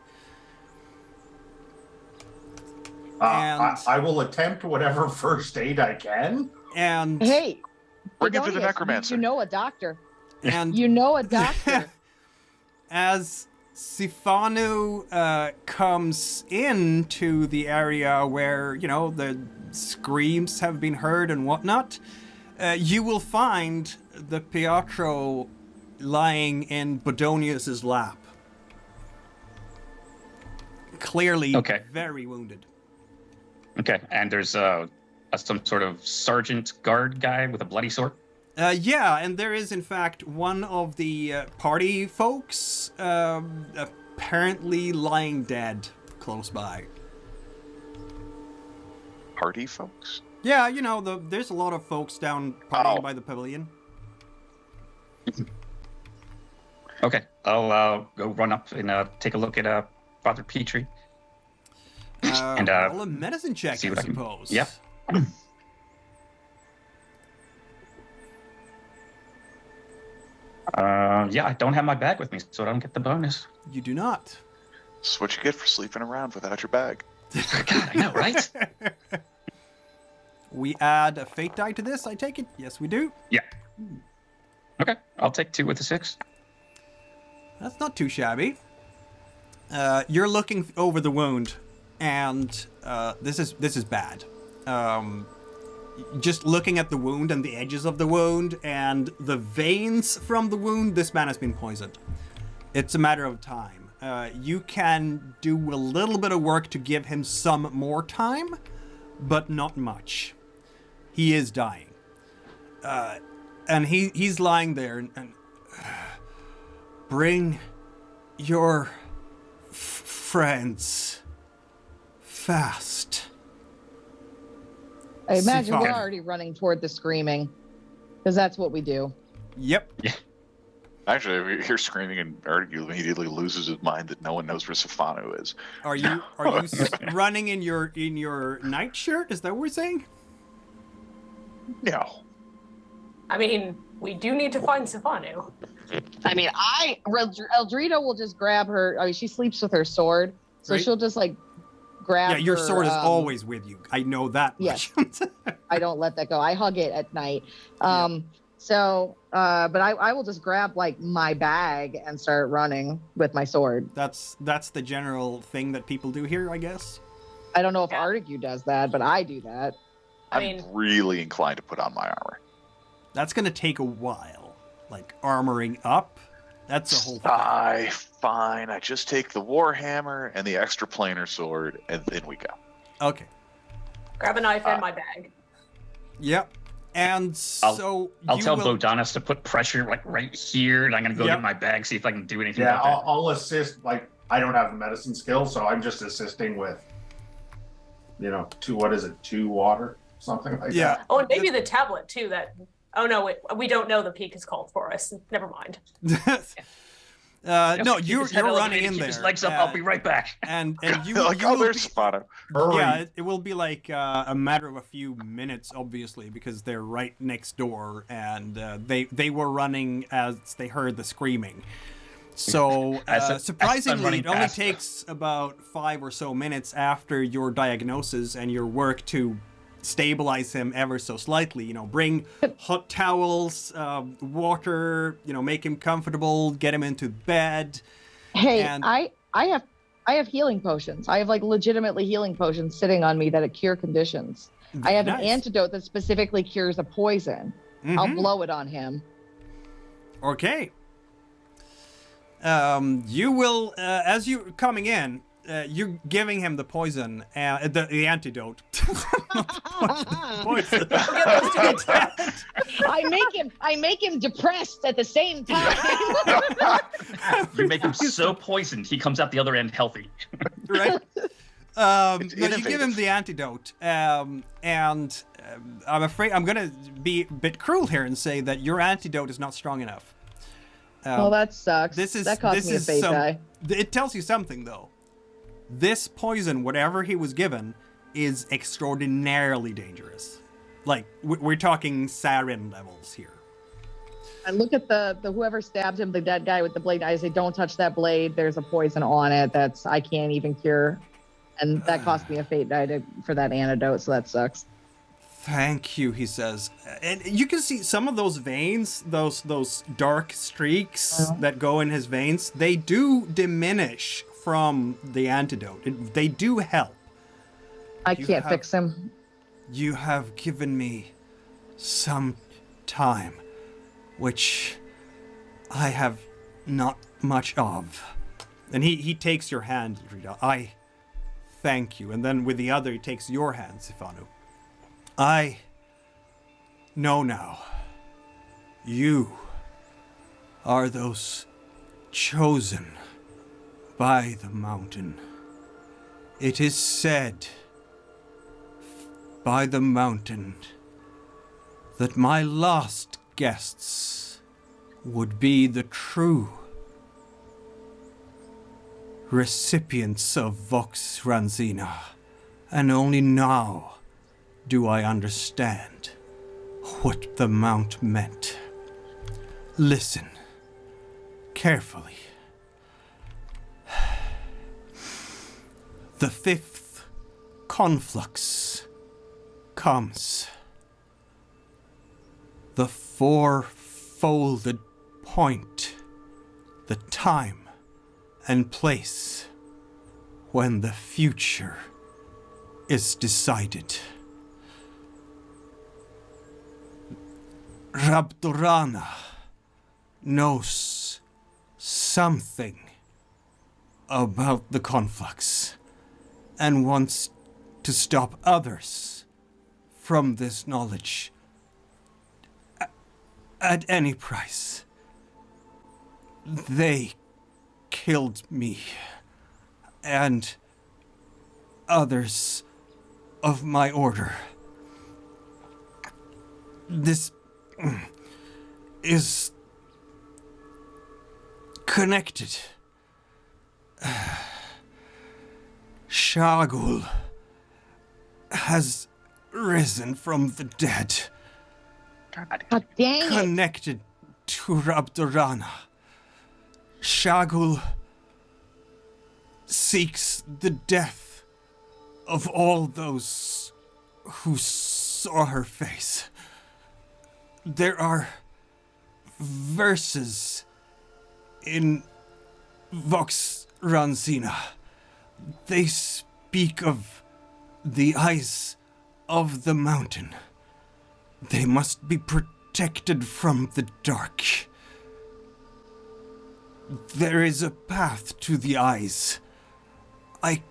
F: I will attempt whatever first aid I can.
A: And
C: hey,
D: bring him to the necromancer.
C: You know a doctor.
A: And
C: you know a doctor.
A: As Sifanu comes into the area where, the screams have been heard and whatnot, you will find the Pietro lying in Bodonius's lap. Clearly very wounded.
B: Okay, and there's some sort of sergeant guard guy with a bloody sword?
A: Yeah, and there is, in fact, one of the party folks apparently lying dead close by.
D: Party folks?
A: Yeah, there's a lot of folks down partying by the pavilion.
B: Okay, I'll go run up and take a look at Father Petrie.
A: And roll a medicine check, I suppose.
B: Yeah. Yeah, I don't have my bag with me, so I don't get the bonus.
A: You do not.
D: That's what you get for sleeping around without your bag.
B: God, I know, right?
A: We add a fate die to this, I take it? Yes, we do.
B: Yeah. Okay, I'll take 2 with a 6.
A: That's not too shabby. You're looking over the wound, and this is bad. Just looking at the wound and the edges of the wound and the veins from the wound, this man has been poisoned. It's a matter of time. You can do a little bit of work to give him some more time, but not much. He is dying. And he's lying there and bring your friends fast.
C: I imagine
A: Sifanu.
C: we're already running toward the screaming, because that's what we do.
A: Yep.
B: Yeah.
D: Actually, if you hear screaming, and Artegue immediately loses his mind that no one knows where Sifanu is.
A: Are you running in your nightshirt? Is that what we're saying?
D: No.
E: I mean, we do need to find Sifanu.
C: I mean, Eldrida will just grab her. I mean, she sleeps with her sword, so
A: Right.
C: she'll just grab.
A: Yeah, your
C: her,
A: sword is always with you. I know that much.
C: Yes. I don't let that go. I hug it at night. So, but I will just grab my bag and start running with my sword.
A: That's the general thing that people do here, I guess.
C: I don't know if Artegue does that, but I do that.
D: I'm really inclined to put on my armor.
A: That's gonna take a while. Armoring up. That's a whole thing.
D: Fine. I just take the warhammer and the extra planar sword, and then we go.
A: Okay.
E: Grab a knife and my bag.
A: Yep. And so
B: I'll tell Bodonius to put pressure right here, and I'm gonna go get my bag, see if I can do anything.
F: Yeah,
B: about
F: I'll assist. I don't have the medicine skill, so I'm just assisting with, 2 water, something like that.
E: Oh, and maybe the tablet too. Oh no, we don't know the peak is called for us. Never mind.
A: No, you're running in there.
B: Keep his legs up. I'll be right back.
A: And you
D: there's Sifanu.
A: Yeah, it will be a matter of a few minutes, obviously, because they're right next door, and they were running as they heard the screaming. So surprisingly, it only takes about 5 or so minutes after your diagnosis and your work to stabilize him ever so slightly. Bring hot towels, water, make him comfortable, get him into bed.
C: Hey, I have healing potions. I have legitimately healing potions sitting on me that cure conditions. I have an antidote that specifically cures a poison. Mm-hmm. I'll blow it on him.
A: Okay. You will, as you're coming in, you're giving him the poison, the antidote. Poison.
C: I make him depressed at the same time.
B: You make him so poisoned, he comes out the other end healthy.
A: Right? You give him the antidote, and I'm afraid I'm going to be a bit cruel here and say that your antidote is not strong enough.
C: Oh, that sucks. That cost me a fate die.
A: It tells you something, though. This poison, whatever he was given, is extraordinarily dangerous. Like, we're talking sarin levels here.
C: I look at the whoever stabbed him, the dead guy with the blade. I say, don't touch that blade. There's a poison on it I can't even cure. And that cost me a fate die for that antidote, so that sucks.
A: Thank you, he says. And you can see some of those veins, those dark streaks that go in his veins, they do diminish from the antidote. They do help.
C: I can't fix him.
A: You have given me some time, which I have not much of. And he takes your hand, Eldrida. I thank you. And then with the other, he takes your hand, Sifanu. I know now. You are those chosen by the mountain. It is said by the mountain that my last guests would be the true recipients of Vox Ranzina, and only now do I understand what the Mount meant. Listen carefully. The fifth conflux comes. The four-folded point, the time and place when the future is decided. Rabdorana knows something about the conflux and wants to stop others from this knowledge at any price. They killed me and others of my order. This is connected. Shagul has risen from the dead.
C: God dang it.
A: Connected to Rabdorana. Shagul seeks the death of all those who saw her face. There are verses in Vox Ranzina. They speak of the eyes of the mountain. They must be protected from the dark. There is a path to the eyes. I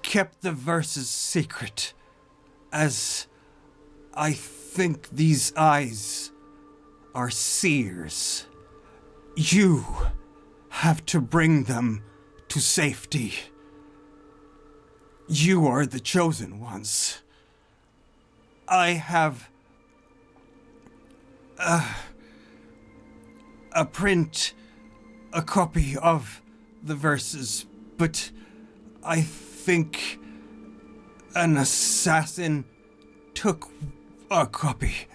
A: kept the verses secret, as I think these eyes are seers. You have to bring them to safety. You are the chosen ones. I have a copy of the verses, but I think an assassin took a copy.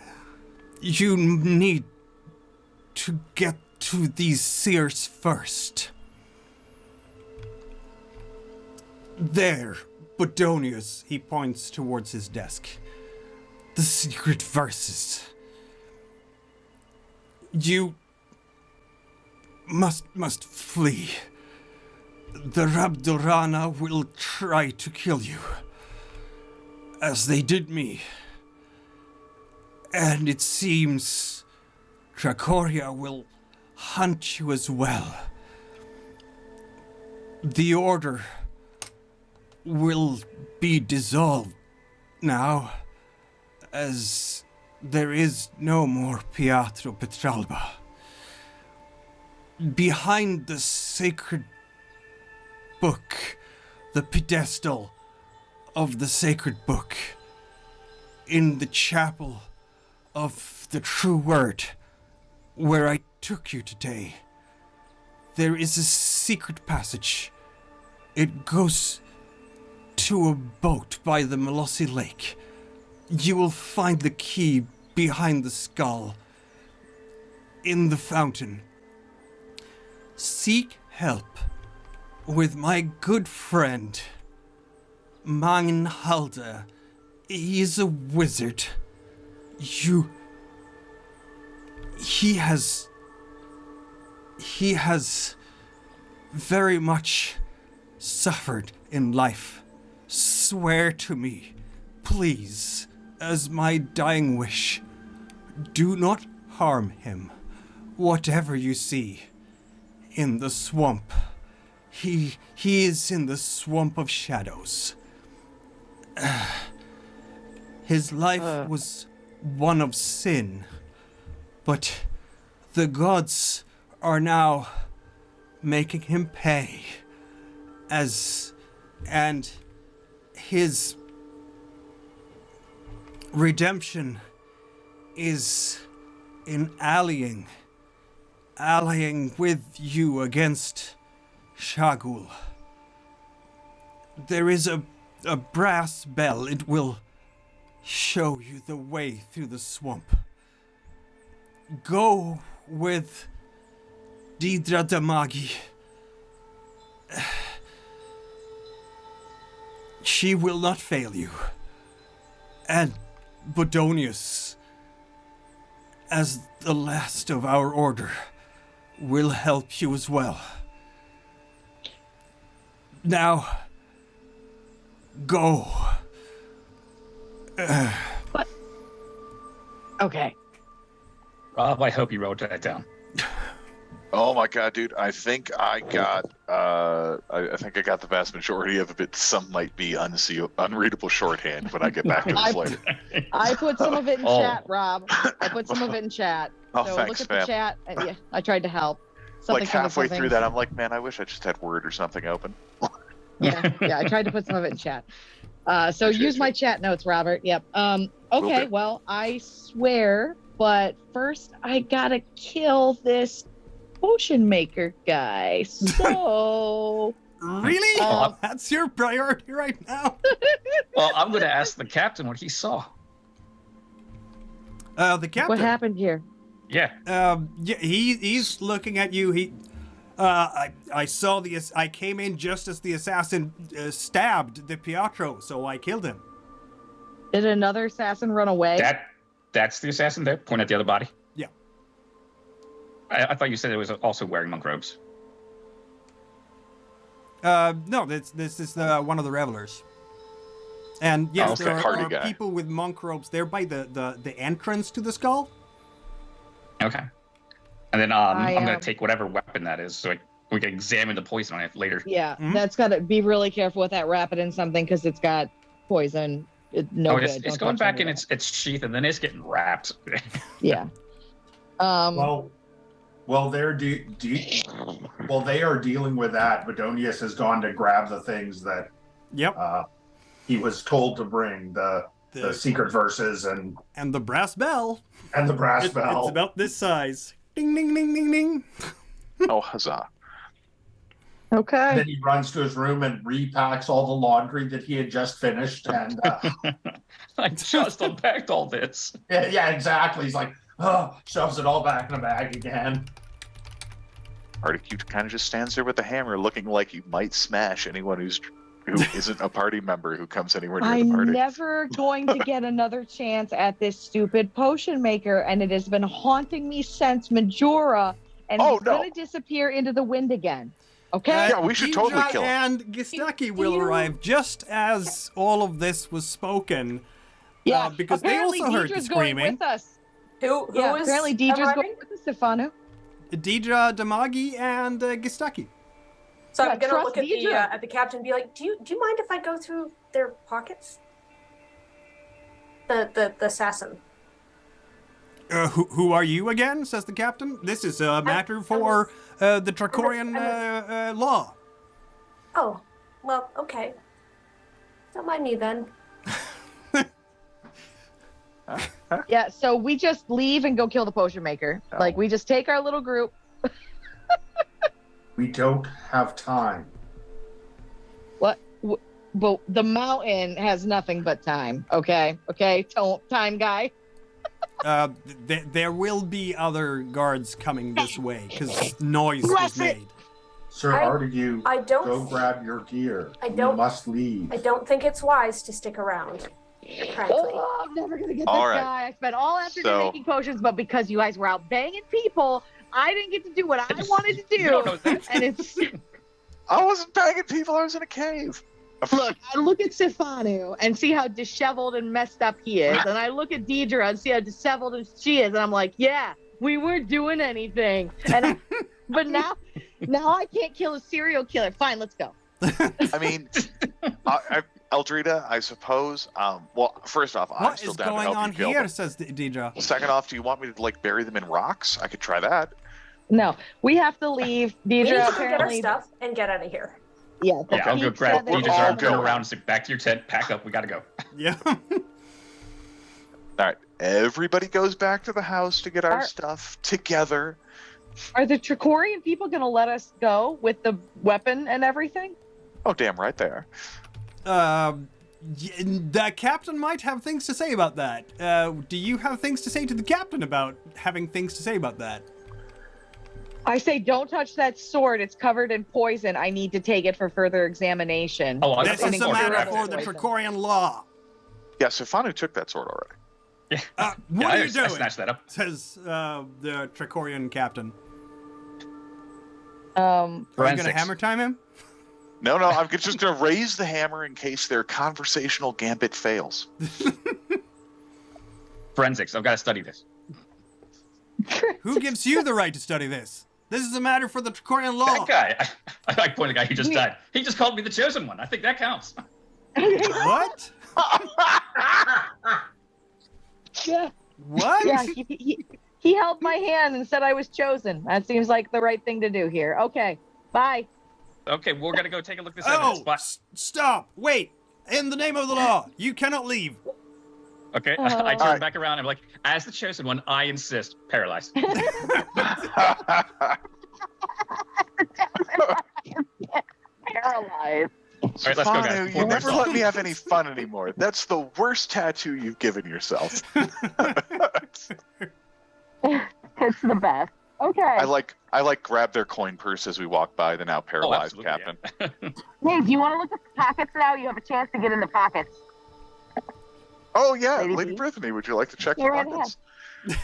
A: You need to get to these seers first. There, Bodonius, he points towards his desk. The secret verses. You must flee. The Rabdorana will try to kill you, as they did me. And it seems Tracoria will hunt you as well. The order will be dissolved now, as there is no more Pietro Petralba. Behind the sacred book, the pedestal of the sacred book, in the chapel of the true word, where I took you today. There is a secret passage. It goes to a boat by the Molossi Lake. You will find the key behind the skull in the fountain. Seek help with my good friend, Manhalda. He is a wizard. He has very much suffered in life. Swear to me, please, as my dying wish, do not harm him. Whatever you see in the swamp, he is in the swamp of shadows. His life was one of sin, but the gods are now making him pay, and his redemption is in allying with you against Shagul. There is a brass bell. It will show you the way through the swamp. Go with Didra Damagi. She will not fail you. And Bodonius, as the last of our order, will help you as well. Now, go.
C: What? Okay.
B: Rob, I hope you wrote that down.
D: Oh my god, dude! I think I got the vast majority of it. Some might be unreadable shorthand when I get back to this later.
C: I put some of it in chat, Rob. I put some of it in chat.
D: Oh,
C: so
D: thanks,
C: look at
D: man.
C: the chat. Yeah, I tried to help.
D: Like halfway through that, I'm like, man, I wish I just had Word or something open.
C: yeah, I tried to put some of it in chat. So use my chat notes, Robert. Yep. Okay, well, I swear, but first I gotta kill this potion maker guy. So
A: really? That's your priority right now?
B: Well, I'm going to ask the captain what he saw.
A: The captain.
C: What happened here?
B: Yeah.
A: He's looking at you. I saw I came in just as the assassin stabbed the Pietro, so I killed him.
C: Did another assassin run away?
B: That's the assassin there. Point at the other body.
A: Yeah.
B: I thought you said it was also wearing monk robes.
A: No, this is one of the revelers. And yes, there are people with monk robes there by the entrance to the skull.
B: Okay. And then I'm going to take whatever weapon that is so we can examine the poison on it later.
C: Yeah, that's got to be really careful with that. Wrap it in something because it's got poison. Good.
B: It's going back in its sheath and then it's getting wrapped.
C: Yeah.
F: Well, they are dealing with that. Bodonius has gone to grab the things that he was told to bring, the secret verses and
A: the brass bell.
F: And the brass bell.
A: It's about this size. Ding, ding, ding, ding, ding.
D: Oh, huzzah.
C: Okay.
F: Then he runs to his room and repacks all the laundry that he had just finished. And
B: I just unpacked all this.
F: Yeah, exactly. He's like, shoves it all back in a bag again.
D: Artegue kind of just stands there with the hammer, looking like he might smash anyone who isn't a party member who comes anywhere near the party.
C: I'm never going to get another chance at this stupid potion maker, and it has been haunting me since Majora, and he's going to disappear into the wind again. Okay?
D: Yeah, we should totally kill him.
A: And Gistaki will arrive just as all of this was spoken.
C: Yeah,
A: because they also heard the screaming.
C: Going with us.
E: Who is
C: apparently Deidre's going with us, Sifanu.
A: Deidre, Damagi, and Gistaki.
E: So I'm gonna look at the captain and be like, do you mind if I go through their pockets? The assassin.
A: Who are you again? Says the captain. This is a matter for the Dracorian law.
E: Oh, well, okay. Don't mind me then.
C: Yeah, so we just leave and go kill the potion maker.
D: Oh.
C: Like, we just take our little group.
F: We don't have time.
C: What? But the mountain has nothing but time. Okay? Time guy.
A: There will be other guards coming this way because noise was made.
F: Sir Artegue,
E: I don't.
F: go grab your gear.
E: I don't-
F: We must leave.
E: I don't think it's wise to stick around. Frankly.
C: Oh, I'm never gonna get
D: All
C: this
D: right.
C: guy. I spent all afternoon
D: So-
C: making potions, but because you guys were out banging people, I didn't get to do what I wanted to
B: You don't
C: do.
B: know that.
C: And it's
D: I wasn't banging people. I was in a cave.
C: look, I look at Sifanu and see how disheveled and messed up he is, and I look at Deidre and see how disheveled she is, and I'm like, yeah, we weren't doing anything. And but now I can't kill a serial killer. Fine, let's go.
D: I mean, Eldrida, I suppose. Well, first off, I'm
A: What
D: still
A: is
D: down to
A: going
D: help
A: on
D: you kill
A: here?
D: them.
A: Says Deidre.
D: Second off, do you want me to like bury them in rocks? I could try that.
C: No, we have to leave.
E: We need
C: Deidre
E: to go get our
C: apparently.
E: stuff and get out of here.
C: Yeah, the
B: Yeah, I'll go
C: pizza
B: grab
C: that
D: We're
B: Deidre's
C: you
D: all
B: arm,
C: ordered-
B: turn
D: going.
B: around, and say, back to your tent, pack up, we gotta go.
A: Yeah.
D: All right, everybody goes back to the house to get our
C: Are-
D: stuff together.
C: Are the Tricorian people going to let us go with the weapon and everything?
D: Oh, damn right they are.
A: The captain might have things to say about that. Do you have things to say to the captain about having things to say about that?
C: I say, don't touch that sword. It's covered in poison. I need to take it for further examination.
B: Oh, I'll
A: This
B: go
A: is
B: for
A: a
B: it.
A: matter
B: Grab
A: for
B: it.
A: the Tricorian law.
D: Yeah, Sifanu took that sword already.
A: What
B: Yeah,
A: are you
B: I
A: doing?
B: snatched that up.
A: Says the Tricorian captain.
C: Um,
A: Are you gonna
B: Forensics.
A: hammer time him?
D: No, I'm just going to raise the hammer in case their conversational gambit fails.
B: Forensics, I've got to study this.
A: Who gives you the right to study this? This is a matter for the Tricorian law.
B: That guy, I point the guy who just died. He just called me the chosen one. I think that counts.
A: What?
C: yeah,
A: What?
C: yeah. He held my hand and said I was chosen. That seems like the right thing to do here. Okay, bye.
B: Okay, we're gonna go take a look at this
A: Oh,
B: evidence.
A: stop! Wait! In the name of the law, you cannot leave.
B: Okay, I turn
D: Alright.
B: back around. I'm like, as the chosen one, I insist. Paralyzed.
C: Paralyzed.
B: All right, let's go, guys.
D: Sifanu,
B: before
D: you never
B: Brythanni-
D: let me have any fun anymore. That's the worst tattoo you've given yourself.
C: It's the best. Okay.
D: I like grab their coin purse as we walk by the now paralyzed
B: absolutely,
D: captain.
C: Hey, do you want to look at the pockets now? You have a chance to get in the pockets.
D: Oh yeah,
C: Lady
D: Lady
C: B?
D: Brythanni, would you like to check the
C: You're right
D: pockets?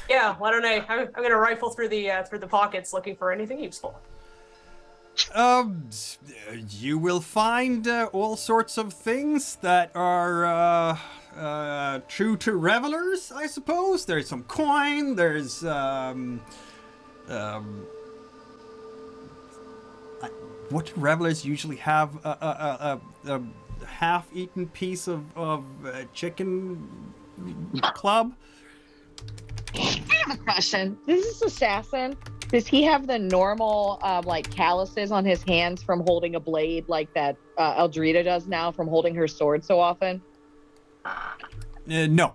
E: Yeah, why don't I? I'm gonna rifle through the pockets looking for anything useful.
A: You will find all sorts of things that are true to revelers, I suppose. There's some coin. There's what do revelers usually have? A half-eaten piece of chicken club.
C: I have a question. This assassin, does he have the normal like calluses on his hands from holding a blade like that Eldrida does now from holding her sword so often?
A: No.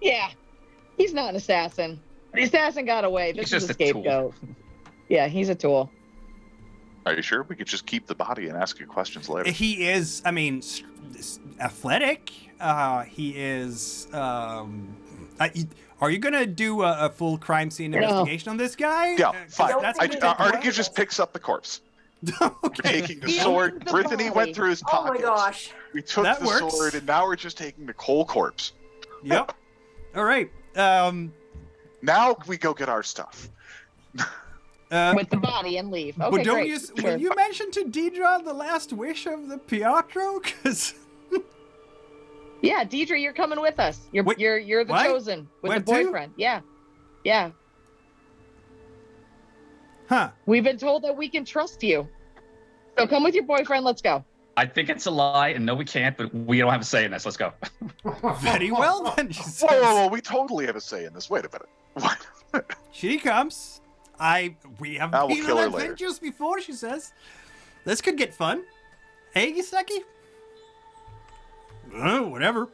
C: Yeah, he's not an assassin. The assassin got away. This
B: He's
C: is a
B: just a tool.
C: scapegoat. Yeah, he's a tool.
D: Are you sure? We could just keep the body and ask you questions later.
A: He is, I mean, athletic. He is. Are you gonna do a full crime scene investigation on this guy?
D: Yeah, fine.
A: That's
E: I-
A: gonna take a
D: Artegue
A: while.
D: just picks up the corpse.
A: Okay.
D: Taking the
C: He
D: sword.
C: opens the
D: Brythanni
C: body.
D: went through his
E: Oh my
D: pockets.
E: gosh.
D: We took
A: That
D: the
A: works.
D: sword, and now we're just taking the coal corpse.
A: Yep. All right.
D: Now we go get our stuff.
C: With the body and leave. Okay,
A: Bodonius,
C: great.
A: will you mention to Deidre the last wish of the Pietro? Because
C: Yeah, Deidre, you're coming with us. You're
A: Wait,
C: you're the
A: what?
C: chosen with
A: Where
C: the
A: to?
C: boyfriend. Yeah. Yeah.
A: huh?
C: We've been told that we can trust you. So come with your boyfriend. Let's go.
B: I think it's a lie, and no, we can't. But we don't have a say in this. Let's go.
A: Very well then. She says.
D: Whoa, we totally have a say in this. Wait a minute. What?
A: She comes. We have
D: I will
A: been
D: kill
A: on
D: her later.
A: adventures before. She says, "This could get fun." Hey, Giseki. Whatever.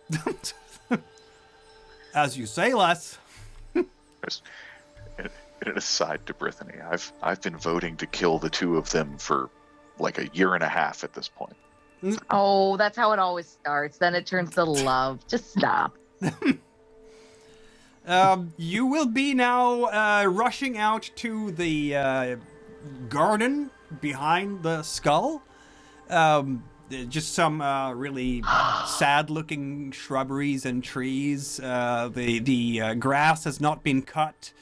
A: As you say, Les.
D: An aside to Brythanni, I've been voting to kill the two of them for like a year and a half at this point.
C: Oh, that's how it always starts. Then it turns to love. Just stop.
A: You will be now rushing out to the garden behind the skull. Just some really sad-looking shrubberies and trees. The grass has not been cut.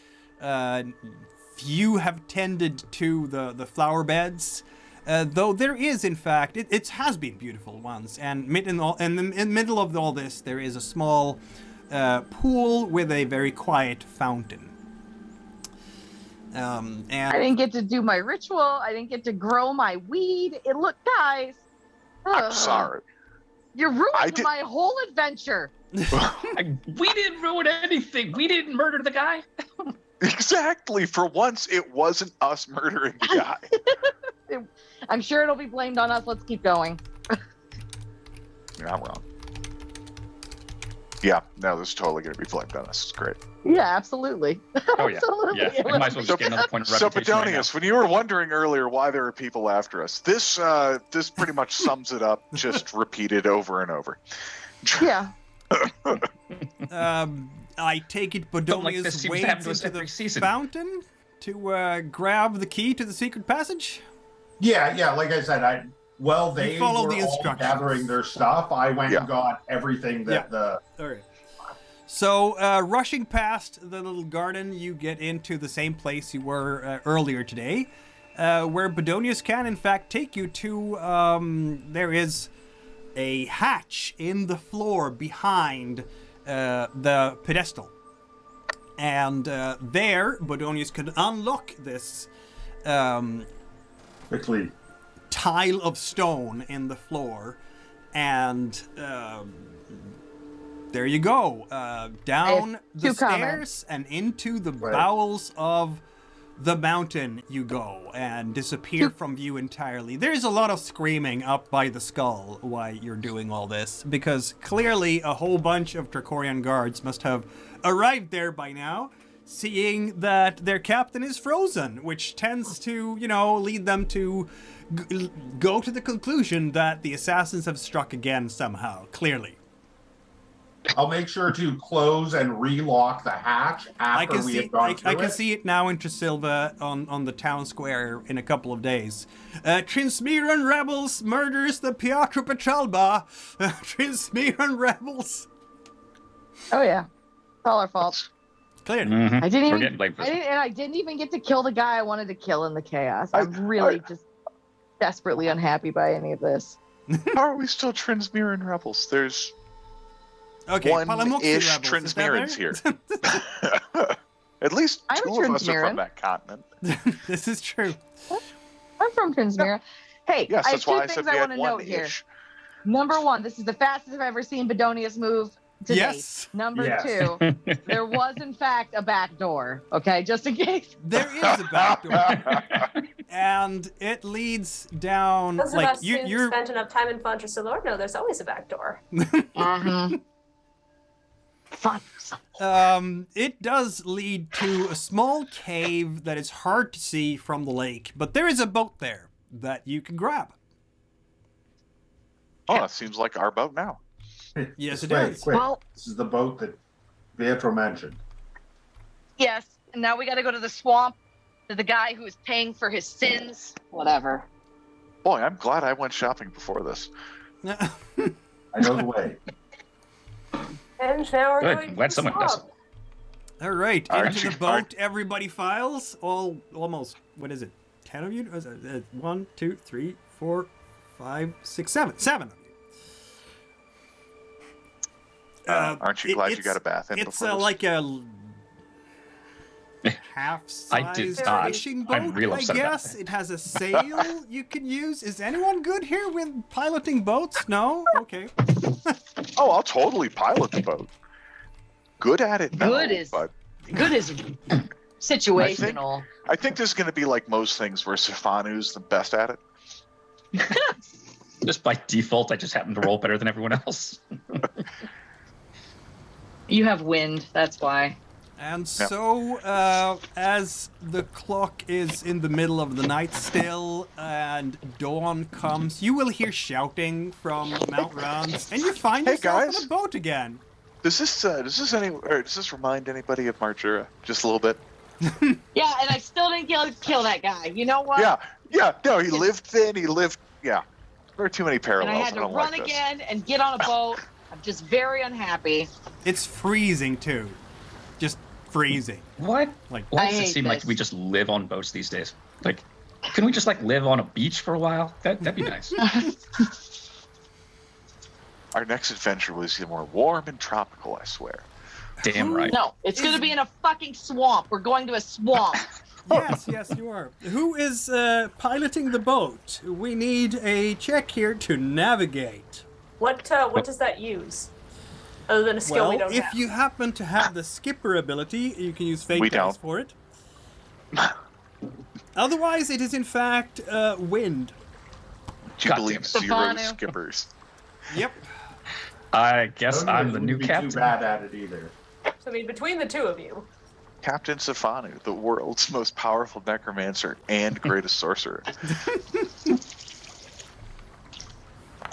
A: Few have tended to the flower beds, though there is, in fact, it has been beautiful once. And in the middle of all this, there is a small pool with a very quiet fountain. And
C: I didn't get to do my ritual. I didn't get to grow my weed. Guys.
D: I'm sorry.
C: You're ruining my whole adventure.
B: We didn't ruin anything. We didn't murder the guy.
D: Exactly. For once, it wasn't us murdering the guy.
C: I'm sure it'll be blamed on us. Let's keep going.
D: You're not wrong. Yeah, no, this is totally going to be blamed on us. It's great.
C: Yeah, absolutely.
B: Oh, yeah.
C: Absolutely.
B: Yeah, we might as well just get another point of
D: So,
B: reputation right
D: Bodonius, when you were wondering earlier why there are people after us, this pretty much sums it up, just repeated over and over.
C: Yeah.
A: I take it Bodonius wades into the fountain to grab the key to the secret passage?
F: Yeah, like I said, they were
A: followed the
F: all
A: instructions.
F: gathering their stuff. I went and got everything that
A: All right. So, rushing past the little garden, you get into the same place you were earlier today, where Bodonius can, in fact, take you to, there is a hatch in the floor behind the pedestal. And there, Bodonius could unlock this
F: quickly
A: tile of stone in the floor, and there you go. Down the stairs and into the bowels of the mountain you go, and disappear from view entirely. There's a lot of screaming up by the skull while you're doing all this, because clearly a whole bunch of Dracorian guards must have arrived there by now, seeing that their captain is frozen, which tends to, lead them to go to the conclusion that the assassins have struck again somehow, clearly.
F: I'll make sure to close and relock the hatch after we have gone through it.
A: I can see it now in Tresilva on the town square in a couple of days. Trinsmiran rebels murders the Piotr Pechalba. Trinsmiran rebels.
C: Oh yeah, it's all our fault.
A: Clear.
B: Mm-hmm.
C: I didn't even get to kill the guy I wanted to kill in the chaos. I'm really just desperately unhappy by any of this.
D: How are we still Trinsmiran rebels? There's
A: Palamuxian rebels.
D: Trinsmirans here. At least two of us are from that continent.
A: This is true.
C: I'm from Trinsmira. Hey,
D: yes,
C: I
D: that's
C: have
D: why I
C: two
D: said
C: things
D: we
C: I
D: had
C: want to note here.
D: one-ish.
C: Number one, this is the fastest I've ever seen Bodonius move to date. Number two, there was in fact a back door. Okay, just in case.
A: There is a back door, and it leads down.
E: Those of us who spent enough time in Fontra Cilor know there's always a back door.
A: It does lead to a small cave that is hard to see from the lake, but there is a boat there that you can grab.
D: Oh, it seems like our boat now.
A: Yes, it is.
F: Well, this is the boat that Pietro mentioned.
C: Yes, and now we got to go to the swamp to the guy who is paying for his sins. Whatever.
D: Boy, I'm glad I went shopping before this.
F: I know the way.
E: And now we're going to
B: Glad someone does it.
A: All right, into the boat, everybody files. Almost, what is it? 10 of you? 1, 2, 3, 4, 5, 6, 7. 7 of you.
D: Aren't you glad you got a bath in
A: It's
D: before this?
A: like a half-size fishing boat, I guess. It has a sail you can use. Is anyone good here with piloting boats? No? Okay.
D: Oh, I'll totally pilot the boat. Good at it, no.
C: Good is situational.
D: I think this is going to be like most things where Sifanu's the best at it.
B: Just by default, I just happen to roll better than everyone else.
C: You have wind, that's why.
A: And so, as the clock is in the middle of the night still, and dawn comes, you will hear shouting from Mount Ranz, and you find yourself on a boat again.
D: Does this remind anybody of Marjura? Just a little bit?
C: Yeah, and I still didn't kill that guy. You know what?
D: Yeah. No, he lived thin. Yeah. There are too many parallels.
C: And I had to run again and get on a boat. I'm just very unhappy.
A: It's freezing, too. Just freezing.
B: What?
A: Like,
B: why does it seem like we just live on boats these days? Like, can we just live on a beach for a while? That'd be nice.
D: Our next adventure was more warm and tropical, I swear.
B: Damn right.
C: No, it's going to be in a fucking swamp. We're going to a swamp.
A: Yes, you are. Who is piloting the boat? We need a check here to navigate.
E: What does that use? Other than a skill we don't have.
A: If you happen to have the skipper ability, you can use fake dice for it. Otherwise, it is in fact wind.
D: Do you believe zero skippers?
A: Yep.
B: I guess I'm the new captain.
F: Too bad at it either.
E: So, I mean, between the two of you.
D: Captain Sifanu, the world's most powerful necromancer and greatest sorcerer.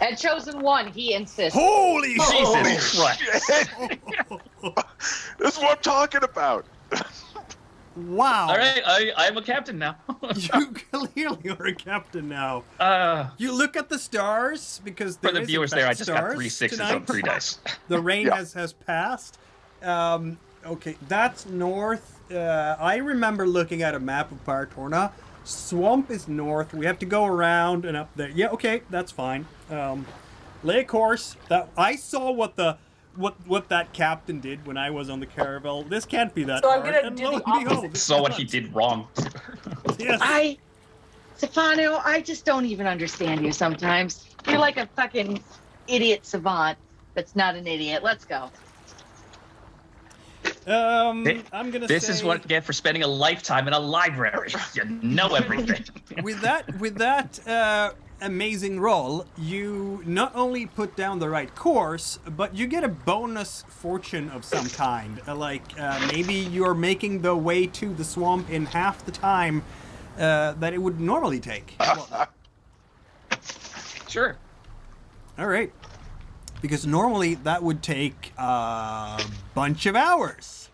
C: And chosen one, he insists.
A: Holy
B: Jesus Christ!
D: This is what I'm talking about.
A: Wow.
B: All right, I'm a captain now.
A: You clearly are a captain now. You look at the stars, because
B: for the viewers there, I just got 3 sixes on 3 dice.
A: The rain has passed. Okay, that's north. I remember looking at a map of Paratorna. Swamp is north. We have to go around and up there. Yeah, okay, that's fine. Lay a course. That I saw what that captain did when I was on the caravel. This can't be that hard.
E: So I'm gonna do the opposite.
B: Saw what he did wrong.
A: Yes.
C: Sifanu, I just don't even understand you sometimes. You're like a fucking idiot savant that's not an idiot. Let's go.
A: I'm gonna
B: This
A: say,
B: is what you get for spending a lifetime in a library. You know everything.
A: with that amazing roll, you not only put down the right course, but you get a bonus fortune of some kind. Maybe you're making the way to the swamp in half the time that it would normally take.
B: Sure.
A: All right. Because normally that would take a bunch of hours.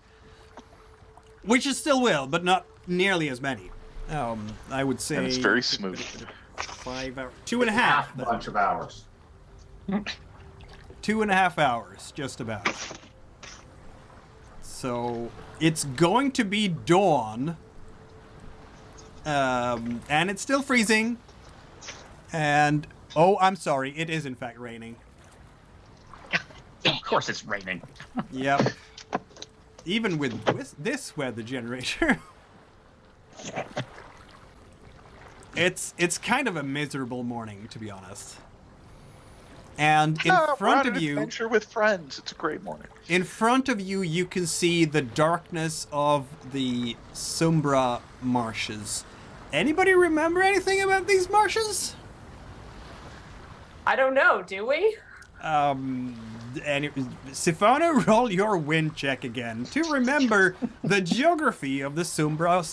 A: Which it still will, but not nearly as many. I would say...
D: And it's very smooth.
A: 5 hours. 2.5.
F: A bunch of hours.
A: 2.5 hours, just about. So, it's going to be dawn. And it's still freezing. And... Oh, I'm sorry. It is in fact raining.
B: Of course it's raining.
A: Yep. Even with this weather generator. It's kind of a miserable morning, to be honest. And in front of you,
D: adventure with friends. It's a great morning.
A: In front of you, you can see the darkness of the Sumbra marshes. Anybody remember anything about these marshes?
E: I don't know, do we?
A: Sifanu, roll your wind check again to remember the geography of the Sumbra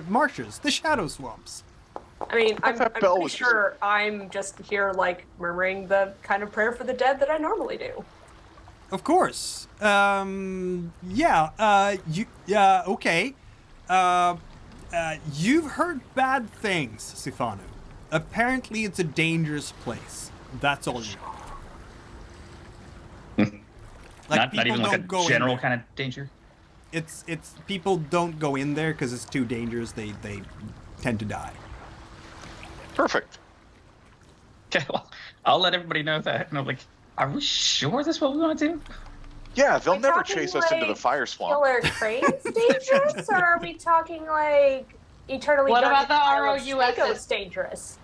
A: marshes, the shadow swamps.
E: I mean, I'm pretty sure I'm just here, murmuring the kind of prayer for the dead that I normally do.
A: Of course. Okay. You've heard bad things, Sifanu. Apparently, it's a dangerous place. That's all you know.
B: Not even like a general kind of danger?
A: It's people don't go in there because it's too dangerous. They tend to die.
D: Perfect.
B: Okay, well, I'll let everybody know that. And I'm like, are we sure that's what we want to do?
D: Yeah, they'll never chase us into the fire swamp.
E: Killer cranes dangerous, or are we talking eternally?
C: What about the ROUS?
E: Dangerous.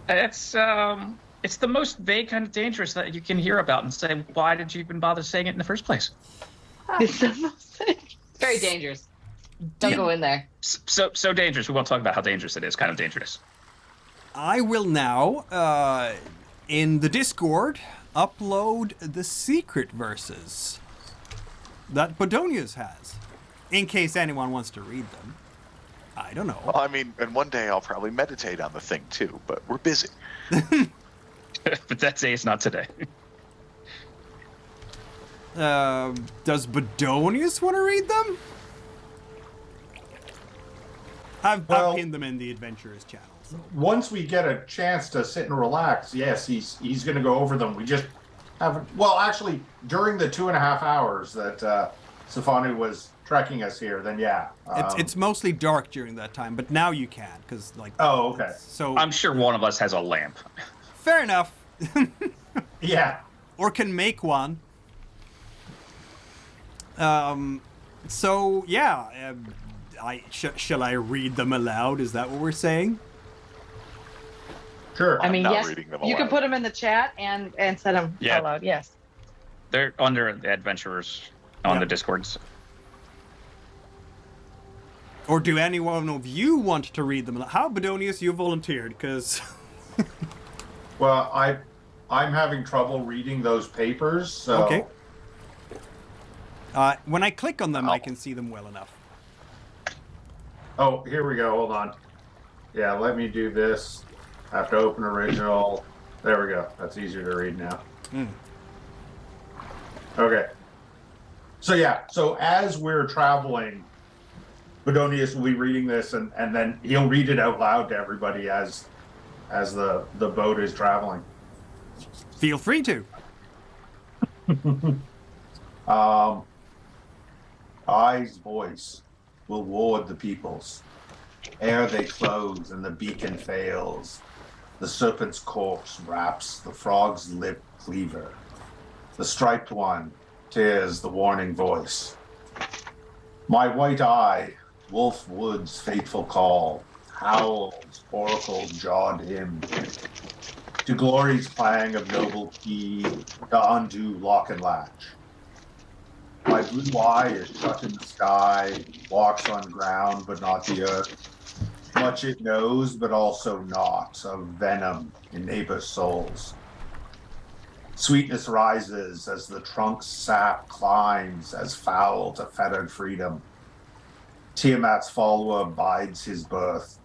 B: It's the most vague kind of dangerous that you can hear about and say, why did you even bother saying it in the first place?
C: It's the most very dangerous. Don't go in there.
B: So dangerous. We won't talk about how dangerous it is. Kind of dangerous.
A: I will now, in the Discord, upload the secret verses that Bodonius has, in case anyone wants to read them. I don't know.
D: Well, I mean, and one day I'll probably meditate on the thing too, but we're busy.
B: But that day is not today.
A: Does Bodonius want to read them? I've pinned them in the Adventurers channel. So.
F: Once we get a chance to sit and relax, yes, he's going to go over them. We just haven't. Well, actually, during the 2.5 hours that Sifanu was trekking us here, then yeah.
A: It's mostly dark during that time, but now you can, because like.
F: Oh, okay.
A: So
B: I'm sure one of us has a lamp.
A: Fair enough.
F: Yeah.
A: Or can make one. So yeah, shall I read them aloud? Is that what we're saying?
F: Sure.
C: I mean, yes,
D: reading them
C: you can
D: aloud.
C: put them in the chat and set them out loud. Yes.
B: They're under the Adventurers on the Discords.
A: Or do any one of you want to read them? How, Bodonius, you volunteered, because...
F: Well, I'm having trouble reading those papers, so...
A: Okay. When I click on them, I can see them well enough.
F: Oh, here we go. Hold on. Yeah, let me do this. I have to open original. There we go. That's easier to read now. Okay. So yeah, so as we're traveling, Bodonius will be reading this, and then he'll read it out loud to everybody as the boat is traveling.
A: Feel free to.
F: I's voice will ward the peoples. Ere they close and the beacon fails, the serpent's corpse wraps the frog's lip cleaver. The striped one tears the warning voice. My white eye, Wolf Wood's fateful call, Howl's oracle jawed him. To glory's clang of noble key, to undo lock and latch. My blue eye is shut in the sky, walks on ground but not the earth. Much it knows, but also not, of venom in neighbors' souls. Sweetness rises as the trunk's sap climbs as fowl to fettered freedom. Tiamat's follower bides his birth.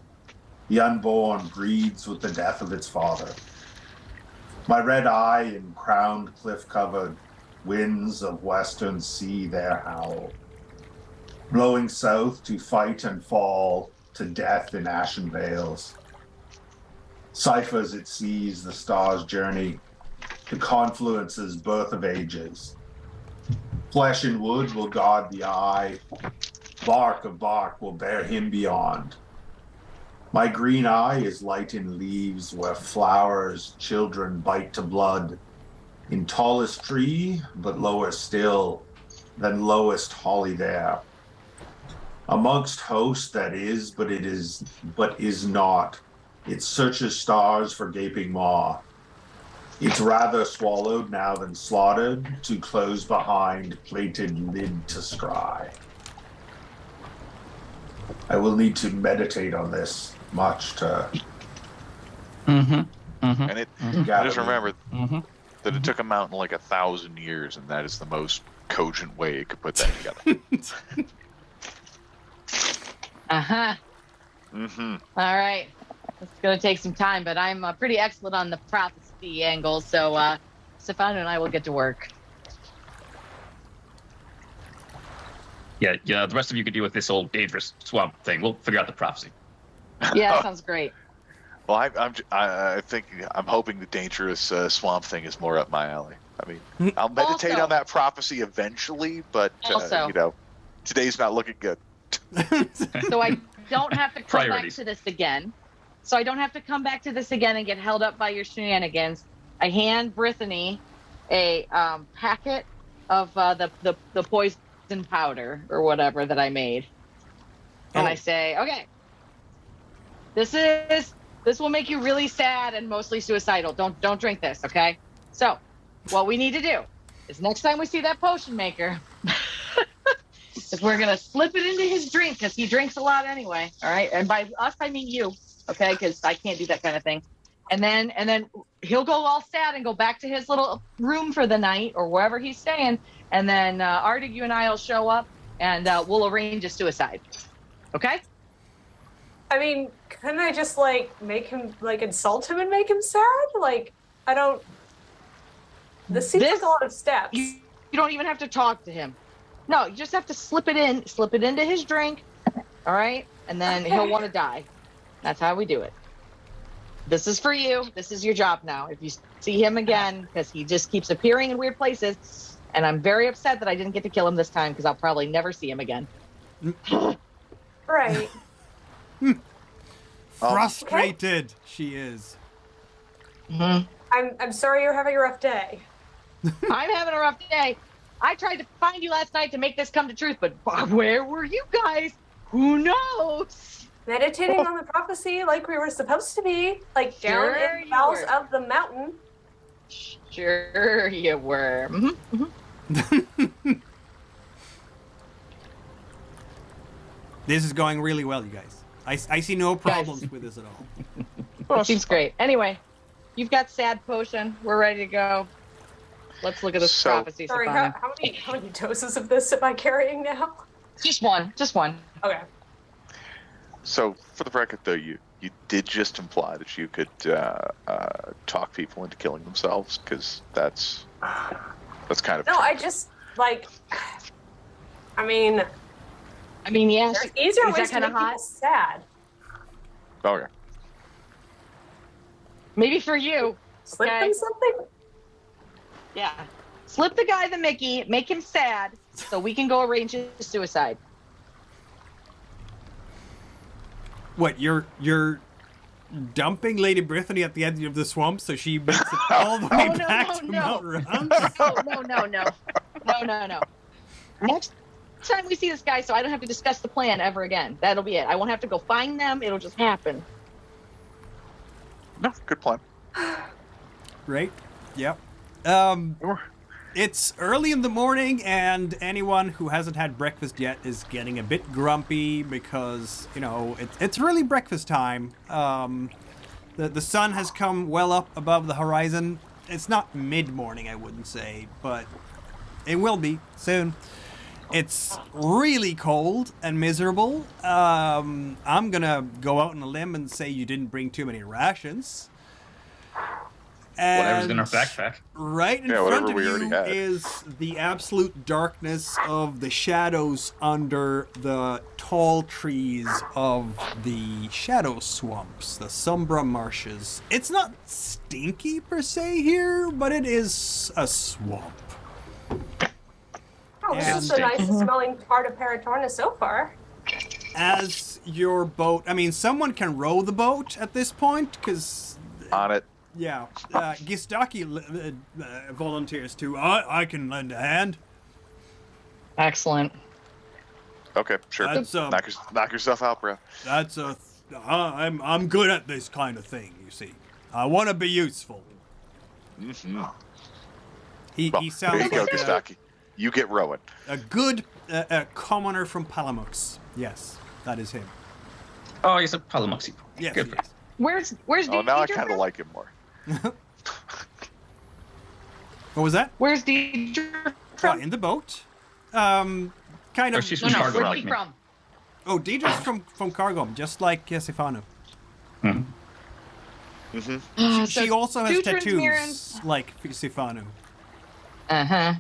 F: The unborn breeds with the death of its father. My red eye in crowned cliff-covered, winds of western sea their howl. Blowing south to fight and fall, to death in ashen veils. Ciphers it sees the star's journey, to confluence's birth of ages. Flesh and wood will guard the eye, bark of bark will bear him beyond. My green eye is light in leaves where flowers children bite to blood. In tallest tree, but lower still than lowest holly there. Amongst host that is, but is not. It searches stars for gaping maw. It's rather swallowed now than slaughtered, to close behind plated lid to scry. I will need to meditate on this much to.
D: And just remember that it took a mountain like 1,000 years, and that is the most cogent way it could put that together.
C: All right. It's going to take some time, but I'm pretty excellent on the prophecy angle, so Sifanu and I will get to work.
B: Yeah, the rest of you could deal with this old dangerous swamp thing. We'll figure out the prophecy.
C: Yeah, that sounds great.
D: Well, I think I'm hoping the dangerous swamp thing is more up my alley. I mean, I'll meditate on that prophecy eventually, but today's not looking good.
C: So I don't have to come back to this again. And get held up by your shenanigans. I hand Brythanni a packet of the poison powder or whatever that I made, and I say, okay, this will make you really sad and mostly suicidal. Don't drink this, okay? So, what we need to do is next time we see that potion maker, is we're gonna slip it into his drink because he drinks a lot anyway. All right, and by us I mean you, okay? Because I can't do that kind of thing. And then he'll go all sad and go back to his little room for the night or wherever he's staying. And then Artegue, you and I will show up and we'll arrange a suicide. Okay?
E: I mean, couldn't I just make him insult him and make him sad? I don't. This seems like a lot of steps.
C: You don't even have to talk to him. No, you just have to slip it into his drink. All right? And then he'll want to die. That's how we do it. This is for you. This is your job now. If you see him again, because he just keeps appearing in weird places, and I'm very upset that I didn't get to kill him this time, because I'll probably never see him again.
E: Right.
A: Frustrated she is.
C: Mm-hmm.
E: I'm sorry you're having a rough day.
C: I'm having a rough day. I tried to find you last night to make this come to truth, but where were you guys? Who knows?
E: Meditating on the prophecy like we were supposed to be, down in the bowels of the mountain.
C: Sure you were. Mm-hmm. Mm-hmm.
A: This is going really well, you guys. I see no problems with this at all.
C: Seems great. Anyway, you've got sad potion. We're ready to go. Let's look at this prophecy.
E: Sorry, how many doses of this am I carrying now?
C: Just one.
E: Okay.
D: So, for the record, though, you did just imply that you could talk people into killing themselves, because that's kind of...
E: No, I just, I mean,
C: yes.
E: There's easier ways to make people sad.
D: Okay.
C: Maybe for you.
E: Slip them something?
C: Yeah. Slip the guy the Mickey, make him sad, so we can go arrange his suicide.
A: What, you're dumping Lady Brythanni at the edge of the swamp so she makes it all the way back to Mount Ranz?
C: No. Next time we see this guy, so I don't have to discuss the plan ever again. That'll be it. I won't have to go find them. It'll just happen.
D: No, good plan.
A: Right? Yep. It's early in the morning, and anyone who hasn't had breakfast yet is getting a bit grumpy because, it's really breakfast time. The sun has come well up above the horizon. It's not mid-morning, I wouldn't say, but it will be soon. It's really cold and miserable. I'm gonna go out on a limb and say you didn't bring too many rations. And
B: whatever's in our backpack.
A: Right in front of you is the absolute darkness of the shadows under the tall trees of the shadow swamps, the Sombra marshes. It's not stinky per se here, but it is a swamp.
E: Oh, this is the nicest smelling part of Paratorna so far.
A: As your boat, someone can row the boat at this point, because...
D: On it.
A: Yeah, Gistaki volunteers too. I can lend a hand.
C: Excellent.
D: Okay, sure. Knock yourself out, bro.
A: I'm good at this kind of thing. You see, I want to be useful.
D: Mm-hmm.
A: He sounds
D: there you go,
A: like
D: Gistaki. You get rowing.
A: A good commoner from Palamux. Yes, that is him.
B: Oh, he's a Palamuxian.
A: Yes,
B: Good.
C: Where's
D: Oh, now I kind of like him more.
A: What was that?
C: Where's Deidre from?
A: In the boat. Kind of.
B: She's from Cargo.
C: Where's she from?
A: Oh, Deidre's from Cargo, just like Sifanu.
B: Mm-hmm.
D: Mm-hmm.
A: She also has tattoos,
C: Mirrors.
A: like Sifanu.
C: Uh-huh.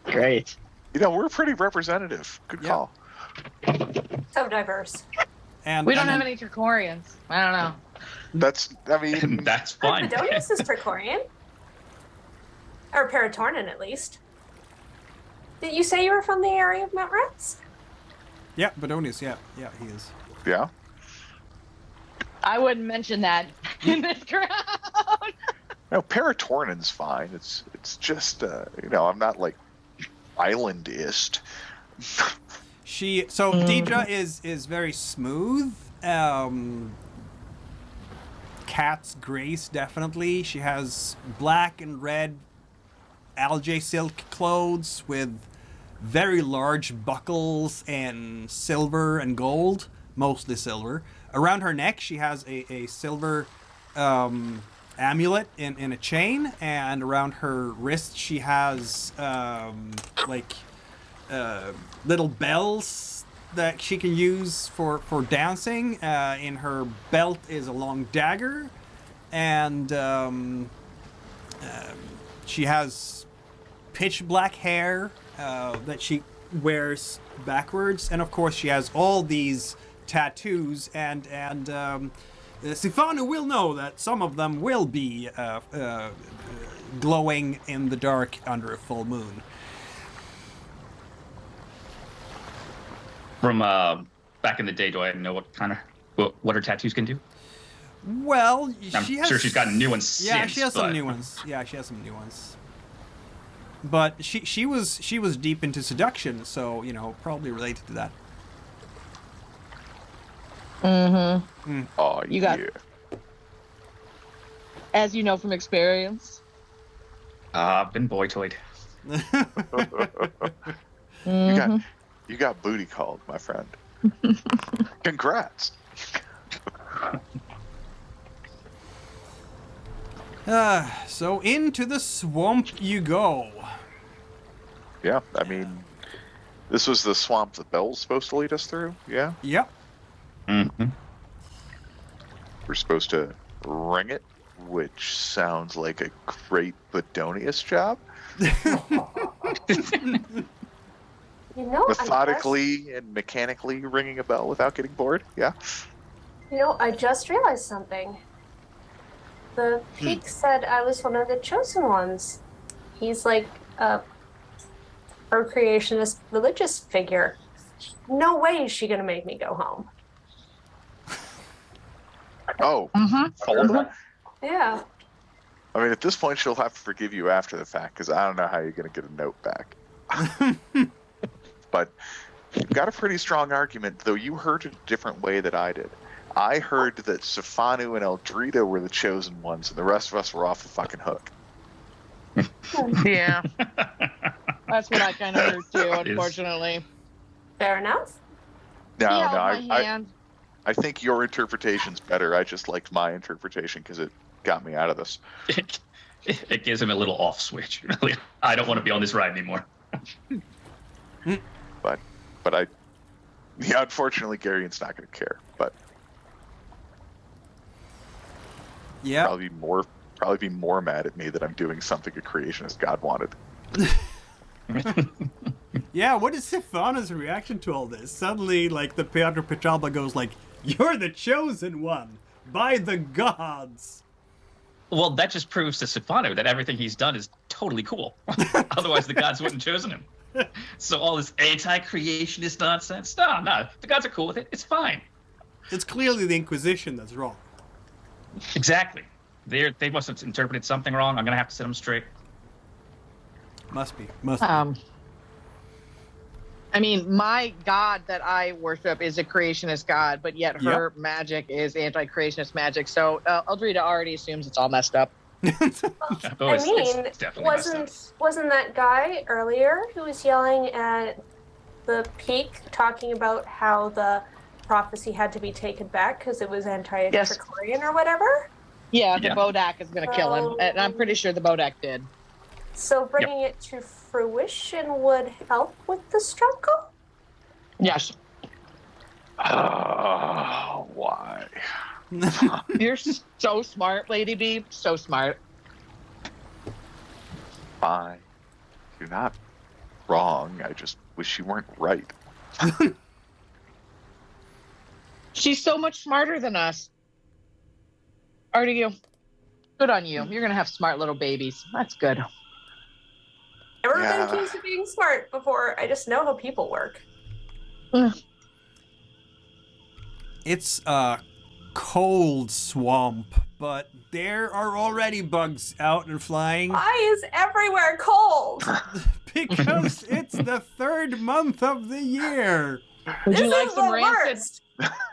C: Great.
D: We're pretty representative. Good call.
E: So diverse.
A: And
C: we don't have any Tricorians. I don't know.
D: That's
B: fine.
E: Bodonius is Tricorian. Or Paratornan, at least. Did you say you were from the area of Mount Ranz?
A: Yeah, Bodonius, yeah, he is.
D: Yeah?
C: I wouldn't mention that in this crowd.
D: No, Paratornin's fine. It's just, I'm not, islandist.
A: Deidre is very smooth. Cat's grace, definitely. She has black and red algae silk clothes with very large buckles and silver and gold, mostly silver. Around her neck, she has a silver amulet in a chain, and around her wrist she has little bells that she can use for dancing. In her belt is a long dagger, and she has pitch black hair that she wears backwards, and of course she has all these tattoos, and Sifanu will know that some of them will be glowing in the dark under a full moon.
B: From back in the day, do I know what her tattoos can do?
A: Well,
B: I'm sure she's gotten new ones.
A: Yeah,
B: since,
A: she has some new ones. Yeah, she has some new ones. But she was deep into seduction, so probably related to that.
C: Mm-hmm.
D: Oh,
C: You got, as you know from experience.
B: I've been boy-toyed.
D: You got booty called, my friend. Congrats.
A: So into the swamp you go.
D: Yeah, I mean, this was the swamp that Bell's supposed to lead us through, yeah?
A: Yep.
B: Mm-hmm.
D: We're supposed to ring it, which sounds like a great Bodonius job. Methodically and mechanically ringing a bell without getting bored, yeah?
E: I just realized something. The Peak said I was one of the chosen ones. He's like a creationist religious figure. No way is she gonna make me go home.
D: Oh.
C: Mm-hmm.
E: Yeah.
D: I mean, at this point, she'll have to forgive you after the fact, because I don't know how you're going to get a note back. But you've got a pretty strong argument, though you heard it a different way that I did. I heard that Sifanu and Eldrida were the chosen ones, and the rest of us were off the fucking hook.
C: Yeah. That's what I kind of heard too, unfortunately.
E: Fair enough.
D: I think your interpretation's better. I just liked my interpretation because it got me out of this.
B: It gives him a little off switch. I don't want to be on this ride anymore.
D: But unfortunately, Geryon's not going to care. But
A: yeah,
D: probably be more mad at me that I'm doing something a creationist god wanted.
A: Yeah, what is Sifanu's reaction to all this? Suddenly, the Piotr Petralba goes like, "You're the chosen one by the gods."
B: Well, that just proves to Sifanu that everything he's done is totally cool. Otherwise, the gods wouldn't have chosen him. So all this anti-creationist nonsense, no, the gods are cool with it. It's fine.
A: It's clearly the Inquisition that's wrong.
B: Exactly. They must have interpreted something wrong. I'm going to have to set them straight.
A: Must be.
C: I mean, my god that I worship is a creationist god, but yet her magic is anti-creationist magic. So Eldrida already assumes it's all messed up.
E: Wasn't that guy earlier who was yelling at the Peak talking about how the prophecy had to be taken back because it was anti-Creationist or whatever?
C: Yeah, the Bodak is going to kill him, and I'm pretty sure the Bodak did.
E: So bringing it to fruition would help with the struggle?
C: Yes.
D: Why?
C: You're so smart, Lady B. So smart.
D: Fine. You're not wrong. I just wish you weren't right.
C: She's so much smarter than us. Artegue, good on you. You're going to have smart little babies. That's good.
E: Never been accused of being smart before. I just know how people work.
A: It's a cold swamp, but there are already bugs out and flying.
E: Why is everywhere cold?
A: Because it's the 3rd month of the year.
C: Would you like some rancid?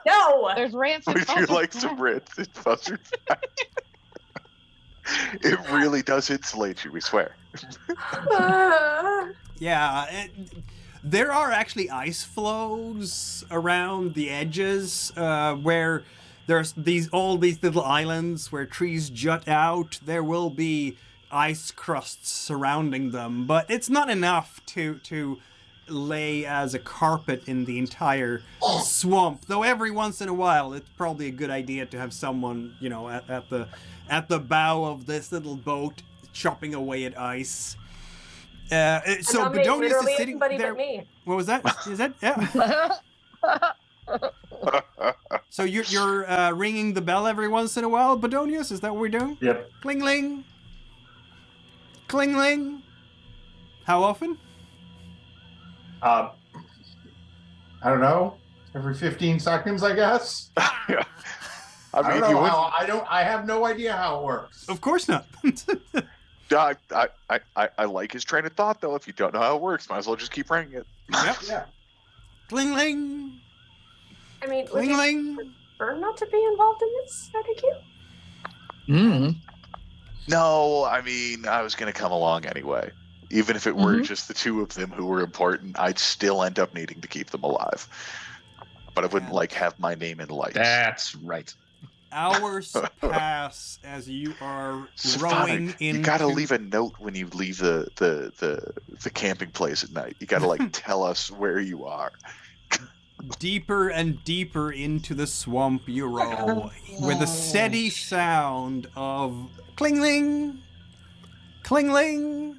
E: No.
C: There's rancid.
D: Would you like some rancid buzzard? It really does insulate you, we swear.
A: Yeah, there are actually ice flows around the edges where there's all these little islands where trees jut out. There will be ice crusts surrounding them, but it's not enough to lay as a carpet in the entire swamp. Though every once in a while, it's probably a good idea to have someone, at the bow of this little boat chopping away at ice. So Bodonius is sitting there.
E: But me.
A: What was that? Is that yeah? So you're ringing the bell every once in a while, Bodonius? Is that what we're doing?
F: Yep.
A: Kling-ling. Kling-ling. How often?
F: I don't know. Every 15 seconds, I guess.
D: I
F: don't know how. I have no idea how it works.
A: Of course not.
D: I like his train of thought, though. If you don't know how it works, might as well just keep ringing it.
A: Yep.
F: Yeah.
A: Kling-ling.
E: I mean, would
A: Kling-ling.
E: you prefer not to be involved in this, Artegue?
D: No, I mean, I was going to come along anyway. Even if it were just the two of them who were important, I'd still end up needing to keep them alive. But I wouldn't have my name in lights.
B: That's right.
A: Hours pass as you are
D: Sifanu,
A: rowing into...
D: You gotta leave a note when you leave the camping place at night. You gotta tell us where you are.
A: Deeper and deeper into the swamp you roll, with a steady sound of klingling, klingling.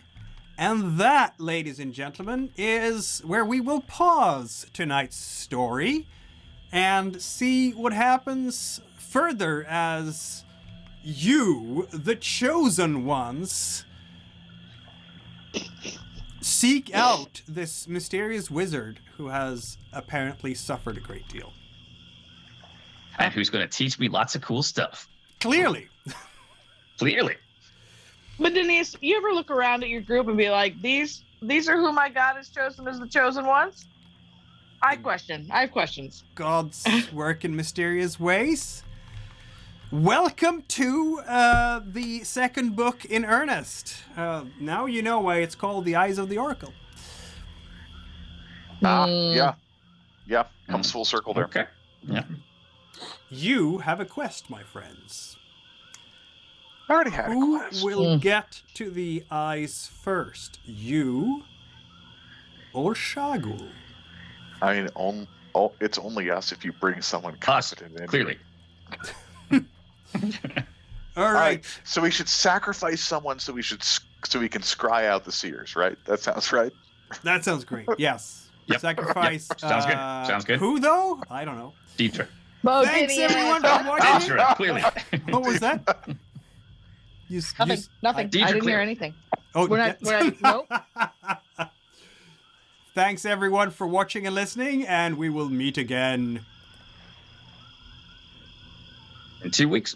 A: And that, ladies and gentlemen, is where we will pause tonight's story and see what happens further as you, the chosen ones, seek out this mysterious wizard who has apparently suffered a great deal.
B: And who's going to teach me lots of cool stuff.
A: Clearly.
B: Clearly.
C: But Denise, you ever look around at your group and be like, these are who my God has chosen as the chosen ones? I have questions.
A: Gods work in mysterious ways. Welcome to the second book in earnest. Now you know why it's called The Eyes of the Oracle.
D: Yeah. Comes full circle there.
B: Okay. Yeah.
A: You have a quest, my friends.
D: I already had a
A: Who
D: quest.
A: will get to the eyes first? You or Shagul?
D: I mean, it's only us if you bring someone competent in.
B: Clearly.
A: All right.
D: So we should sacrifice someone so we can scry out the seers, right? That sounds right.
A: That sounds great. Yes.
B: Yep.
A: Sacrifice.
B: Yep. Sounds good. Sounds good.
A: Who though? I don't know.
B: Deidre.
A: Thanks everyone for watching.
B: Deidre, clearly.
A: What was that?
C: Nothing. I didn't hear anything.
A: Oh,
C: Nope.
A: Thanks everyone for watching and listening, and we will meet again
B: In 2 weeks.